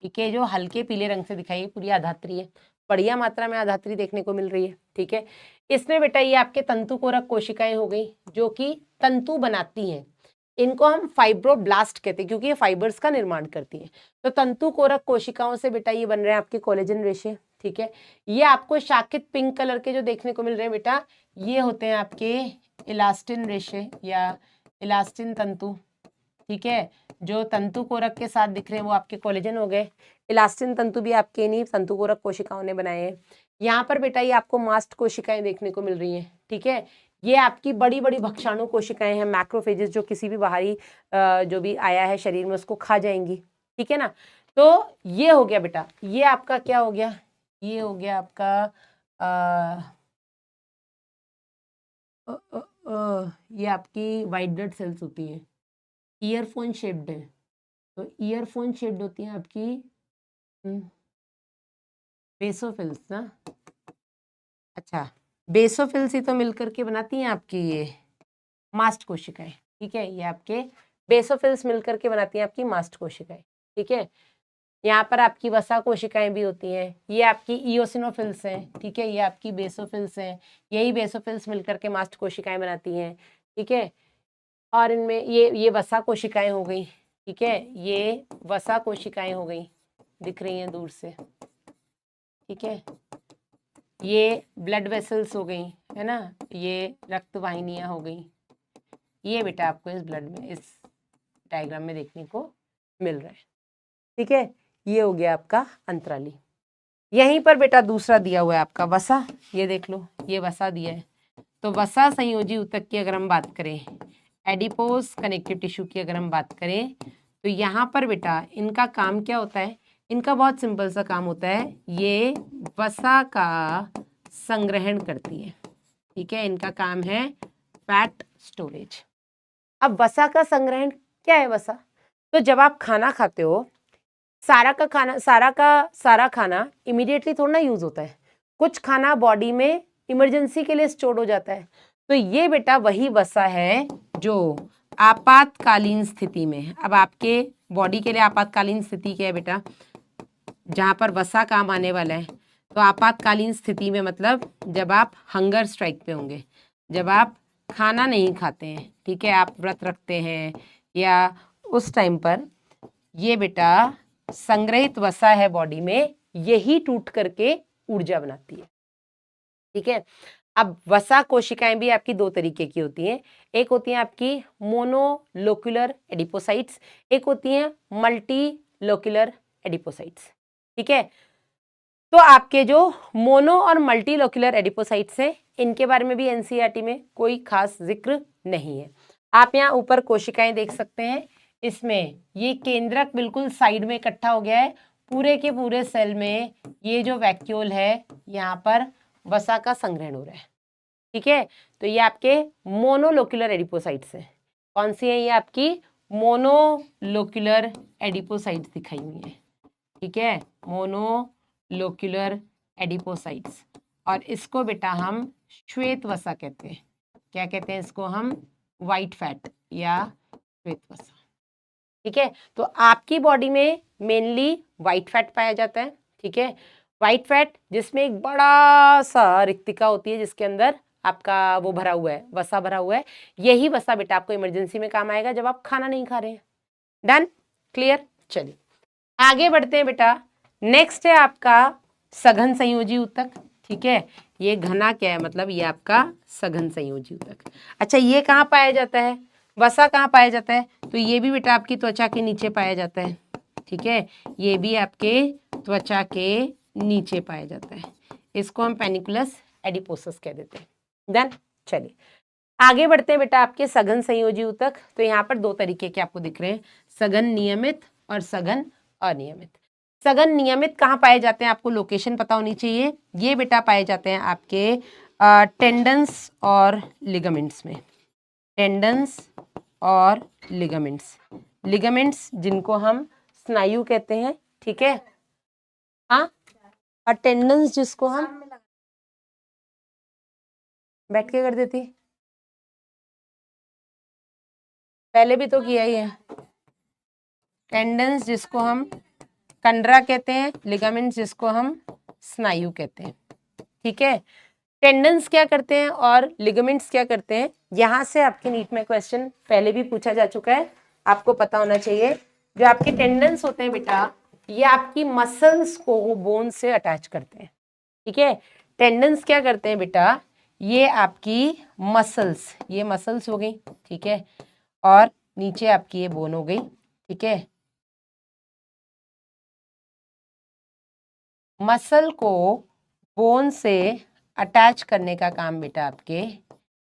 ठीक है, जो हल्के पीले रंग से दिखाई है पूरी आधात्री है, बढ़िया मात्रा में आधात्री देखने को मिल रही है। ठीक है, इसमें बेटा ये आपके तंतुकोरक कोशिकाएं हो गई जो कि तंतु बनाती हैं, इनको हम फाइब्रोब्लास्ट कहते हैं क्योंकि ये फाइबर्स का निर्माण करती हैं। तो तंतुकोरक कोशिकाओं से बेटा ये बन रहे हैं आपके कोलेजन रेशे। ठीक है, ये आपको शाखित पिंक कलर के जो देखने को मिल रहे हैं बेटा, ये होते हैं आपके इलास्टिन रेशे या इलास्टिन तंतु। ठीक है, जो तंतुकोरक के साथ दिख रहे हैं वो आपके कोलेजन हो गए। इलास्टिन तंतु भी आपके नहीं तंतुकोरक कोशिकाओं ने बनाए हैं। यहाँ पर बेटा ये आपको मास्ट कोशिकाएं देखने को मिल रही हैं। ठीक है, ये आपकी बड़ी बड़ी भक्षाणु कोशिकाएं हैं, मैक्रोफेजेस, जो किसी भी बाहरी जो भी आया है शरीर में उसको खा जाएंगी। ठीक है ना, तो ये हो गया बेटा, ये आपका क्या हो गया, ये हो गया आपका ये आपकी वाइट ब्लड सेल्स होती हैं, ईयरफोन शेप्ड है, तो ईयरफोन शेप्ड होती हैं आपकी बेसोफिल्स ना। अच्छा, बेसोफिल्स ही तो मिलकर के बनाती हैं आपकी ये मास्ट कोशिकाएं, ठीक है। ये आपके बेसोफिल्स मिलकर के बनाती हैं आपकी मास्ट कोशिकाएं, ठीक है। यहाँ पर आपकी वसा कोशिकाएं भी होती हैं, ये आपकी इओसिनोफिल्स हैं, ठीक है। ये आपकी बेसोफिल्स हैं, यही बेसोफिल्स मिलकर के मास्ट कोशिकाएं बनाती हैं, ठीक है। और इनमें ये वसा कोशिकाएं हो गई, ठीक है। ये वसा कोशिकाएं हो गई, दिख रही हैं दूर से, ठीक है। ये ब्लड वेसल्स हो गई, है ना, ये रक्त वाहिनियां हो गई। ये बेटा आपको इस ब्लड में, इस डायग्राम में देखने को मिल रहा है, ठीक है। ये हो गया आपका अंतराली। यहीं पर बेटा दूसरा दिया हुआ है आपका वसा, ये देख लो, ये वसा दिया है। तो वसा संयोजी ऊतक की अगर हम बात करें, एडिपोज कनेक्टिव टिश्यू की अगर हम बात करें, तो यहाँ पर बेटा इनका काम क्या होता है, इनका बहुत सिंपल सा काम होता है, ये वसा का संग्रहण करती है, ठीक है। इनका काम है फैट स्टोरेज। अब वसा का संग्रहण क्या है वसा? तो जब आप खाना खाते हो, सारा खाना इमीडिएटली थोड़ा ना यूज होता है, कुछ खाना बॉडी में इमरजेंसी के लिए स्टोर हो जाता है। तो ये बेटा वही वसा है जो आपातकालीन स्थिति में, अब आपके बॉडी के लिए आपातकालीन स्थिति क्या है बेटा, जहां पर वसा काम आने वाला है। तो आपातकालीन स्थिति में मतलब जब आप हंगर स्ट्राइक पे होंगे, जब आप खाना नहीं खाते हैं, ठीक है, आप व्रत रखते हैं, या उस टाइम पर ये बेटा संग्रहित वसा है बॉडी में, यही टूट करके ऊर्जा बनाती है, ठीक है। अब वसा कोशिकाएं भी आपकी दो तरीके की होती हैं, एक होती हैं आपकी मोनोलोक्यूलर एडिपोसाइट्स, एक होती हैं मल्टीलोक्यूलर एडिपोसाइट्स, ठीक है। तो आपके जो मोनो और मल्टीलोक्यूलर एडिपोसाइट्स हैं, इनके बारे में भी एनसीईआरटी में कोई खास जिक्र नहीं है। आप यहाँ ऊपर कोशिकाएं देख सकते हैं, इसमें ये केंद्रक बिल्कुल साइड में इकट्ठा हो गया है, पूरे के पूरे सेल में ये जो वैक्यूल है, यहाँ पर वसा का संग्रहण हो रहा है, ठीक है। तो ये आपके मोनोलोक्यूलर एडिपोसाइट्स हैं। कौन सी है? ये आपकी मोनोलोक्यूलर एडिपोसाइट्स दिखाई हुई है, ठीक है, मोनोलोक्यूलर एडिपोसाइट्स। और इसको बेटा हम श्वेत वसा कहते हैं। क्या कहते हैं इसको हम? व्हाइट फैट या श्वेत वसा, ठीक है। तो आपकी बॉडी में मेनली व्हाइट फैट पाया जाता है, ठीक है। व्हाइट फैट जिसमें एक बड़ा सा रिक्तिका होती है, जिसके अंदर आपका वो भरा हुआ है, वसा भरा हुआ है। यही वसा बेटा आपको इमरजेंसी में काम आएगा जब आप खाना नहीं खा रहे हैं। डन? क्लियर? चलिए आगे बढ़ते हैं बेटा। नेक्स्ट है आपका सघन संयोजी ऊतक, ठीक है। ये घना क्या है, मतलब ये आपका सघन संयोजी ऊतक। अच्छा, ये कहाँ पाया जाता है? वसा कहाँ पाया जाता है? तो ये भी बेटा आपकी त्वचा के नीचे पाया जाता है, ठीक है। ये भी आपके त्वचा के नीचे पाया जाता है। इसको हम पेनिकुलस एडिपोसस कह देते हैं। डन? चलिए आगे बढ़ते हैं बेटा आपके सघन संयोजी ऊतक। तो यहाँ पर दो तरीके के आपको दिख रहे हैं, सघन नियमित और सघन अनियमित। सघन नियमित कहाँ पाए जाते हैं? आपको लोकेशन पता होनी चाहिए। ये बेटा पाए जाते हैं आपके टेंडन्स और लिगामेंट्स में, टेंडन्स और लिगामेंट्स। लिगामेंट्स जिनको हम स्नायु कहते हैं, ठीक है, हाँ, और टेंडन्स जिसको हम बैठ के कर देती, पहले भी तो किया ही है। टेंडन्स जिसको हम कंडरा कहते हैं, लिगामेंट्स जिसको हम स्नायु कहते हैं, ठीक है। टेंडन्स क्या करते हैं और लिगामेंट्स क्या करते हैं? यहाँ से आपके नीट में क्वेश्चन पहले भी पूछा जा चुका है, आपको पता होना चाहिए। जो आपके टेंडन्स होते हैं बेटा, ये आपकी मसल्स को बोन से अटैच करते हैं, ठीक है। टेंडन्स क्या करते हैं बेटा? ये आपकी मसल्स, ये मसल्स हो गई, ठीक है, और नीचे आपकी ये बोन हो गई, ठीक है। मसल को बोन से अटैच करने का काम बेटा आपके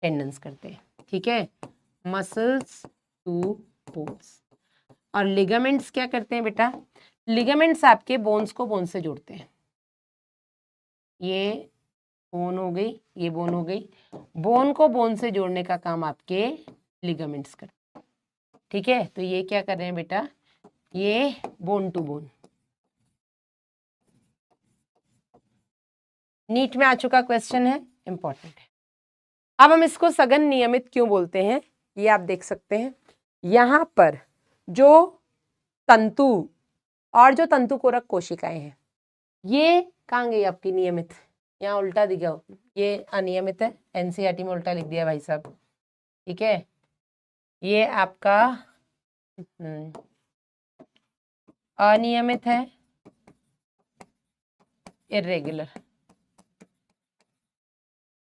टेंडन्स करते हैं, ठीक है, मसल्स टू बोन्स। और लिगामेंट्स क्या करते हैं बेटा? लिगामेंट्स आपके बोन्स को बोन से जोड़ते हैं। ये बोन हो गई, ये बोन हो गई। बोन को बोन से जोड़ने का काम आपके लिगामेंट्स करते हैं। ठीक है, तो ये क्या कर रहे हैं बेटा, ये बोन टू बोन। नीट में आ चुका क्वेश्चन है, इंपॉर्टेंट है। अब हम इसको सघन नियमित क्यों बोलते हैं, ये आप देख सकते हैं। यहां पर जो तंतु और जो तंतुकोरक कोशिकाएं हैं, ये कहाँ गई आपकी नियमित, यहाँ उल्टा दिखाओ, ये अनियमित है, एनसीईआरटी में उल्टा लिख दिया भाई साहब। ठीक है, ये आपका अनियमित है, इर्रेगुलर,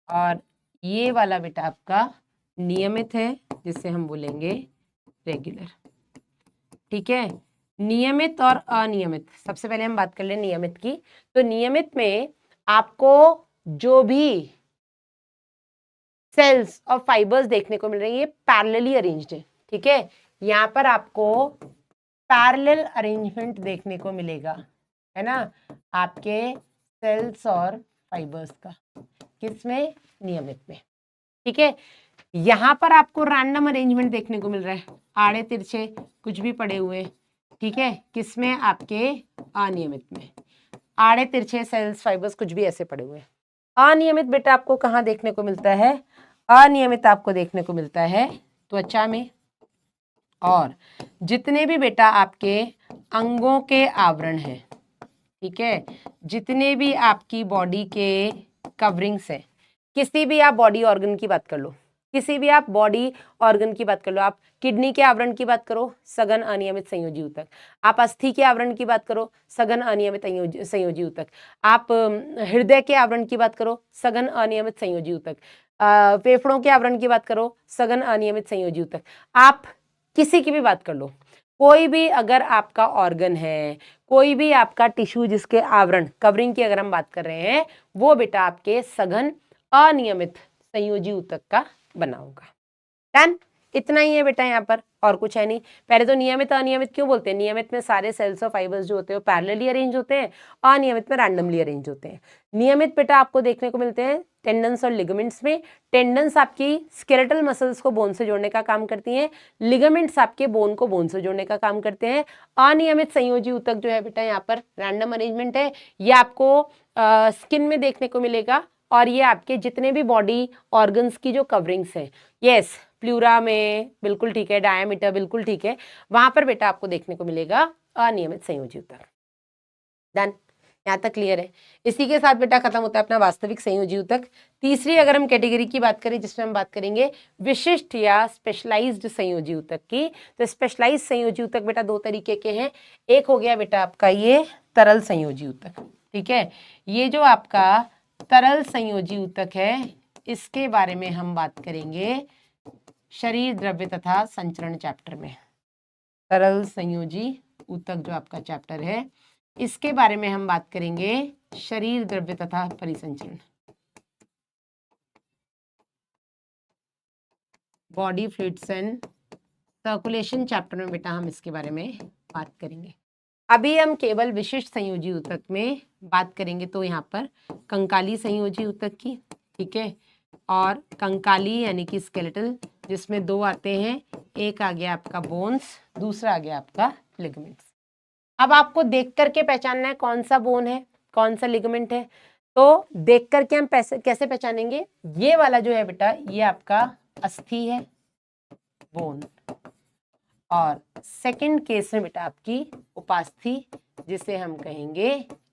और ये वाला बेटा आपका नियमित है, जिससे हम बोलेंगे रेगुलर। ठीक है, नियमित और अनियमित, सबसे पहले हम बात कर लें नियमित की। तो नियमित में आपको जो भी सेल्स और फाइबर्स देखने को मिल रही है, ये पैरेलली अरेंज्ड है। ठीक है, यहाँ पर आपको पैरेलल अरेंजमेंट देखने को मिलेगा, है ना, आपके सेल्स और फाइबर्स का, किसमें, नियमित में। ठीक है, यहाँ पर आपको रैंडम अरेंजमेंट देखने को मिल रहा है, आड़े तिरछे कुछ भी पड़े हुए। ठीक है, किसमें, आपके अनियमित में, आड़े तिरछे सेल्स फाइबर्स कुछ भी ऐसे पड़े हुए। अनियमित बेटा आपको कहाँ देखने को मिलता है, अनियमित आपको देखने को मिलता है त्वचा में, और जितने भी बेटा आपके अंगों के आवरण हैं, ठीक है, जितने भी आपकी बॉडी के कवरिंग्स हैं, किसी भी आप बॉडी ऑर्गन की बात कर लो, किसी भी आप बॉडी ऑर्गन की बात कर लो, आप किडनी के आवरण की बात करो, सघन अनियमित संयोजी ऊतक, आप अस्थि के आवरण की बात करो, सघन अनियमित संयोजी ऊतक, आप हृदय के आवरण की बात करो, सघन अनियमित संयोजी ऊतक, फेफड़ों के आवरण की बात करो, सघन अनियमित संयोजी ऊतक, आप किसी की भी बात कर लो, कोई भी अगर आपका ऑर्गन है, कोई भी आपका टिश्यू जिसके आवरण कवरिंग की अगर हम बात कर रहे हैं, वो बेटा आपके सघन अनियमित संयोजी ऊतक का बना होगा। डन, इतना ही है बेटा, यहाँ पर और कुछ है नहीं। पहले तो नियमित अनियमित क्यों बोलते हैं, नियमित में सारे सेल्स और फाइबर्स जो होते हैं वो पैरेलली अरेंज होते हैं, अनियमित में रैंडमली अरेंज होते हैं। नियमित बेटा आपको देखने को मिलते हैं टेंडन्स और लिगामेंट्स में। टेंडन्स आपकी स्केलेटल मसल्स को बोन से जोड़ने का काम करती हैं, लिगामेंट्स आपके बोन को बोन से जोड़ने का काम करते हैं। अनियमित संयोजी ऊतक जो है बेटा यहाँ पर रैंडम अरेंजमेंट है, ये आपको स्किन में देखने को मिलेगा, और ये आपके जितने भी बॉडी ऑर्गन्स की जो कवरिंग्स हैं, यस, प्लूरा में बिल्कुल ठीक है, डायमीटर बिल्कुल ठीक है, वहां पर बेटा आपको देखने को मिलेगा अनियमित संयोजी ऊतक। डन, यहाँ तक क्लियर है। इसी के साथ बेटा खत्म होता है अपना वास्तविक संयोजी ऊतक। तीसरी अगर हम कैटेगरी की बात करें, जिसमें हम बात करेंगे विशिष्ट या स्पेशलाइज्ड संयोजी ऊतक की, तो स्पेशलाइज्ड संयोजी ऊतक बेटा दो तरीके के हैं। एक हो गया बेटा आपका ये तरल संयोजी ऊतक, ठीक है, ये जो आपका तरल संयोजी ऊतक है, इसके बारे में हम बात करेंगे शरीर द्रव्य तथा संचरण चैप्टर में। तरल संयोजी ऊतक जो आपका चैप्टर है, इसके बारे में हम बात करेंगे शरीर द्रव्य तथा परिसंचरण, body fluids and circulation chapter में बेटा हम इसके बारे में बात करेंगे। अभी हम केवल विशिष्ट संयोजी ऊतक में बात करेंगे, तो यहाँ पर कंकाली संयोजी ऊतक की, ठीक है, और कंकाली यानी कि स्केलेटल, जिसमें दो आते हैं, एक आ गया आपका बोन्स, दूसरा आ गया आपका लिगामेंट्स। अब आपको देख करके पहचानना है कौन सा बोन है, कौन सा लिगामेंट है। तो देख करके हम कैसे पहचानेंगे, ये वाला जो है बेटा, ये आपका अस्थि है, बोन, और सेकंड केस में बेटा आपकी उपास्थि, जिसे हम कहेंगे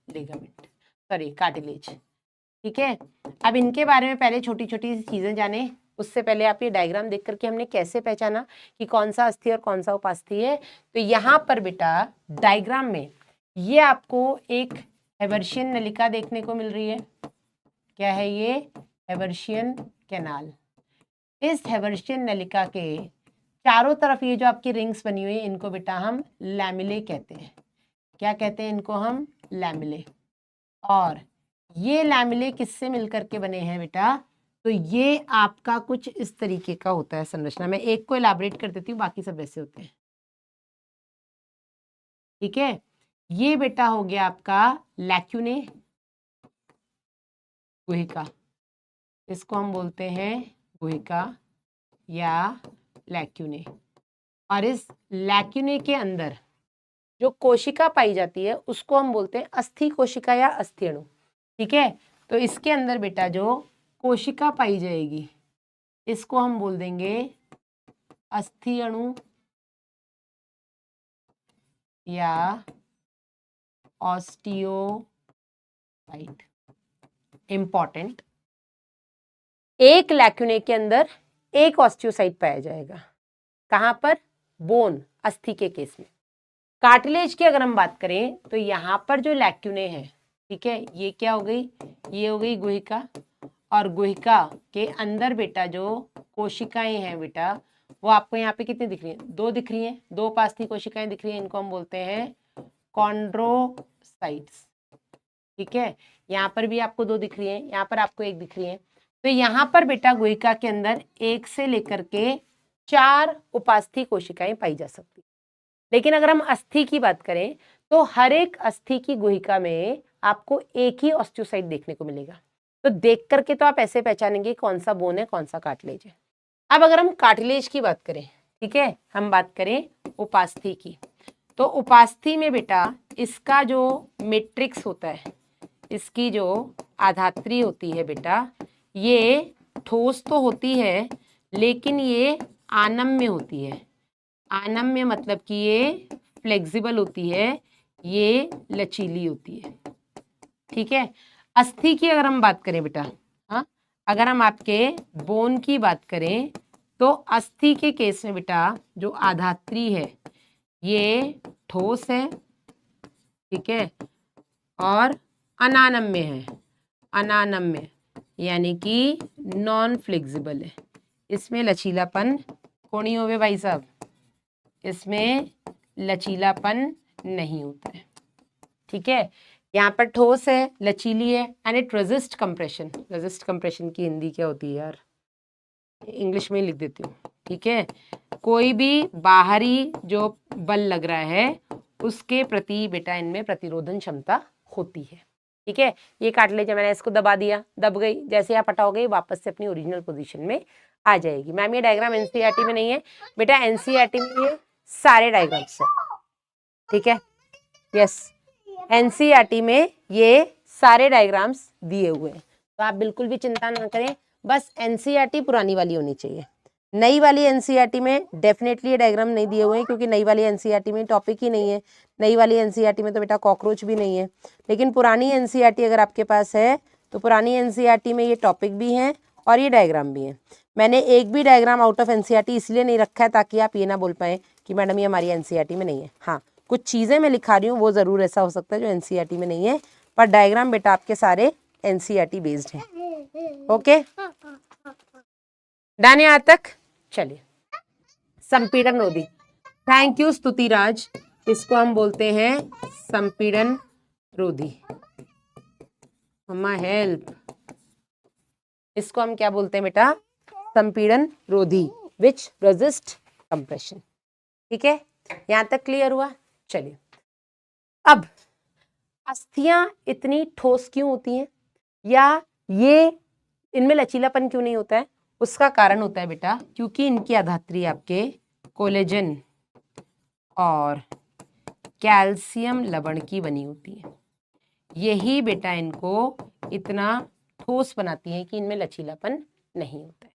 लिगामेंट, सॉरी कार्टिलेज। ठीक है, अब इनके बारे में पहले छोटी छोटी चीजें जाने, उससे पहले आप ये डायग्राम देख करके हमने कैसे पहचाना कि कौन सा अस्थि और कौन सा उपास्थि है। तो यहाँ पर बेटा डायग्राम में ये आपको एक हेवर्शियन नलिका देखने को मिल रही है। क्या है ये, हेवर्शियन कैनाल। इस हेवर्शियन नलिका के चारों तरफ ये जो आपकी रिंग्स बनी हुई है, इनको बेटा हम लैमिले कहते हैं। क्या कहते हैं इनको हम, लैमिले। और ये लैमिले किससे मिलकर के बने हैं बेटा, तो ये आपका कुछ इस तरीके का होता है संरचना। मैं एक को इलाबरेट कर देती हूँ, बाकी सब वैसे होते हैं। ठीक है, ये बेटा हो गया आपका लैक्यूने, गुहिका, इसको हम बोलते हैं गुहिका या लैक्यूने। और इस लैक्यूने के अंदर जो कोशिका पाई जाती है उसको हम बोलते हैं अस्थि कोशिका या अस्थि अणु। ठीक है, तो इसके अंदर बेटा जो कोशिका पाई जाएगी इसको हम बोल देंगे अस्थि अणु या ऑस्टियोसाइट। इंपॉर्टेंट, एक लैक्यूने के अंदर एक ऑस्टियोसाइट पाया जाएगा। कहां पर? बोन, अस्थि के केस में। कार्टिलेज की अगर हम बात करें तो यहां पर जो लैक्यूने है, ठीक है, ये क्या हो गई? ये हो गई गुहिका। और गुहिका के अंदर बेटा जो कोशिकाएं हैं बेटा, वो आपको यहाँ पे कितनी दिख रही हैं? 2 दिख रही हैं, 2 उपास्थि कोशिकाएं दिख रही हैं। इनको हम बोलते हैं कॉन्ड्रोसाइट्स। ठीक है, यहाँ पर भी आपको 2 दिख रही हैं, यहाँ पर आपको 1 दिख रही है। तो यहाँ पर बेटा गुहिका के अंदर 1 से लेकर के 4 उपास्थि कोशिकाएं पाई जा सकती। लेकिन अगर हम अस्थि की बात करें तो हर एक अस्थि की गुहिका में आपको एक ही ऑस्टियोसाइट देखने को मिलेगा। तो देख करके तो आप ऐसे पहचानेंगे कौन सा बोन है, कौन सा कार्टिलेज है। अब अगर हम कार्टिलेज की बात करें, ठीक है, हम बात करें उपास्थि की, तो उपास्थि में बेटा इसका जो मैट्रिक्स होता है, इसकी जो आधात्री होती है बेटा, ये ठोस तो होती है लेकिन ये आनम्य होती है। आनम्य मतलब कि ये फ्लेक्सिबल होती है, ये लचीली होती है। ठीक है, अस्थि की अगर हम बात करें बेटा, हाँ, अगर हम आपके बोन की बात करें तो अस्थि के केस में बेटा जो आधात्री है ये ठोस है, ठीक है, और अनानम्य है। अनानम्य यानी कि नॉन फ्लेक्सिबल है, इसमें लचीलापन कोनी होवे भाई साहब, इसमें लचीलापन नहीं होता है। ठीक है, यहाँ पर ठोस है, लचीली है, and it resist compression. Resist compression की हिंदी क्या होती है यार, इंग्लिश में लिख देती हूँ। ठीक है, कोई भी बाहरी जो बल लग रहा है उसके प्रति बेटा इनमें प्रतिरोधन क्षमता होती है। ठीक है, ये कार्टिलेज है, मैंने इसको दबा दिया, दब गई, जैसे आप हटाओगे वापस से अपनी ओरिजिनल पोजीशन में आ जाएगी। मैम ये डायग्राम एनसीईआरटी में नहीं है बेटा, एनसीईआरटी में ये सारे डायग्राम्स है। ठीक है, यस, एनसीईआरटी में ये सारे डायग्राम्स दिए हुए हैं, तो आप बिल्कुल भी चिंता ना करें। बस एनसीईआरटी पुरानी वाली होनी चाहिए। नई वाली एनसीईआरटी में डेफिनेटली ये डायग्राम नहीं दिए हुए हैं, क्योंकि नई वाली एनसीईआरटी में टॉपिक ही नहीं है। नई वाली एनसीईआरटी में तो बेटा कॉकरोच भी नहीं है। लेकिन पुरानी एनसीईआरटी अगर आपके पास है तो पुरानी एनसीईआरटी में ये टॉपिक भी हैं और ये डायग्राम भी हैं। मैंने एक भी डायग्राम आउट ऑफ एनसीईआरटी इसलिए नहीं रखा है ताकि आप ये ना बोल पाएँ कि मैडम ये हमारी एनसीईआरटी में नहीं है। हाँ, कुछ चीज़ें मैं लिखा रही हूँ वो ज़रूर ऐसा हो सकता है जो एनसीईआरटी में नहीं है, पर डायग्राम बेटा आपके सारे एनसीईआरटी बेस्ड हैं। ओके, डन यहाँ तक? चलिए, संपीड़न रोधी। थैंक यू स्तुतिराज, इसको हम बोलते हैं संपीड़न रोधी। मम्मा हेल्प, इसको हम क्या बोलते हैं बेटा? संपीड़न रोधी, विच रेजिस्ट कंप्रेशन। ठीक है, यहां तक क्लियर हुआ? चलिए, अब अस्थियां इतनी ठोस क्यों होती हैं या ये इनमें लचीलापन क्यों नहीं होता है? उसका कारण होता है बेटा क्योंकि इनकी आधात्री आपके कोलेजन और कैल्शियम लवण की बनी होती है। यही बेटा इनको इतना ठोस बनाती है कि इनमें लचीलापन नहीं होता है।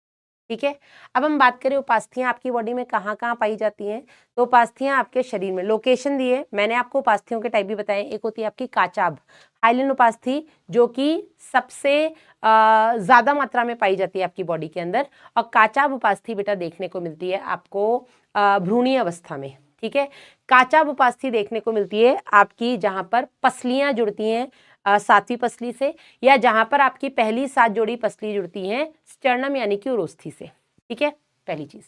ठीक है, अब हम बात करें उपास्थियां आपकी बॉडी में कहाँ कहाँ पाई जाती हैं। तो उपास्थियां आपके शरीर में लोकेशन दिए, मैंने आपको उपास्थियों के टाइप भी बताए। एक होती है आपकी काचाभ, हाइलिन उपास्थि, जो कि सबसे ज़्यादा मात्रा में पाई जाती है आपकी बॉडी के अंदर। और काचाभ उपास्थि बेटा देखने को मिलती है आपको भ्रूणीय अवस्था में। ठीक है, काचाभ उपास्थि देखने को मिलती है आपकी जहाँ पर पसलियाँ जुड़ती हैं 7वीं पसली से, या जहां पर आपकी पहली 7 जोड़ी पसली जुड़ती हैं स्टर्नम यानी कि उरोस्थी से। ठीक है, पहली चीज।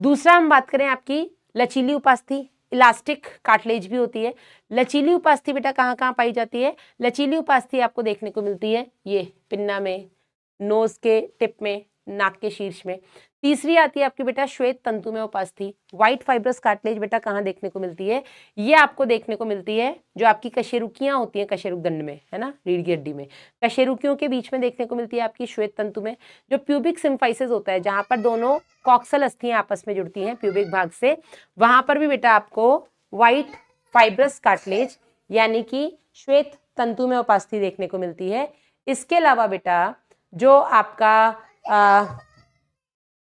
दूसरा हम बात करें आपकी लचीली उपास्थि, इलास्टिक कार्टिलेज भी होती है। लचीली उपास्थि बेटा कहाँ कहाँ पाई जाती है? लचीली उपास्थि आपको देखने को मिलती है ये पिन्ना में, नोज के टिप में, नाक के शीर्ष में। तीसरी आती है आपकी बेटा श्वेत तंतु में उपास्थि। व्हाइट फाइब्रस कार्टिलेज बेटा कहाँ देखने को मिलती है? ये आपको देखने को मिलती है जो आपकी कशेरुकियां होती हैं कशेरुक दंड में, है ना, रीढ़ की हड्डी में, कशेरुकियों के बीच में देखने को मिलती है आपकी श्वेत तंतु में। जो प्यूबिक सिम्फाइसिस होता है जहां पर दोनों कॉक्सल अस्थियां आपस में जुड़ती हैं प्यूबिक भाग से, वहां पर भी बेटा आपको व्हाइट फाइब्रस कार्टिलेज यानी कि श्वेत तंतु में उपास्थि देखने को मिलती है। इसके अलावा बेटा जो आपका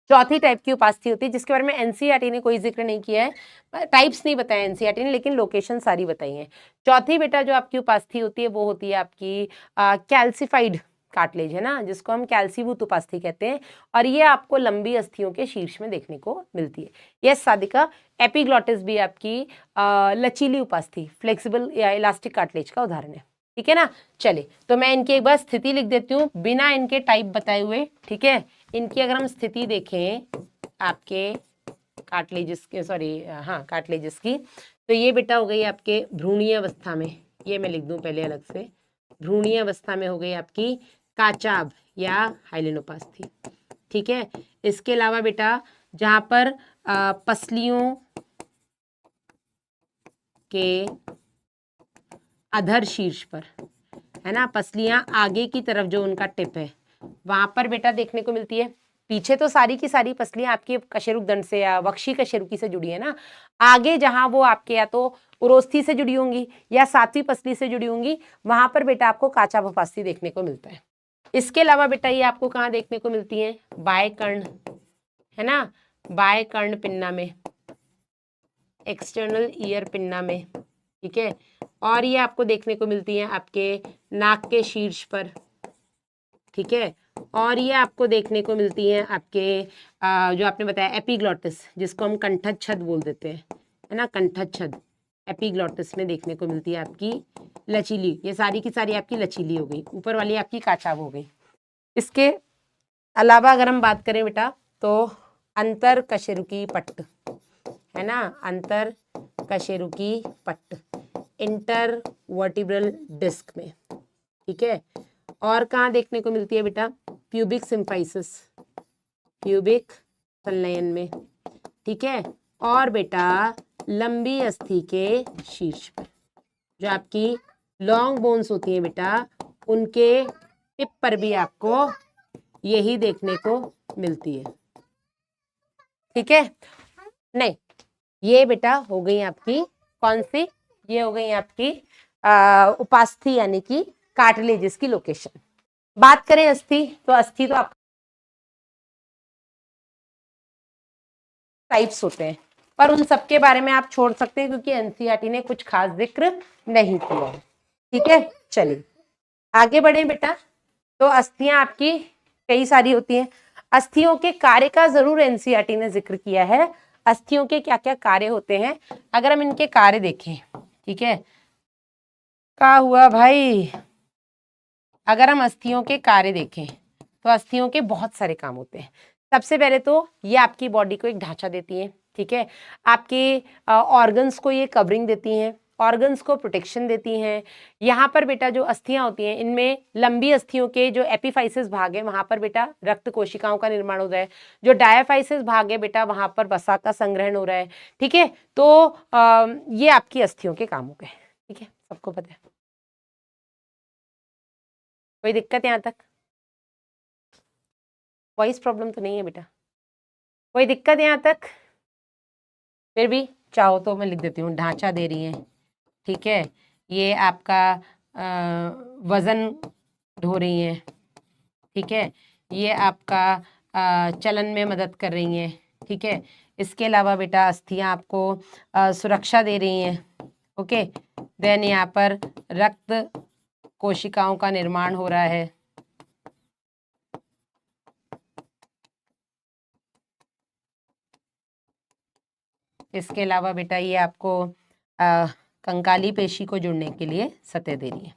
चौथी टाइप की उपास्थि होती है जिसके बारे में एनसीईआरटी ने कोई जिक्र नहीं किया है, टाइप्स नहीं बताया एनसीईआरटी ने, लेकिन लोकेशन सारी बताई है। चौथी बेटा जो आपकी उपास्थि होती है वो होती है आपकी कैल्सिफाइड कार्टिलेज, है ना, जिसको हम कैल्सीभूत उपास्थि कहते हैं, और ये आपको लंबी अस्थियों के शीर्ष में देखने को मिलती है। यस सादिका, एपिग्लॉटिस भी आपकी लचीली उपास्थि, फ्लेक्सिबल या इलास्टिक कार्टिलेज का उदाहरण है। ठीक है ना। चलिए तो मैं इनकी एक बार स्थिति लिख देती हूँ बिना इनके टाइप बताए हुए। ठीक है, इनकी अगर हम स्थिति देखें आपके कार्टिलेजेस के, सॉरी हाँ कार्टिलेजेस की, तो ये बेटा हो गई आपके भ्रूणीय अवस्था में, ये मैं लिख दूं पहले अलग से, भ्रूणीय अवस्था में हो गई आपकी काचाभ या हाइलेनोपास्थी। ठीक है, इसके अलावा बेटा जहां पर पसलियों के अधर शीर्ष पर, है ना, पसलियां आगे की तरफ जो उनका टिप है वहां पर बेटा देखने को मिलती है। पीछे तो सारी की सारी पसलियां आपकी कशेरुक दंड से या वक्षी कशेरुकी से जुड़ी है ना, आगे जहां वो आपके या तो उरोस्थी से जुड़ी होंगी या सातवीं पसली से जुड़ी होंगी, वहां पर बेटा आपको काचाभ उपास्थि देखने को मिलता है। इसके अलावा बेटा ये आपको कहाँ देखने को मिलती है? बाएं कर्ण, है ना, बाएं कर्ण पिन्ना में, एक्सटर्नल ईयर पिन्ना में। ठीक है, और ये आपको देखने को मिलती है आपके नाक के शीर्ष पर। ठीक है, और ये आपको देखने को मिलती है आपके जो आपने बताया एपिग्लॉटिस, जिसको हम कंठज छद बोल देते हैं, है ना, कंठज छद एपिग्लॉटिस में देखने को मिलती है आपकी लचीली। ये सारी की सारी आपकी लचीली हो गई, ऊपर वाली आपकी काचाभ हो गई। इसके अलावा अगर हम बात करें बेटा तो अंतर कशेरुकी पट्ट, है ना, अंतर कशेरुकी पट्ट इंटर वर्टिब्रल डिस्क में। ठीक है, और कहाँ देखने को मिलती है बेटा? प्यूबिक सिम्फाइसिस, प्यूबिक संलयन में। ठीक है, और बेटा लंबी अस्थि के शीर्ष पर जो आपकी लॉन्ग बोन्स होती हैं बेटा, उनके टिप पर भी आपको यही देखने को मिलती है। ठीक है, नहीं ये बेटा हो गई आपकी कौन सी? ये हो गई आपकी उपास्थि यानी कि कार्टिलेजेस की लोकेशन। बात करें अस्थि, तो अस्थि तो आप टाइप्स होते हैं, पर उन सब के बारे में आप छोड़ सकते हैं क्योंकि एनसीईआरटी ने कुछ खास जिक्र नहीं किया है। ठीक है, चलिए आगे बढ़े बेटा। तो अस्थियां आपकी कई सारी होती हैं, अस्थियों के कार्य का जरूर एनसीईआरटी ने जिक्र किया है। अस्थियों के क्या क्या कार्य होते हैं, अगर हम इनके कार्य देखें। ठीक है, क्या हुआ भाई? अगर हम अस्थियों के कार्य देखें तो अस्थियों के बहुत सारे काम होते हैं। सबसे पहले तो ये आपकी बॉडी को एक ढांचा देती हैं। ठीक है, आपके ऑर्गन्स को ये कवरिंग देती हैं, ऑर्गन्स को प्रोटेक्शन देती हैं। यहाँ पर बेटा जो अस्थियां होती हैं, इनमें लंबी अस्थियों के जो एपिफाइसिस भाग है वहां पर बेटा रक्त कोशिकाओं का निर्माण हो रहा है, जो डायाफाइसिस भाग है बेटा वहां पर वसा का संग्रहण हो रहा है। ठीक है, तो ये आपकी अस्थियों के काम हो गए। ठीक है, सबको पता है, कोई दिक्कत यहाँ तक? वॉइस प्रॉब्लम तो नहीं है बेटा? कोई दिक्कत यहाँ तक? फिर भी चाहो तो मैं लिख देती हूँ, ढांचा दे रही हैं। ठीक है, ये आपका वजन ढो रही हैं। ठीक है, ये आपका चलन में मदद कर रही हैं। ठीक है, इसके अलावा बेटा अस्थियां आपको सुरक्षा दे रही हैं। ओके, देन यहाँ पर रक्त कोशिकाओं का निर्माण हो रहा है। इसके अलावा बेटा ये आपको कंकाली पेशी को जुड़ने के लिए सतह दे रही है।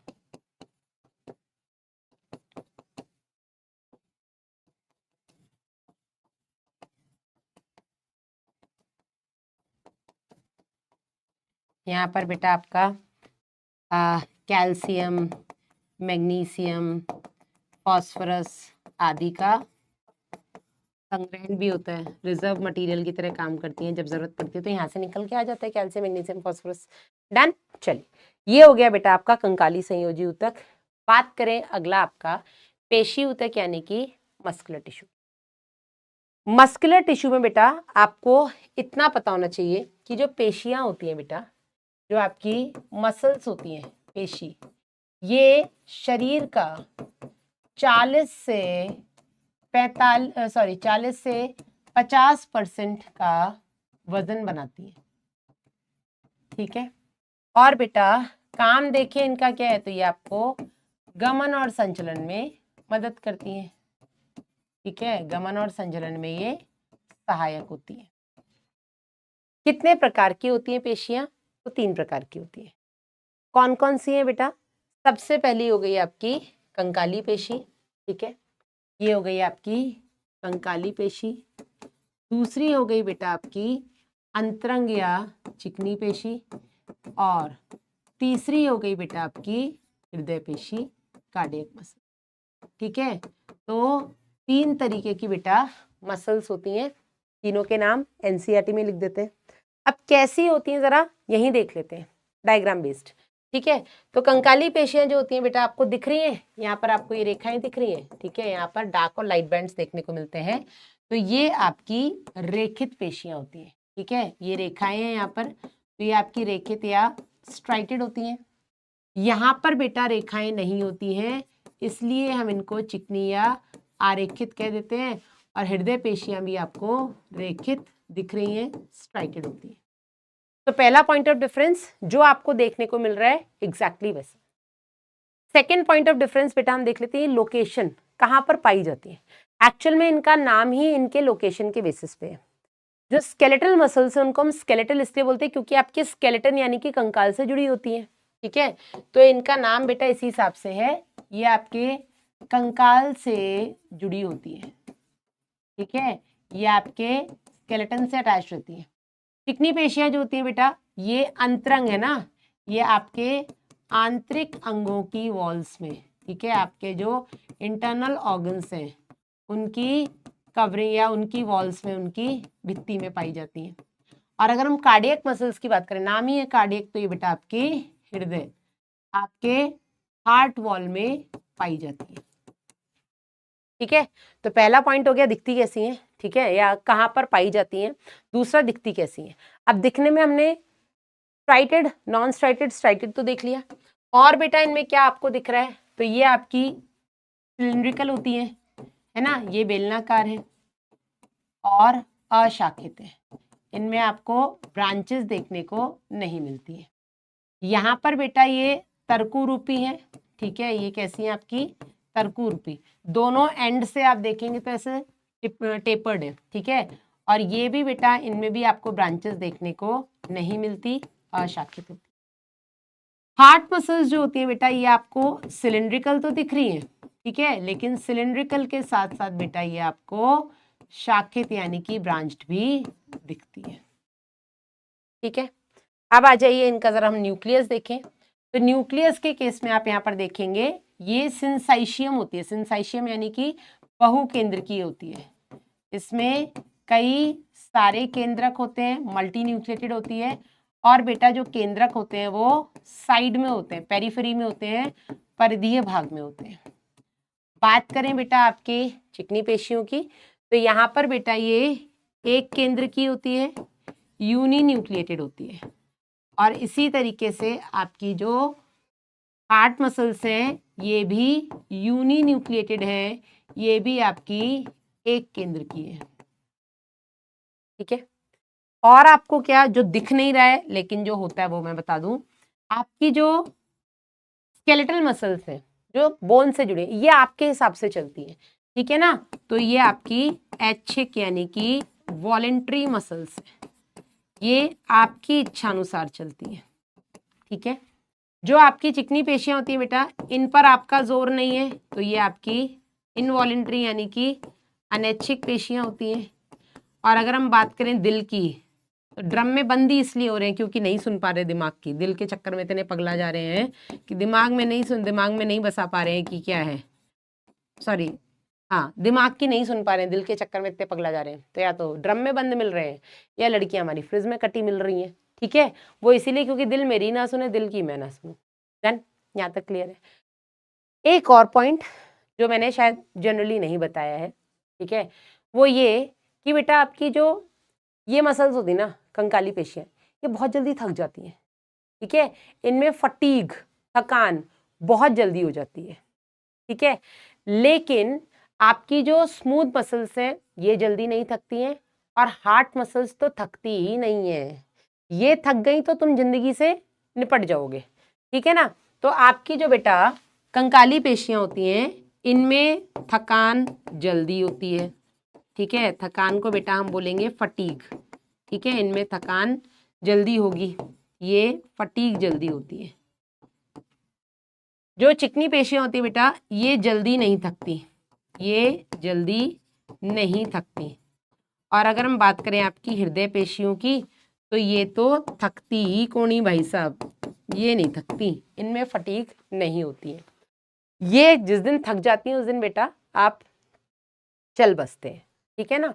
यहाँ पर बेटा आपका कैल्शियम, मैग्नीशियम, फास्फोरस आदि का संग्रहण भी होता है, रिजर्व मटेरियल की तरह काम करती हैं, जब जरूरत पड़ती है तो यहाँ से निकल के आ जाता है कैल्शियम, मैग्नीशियम, फास्फोरस। डन। चलिए, ये हो गया बेटा आपका कंकाली संयोजी ऊतक। बात करें अगला आपका पेशी ऊतक यानी कि मस्कुलर टिश्यू। मस्कुलर टिश्यू में बेटा आपको इतना पता होना चाहिए कि जो पेशियां होती हैं बेटा, जो आपकी मसल्स होती हैं पेशी, ये शरीर का 40 से 50% का वजन बनाती है। ठीक है। और बेटा काम देखें इनका क्या है, तो ये आपको गमन और संचलन में मदद करती हैं। ठीक है, गमन और संचलन में ये सहायक होती है। कितने प्रकार की होती हैं पेशियां, तो 3 प्रकार की होती हैं। कौन कौन सी हैं बेटा? सबसे पहली हो गई आपकी कंकाली पेशी। ठीक है, ये हो गई आपकी कंकाली पेशी। दूसरी हो गई बेटा आपकी अंतरंग या चिकनी पेशी। और तीसरी हो गई बेटा आपकी हृदय पेशी, कार्डियक मसल। ठीक है, तो 3 तरीके की बेटा मसल्स होती हैं। तीनों के नाम एनसीईआरटी में लिख देते हैं। अब कैसी होती हैं जरा यहीं देख लेते हैं, डायग्राम बेस्ड। ठीक है, तो कंकाली पेशियां जो होती हैं बेटा आपको दिख रही हैं, यहाँ पर आपको ये रेखाएं दिख रही हैं। ठीक है, यहाँ पर डार्क और लाइट बैंड्स देखने को मिलते हैं। तो ये आपकी रेखित पेशियां होती हैं। ठीक है, ये रेखाएं हैं यहाँ पर, तो ये आपकी रेखित या स्ट्राइटेड होती हैं। यहाँ पर बेटा रेखाएं नहीं होती हैं, इसलिए हम इनको चिकनी या आरेखित कह देते हैं। और हृदय पेशियां भी आपको रेखित दिख रही हैं, स्ट्राइटेड होती हैं। तो पहला पॉइंट ऑफ डिफरेंस जो आपको देखने को मिल रहा है एग्जैक्टली वैसे। सेकेंड पॉइंट ऑफ डिफरेंस बेटा हम देख लेते हैं लोकेशन, कहाँ पर पाई जाती है। एक्चुअल में इनका नाम ही इनके लोकेशन के बेसिस पे है। जो स्केलेटल मसल्स है उनको हम स्केलेटल इसलिए बोलते हैं क्योंकि आपके स्केलेटन यानी कि कंकाल से जुड़ी होती है। ठीक है, तो इनका नाम बेटा इसी हिसाब से है, ये आपके कंकाल से जुड़ी होती है। ठीक है, ये आपके स्केलेटन से अटैच रहती है। चिकनी पेशियां जो होती हैं बेटा, ये अंतरंग है ना, ये आपके आंतरिक अंगों की वॉल्स में, ठीक है, आपके जो इंटरनल ऑर्गन्स हैं उनकी कवरिंग या उनकी वॉल्स में, उनकी भित्ति में पाई जाती हैं। और अगर हम कार्डियक मसल्स की बात करें, नाम ही है कार्डियक, तो ये बेटा आपके हृदय, आपके हार्ट वॉल में पाई जाती है। ठीक है, तो पहला पॉइंट हो गया दिखती कैसी हैं, ठीक है, या कहाँ पर पाई जाती हैं। दूसरा दिखती कैसी हैं। अब दिखने में हमने स्ट्राइटेड, नॉन स्ट्राइटेड, स्ट्राइटेड तो देख लिया। और बेटा इनमें क्या आपको दिख रहा है, तो ये आपकी सिलिंड्रिकल होती है ना, ये बेलनाकार है और अशाखित है। इनमें आपको ब्रांचेस देखने को नहीं मिलती है। यहाँ पर बेटा ये तर्कुरूपी है। ठीक है, ये कैसी है आपकी तर्कुरूपी, दोनों एंड से आप देखेंगे तो ऐसे टेपर्ड है। ठीक है, और ये भी बेटा इनमें भी आपको ब्रांचेस देखने को नहीं मिलती, अशाखित होती। हार्ट मसल्स जो होती है बेटा, ये आपको सिलिंड्रिकल तो दिख रही है, ठीक है, लेकिन सिलिंड्रिकल के साथ साथ बेटा ये आपको शाखित यानी कि ब्रांच्ड भी दिखती है। ठीक है, अब आ जाइए इनका जरा हम न्यूक्लियस देखें। तो न्यूक्लियस के केस में आप यहाँ पर देखेंगे ये सिंसाइशियम होती है। सिंसाइशियम यानी कि बहुकेंद्र की होती है। इसमें कई सारे केंद्रक होते हैं, मल्टी न्यूक्लिएटेड होती है। और बेटा जो केंद्रक होते हैं वो साइड में होते हैं, पेरिफेरी में होते हैं, परिधीय भाग में होते हैं। बात करें बेटा आपके चिकनी पेशियों की, तो यहाँ पर बेटा ये एक केंद्र की होती है, यूनी न्यूक्लिएटेड होती है। और इसी तरीके से आपकी जो हार्ट मसल्स हैं ये भी यूनी न्यूक्लिएटेड है, ये भी आपकी एक केंद्र की है। ठीक है, और आपको क्या जो दिख नहीं रहा है लेकिन जो होता है वो मैं बता दूं, आपकी जो स्केलेटल मसल्स हैं जो बोन से जुड़े, ये आपके हिसाब से चलती है। ठीक है ना, तो ये आपकी ऐच्छिक यानी कि वॉलेंट्री मसल्स है, ये आपकी इच्छा अनुसार चलती है। ठीक है, जो आपकी चिकनी पेशियां होती है बेटा, इन पर आपका जोर नहीं है, तो ये आपकी इनवॉलेंट्री यानी कि अनैच्छिक पेशियां होती हैं। और अगर हम बात करें दिल की, तो ड्रम में बंदी इसलिए हो रहे हैं क्योंकि नहीं सुन पा रहे दिमाग की, दिल के चक्कर में इतने पगला जा रहे हैं कि दिमाग में नहीं बसा पा रहे हैं कि क्या है, सॉरी हाँ, दिमाग की नहीं सुन पा रहे हैं, दिल के चक्कर में इतने पगला जा रहे हैं, तो या तो ड्रम में बंद मिल रहे हैं या लड़कियां हमारी फ्रिज में कटी मिल रही हैं। ठीक है, वो इसीलिए क्योंकि दिल मेरी ना सुने, दिल की मैं ना सुनूं। डन, यहाँ तक क्लियर है। एक और पॉइंट जो मैंने शायद जनरली नहीं बताया है, ठीक है, वो ये कि बेटा आपकी जो ये मसल्स होती ना, कंकाली पेशियां, ये बहुत जल्दी थक जाती हैं। ठीक है, इनमें फटीग, थकान बहुत जल्दी हो जाती है। ठीक है, लेकिन आपकी जो स्मूथ मसल्स हैं ये जल्दी नहीं थकती हैं, और हार्ट मसल्स तो थकती ही नहीं है। ये थक गई तो तुम जिंदगी से निपट जाओगे। ठीक है ना, तो आपकी जो बेटा कंकाली पेशियां होती हैं इनमें थकान जल्दी होती है। ठीक है, थकान को बेटा हम बोलेंगे फटीग। ठीक है, इनमें थकान जल्दी होगी, ये फटीग जल्दी होती है। जो चिकनी पेशियां होती है बेटा ये जल्दी नहीं थकती, ये जल्दी नहीं थकती। और अगर हम बात करें आपकी हृदय पेशियों की, तो ये तो थकती ही कोनी भाई साहब, ये नहीं थकती, इनमें फटीग नहीं होती है। ये जिस दिन थक जाती हैं उस दिन बेटा आप चल बसते हैं। ठीक है ना,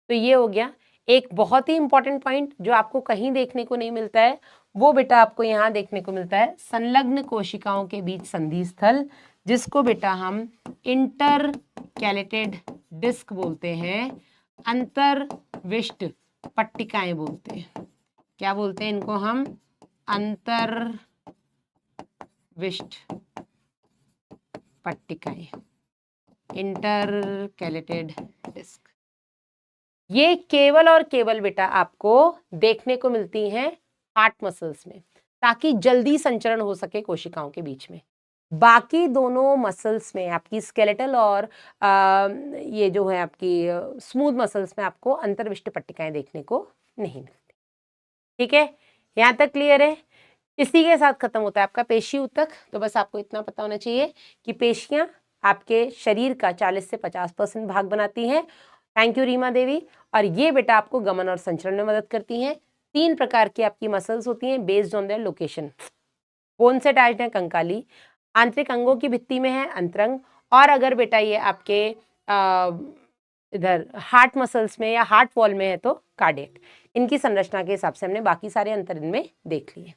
तो ये हो गया एक बहुत ही इंपॉर्टेंट पॉइंट जो आपको कहीं देखने को नहीं मिलता है, वो बेटा आपको यहाँ देखने को मिलता है, संलग्न कोशिकाओं के बीच संधि स्थल, जिसको बेटा हम इंटरकैलेटेड डिस्क बोलते हैं, अंतर्विष्ट पट्टिकाएं बोलते हैं। क्या बोलते हैं इनको हम? अंतर्विष्ट पट्टिकाएं, इंटरकैलेटेड डिस्क। ये केवल और केवल बेटा आपको देखने को मिलती हैं हार्ट मसल्स में, ताकि जल्दी संचरण हो सके कोशिकाओं के बीच में। बाकी दोनों मसल्स में, आपकी स्केलेटल और ये जो है आपकी स्मूथ मसल्स में, आपको अंतर्विष्ट पट्टिकाएं देखने को नहीं मिलती। ठीक है, यहाँ तक क्लियर है? इसी के साथ खत्म होता है आपका पेशी ऊतक। तो बस आपको इतना पता होना चाहिए कि पेशियां आपके शरीर का 40 से 50% भाग बनाती हैं। थैंक यू रीमा देवी। और ये बेटा आपको गमन और संचरण में मदद करती हैं। 3 प्रकार की आपकी मसल्स होती हैं बेस्ड ऑन देयर लोकेशन। कौन से अटैच्ड है? कंकाली। आंतरिक अंगों की भित्ति में है अंतरंग। और अगर बेटा ये आपके इधर हार्ट मसल्स में या हार्ट वॉल में है तो कार्डियक। इनकी संरचना के हिसाब से हमने बाकी सारे अंतर इनमें देख लिए।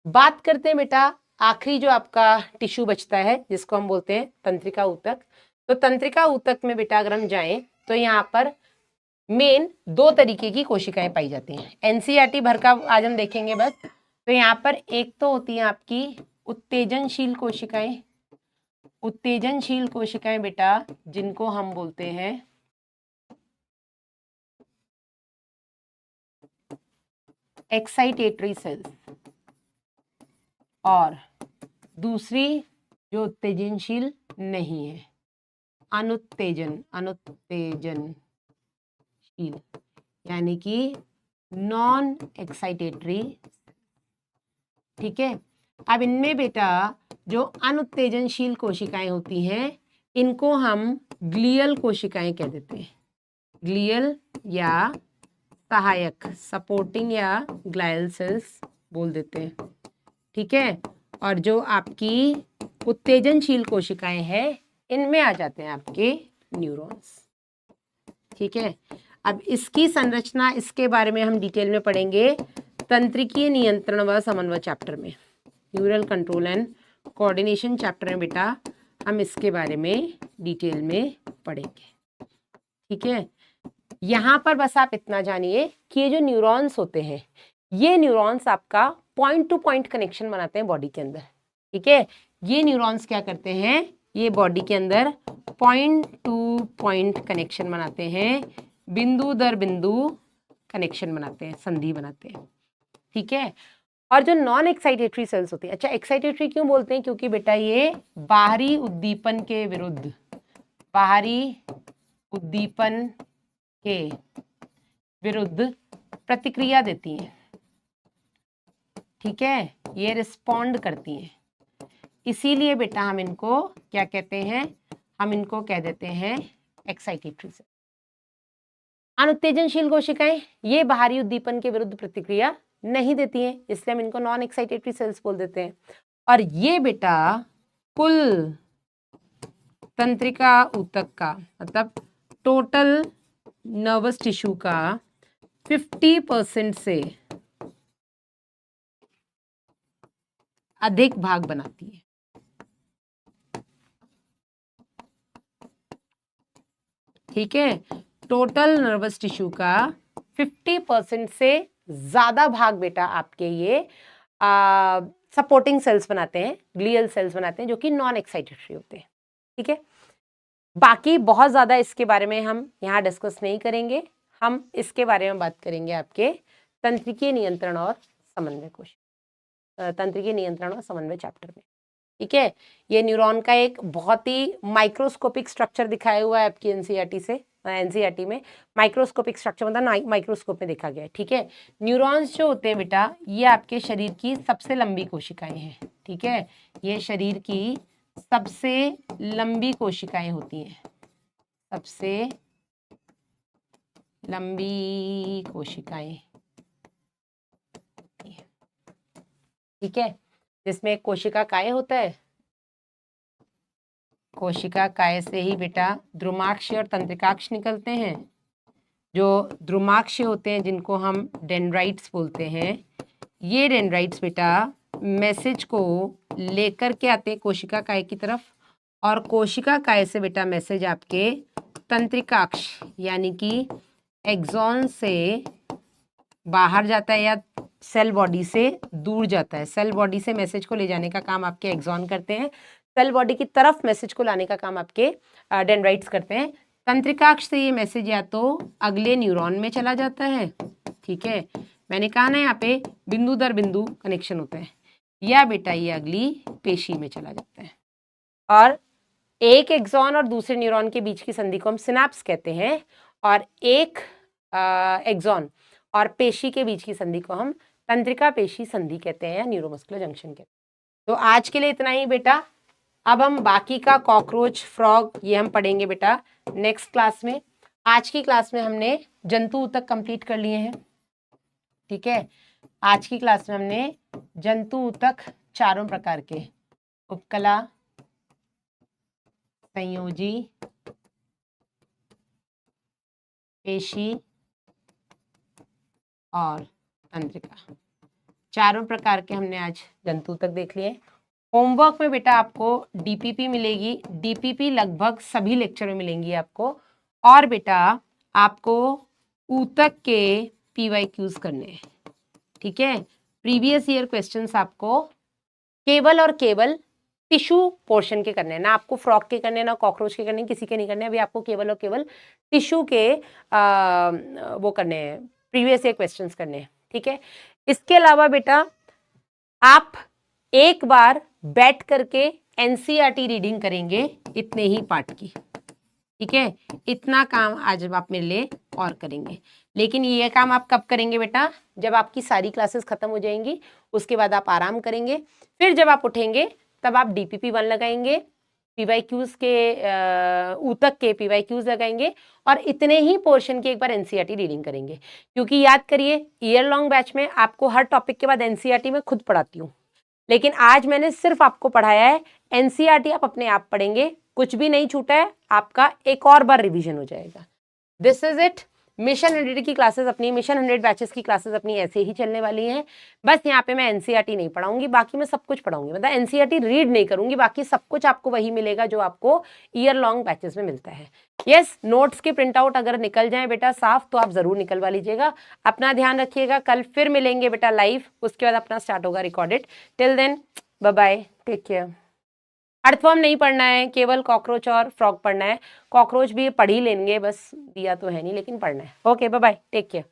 बात करते हैं बेटा आखिरी जो आपका टिश्यू बचता है जिसको हम बोलते हैं तंत्रिका ऊतक। तो तंत्रिका ऊतक में बेटा अगर हम जाएं तो यहाँ पर मेन 2 तरीके की कोशिकाएं पाई जाती हैं। एनसीईआरटी भर का आज हम देखेंगे बस। तो यहाँ पर एक तो होती है आपकी उत्तेजनशील कोशिकाएं। उत्तेजनशील कोशिकाएं बेटा जिनको हम बोलते हैं एक्साइटेटरी सेल्स, और दूसरी जो उत्तेजनशील नहीं है अनुत्तेजनशील, यानी कि नॉन एक्साइटेटरी। ठीक है, अब इनमें बेटा जो अनुत्तेजनशील कोशिकाएं होती हैं इनको हम ग्लियल कोशिकाएं कह देते हैं। ग्लियल या सहायक, सपोर्टिंग या ग्लायल सेल्स बोल देते हैं। ठीक है, और जो आपकी उत्तेजनशील कोशिकाएं हैं इनमें आ जाते हैं आपके न्यूरॉन्स। ठीक है, अब इसकी संरचना, इसके बारे में हम डिटेल में पढ़ेंगे तंत्रिकीय नियंत्रण व समन्वय चैप्टर में। Neural control and coordination chapter में बेटा हम इसके बारे में डिटेल में पढ़ेंगे। ठीक है, यहाँ पर बस आप इतना जानिए कि ये जो न्यूरॉन्स होते हैं ये न्यूरॉन्स आपका पॉइंट टू पॉइंट कनेक्शन बनाते हैं बॉडी के अंदर। ठीक है, ये न्यूरॉन्स क्या करते हैं, ये बॉडी के अंदर पॉइंट टू पॉइंट कनेक्शन बनाते हैं, बिंदु दर बिंदु कनेक्शन बनाते हैं, संधि बनाते हैं। ठीक है, और जो नॉन एक्साइटेटरी सेल्स होती है, अच्छा एक्साइटेटरी क्यों बोलते हैं? क्योंकि बेटा ये बाहरी उद्दीपन के विरुद्ध, बाहरी उद्दीपन के विरुद्ध प्रतिक्रिया देती हैं। ठीक है, ये रिस्पॉन्ड करती हैं, इसीलिए बेटा हम इनको क्या कहते हैं? हम इनको कह देते हैं एक्साइटेटरी सेल। अनुत्तेजनशील कोशिकाएं ये बाहरी उद्दीपन के विरुद्ध प्रतिक्रिया नहीं देती हैं, इसलिए हम इनको नॉन एक्साइटेटरी सेल्स बोल देते हैं। और ये बेटा कुल तंत्रिका ऊतक का मतलब टोटल नर्वस टिश्यू का 50% से अधिक भाग बनाती है। ठीक है, टोटल नर्वस टिश्यू का 50% से ज्यादा भाग बेटा आपके ये सपोर्टिंग सेल्स बनाते हैं, ग्लियल सेल्स बनाते हैं, जो कि नॉन एक्साइटेटरी होते हैं। ठीक है, बाकी बहुत ज्यादा इसके बारे में हम यहाँ डिस्कस नहीं करेंगे। हम इसके बारे में बात करेंगे आपके तंत्रिकीय नियंत्रण और समन्वय तंत्रिकीय नियंत्रण और समन्वय चैप्टर में। ठीक है, ये न्यूरॉन का एक बहुत ही माइक्रोस्कोपिक स्ट्रक्चर दिखाया हुआ है आपकी एनसीईआरटी में। माइक्रोस्कोपिक स्ट्रक्चर मतलब माइक्रोस्कोप में देखा गया है। ठीक है, न्यूरॉन्स जो होते हैं बेटा, ये आपके शरीर की सबसे लंबी कोशिकाएं हैं। ठीक है, ये शरीर की सबसे लंबी कोशिकाएं होती हैं, सबसे लंबी कोशिकाएं। ठीक है, जिसमें कोशिका काय होता है, कोशिका काय से ही बेटा द्रुमाक्ष और तंत्रिकाक्ष निकलते हैं। जो द्रुमाक्ष होते हैं, जिनको हम डेंड्राइट्स बोलते हैं, ये डेंड्राइट्स बेटा मैसेज को लेकर के आते हैं कोशिका काय की तरफ, और कोशिका काय से बेटा मैसेज आपके तंत्रिकाक्ष यानी कि एक्सॉन से बाहर जाता है या सेल बॉडी से दूर जाता है। सेल बॉडी से मैसेज को ले जाने का काम आपके एक्सॉन करते हैं, सेल बॉडी की तरफ मैसेज को लाने का काम आपके डेंड्राइट्स करते हैं। तंत्रिकाक्ष से ये मैसेज या तो अगले न्यूरॉन में चला जाता है, ठीक है, मैंने कहा ना यहाँ पे बिंदु दर बिंदु कनेक्शन होता है, या बेटा ये अगली पेशी में चला जाता है। और एक एक्सॉन और दूसरे न्यूरॉन के बीच की संधि को हम सिनैप्स कहते हैं, और एक एक्सॉन और पेशी के बीच की संधि को हम तंत्रिका पेशी संधि कहते हैं या न्यूरोमस्कुलर जंक्शन कहते हैं। तो आज के लिए इतना ही बेटा। अब हम बाकी का कॉकरोच, फ्रॉग ये हम पढ़ेंगे बेटा नेक्स्ट क्लास में। आज की क्लास में हमने जंतु ऊतक कंप्लीट कर लिए हैं। ठीक है, आज की क्लास में हमने जंतु ऊतक चारों प्रकार के, उपकला, संयोजी, पेशी और तंत्रिका, चारों प्रकार के हमने आज जंतु तक देख लिए। होमवर्क में बेटा आपको डीपीपी मिलेगी, डीपीपी लगभग सभी लेक्चर में मिलेंगी आपको, और बेटा आपको ऊतक के पीवाईक्यूज करने हैं। ठीक है, प्रीवियस ईयर क्वेश्चंस आपको केवल और केवल टिश्यू पोर्शन के करने हैं, ना आपको फ्रॉग के करने, ना कॉकरोच के करने, किसी के नहीं करने। अभी आपको केवल और केवल टिश्यू के वो करने हैं, प्रीवियस ईयर क्वेश्चंस करने हैं। ठीक है, इसके अलावा बेटा आप एक बार बैठ करके एनसीईआरटी रीडिंग करेंगे इतने ही पार्ट की। ठीक है, इतना काम आज आप मेरे लिए और करेंगे, लेकिन ये काम आप कब करेंगे बेटा? जब आपकी सारी क्लासेस खत्म हो जाएंगी, उसके बाद आप आराम करेंगे, फिर जब आप उठेंगे तब आप डीपीपी 1 लगाएंगे, पीवाईक्यूज के ऊतक के पीवाईक्यूज लगाएंगे, और इतने ही पोर्शन की एक बार एनसीईआरटी रीडिंग करेंगे। क्योंकि याद करिए, ईयर लॉन्ग बैच में आपको हर टॉपिक के बाद एनसीईआरटी में खुद पढ़ाती हूँ, लेकिन आज मैंने सिर्फ आपको पढ़ाया है। एनसीईआरटी आप अपने आप पढ़ेंगे, कुछ भी नहीं छूटा है, आपका एक और बार रिवीजन हो जाएगा। This is it. मिशन 100 की क्लासेस अपनी, मिशन 100 बैचेस की क्लासेस अपनी ऐसे ही चलने वाली हैं। बस यहाँ पे मैं एनसीईआरटी नहीं पढ़ाऊंगी, बाकी मैं सब कुछ पढ़ाऊंगी। मतलब एनसीईआरटी रीड नहीं करूंगी, बाकी सब कुछ आपको वही मिलेगा जो आपको ईयर लॉन्ग बैचेस में मिलता है। यस, नोट्स के प्रिंट आउट अगर निकल जाए बेटा साफ, तो आप जरूर निकलवा लीजिएगा। अपना ध्यान रखिएगा, कल फिर मिलेंगे बेटा लाइव, उसके बाद अपना स्टार्ट होगा recorded. Till then bye bye, take care. Earthworm नहीं पढ़ना है, केवल कॉकरोच और फ्रॉग पढ़ना है। कॉकरोच भी पढ़ ही लेंगे, बस दिया तो है नहीं, लेकिन पढ़ना है। Okay, bye bye, take care.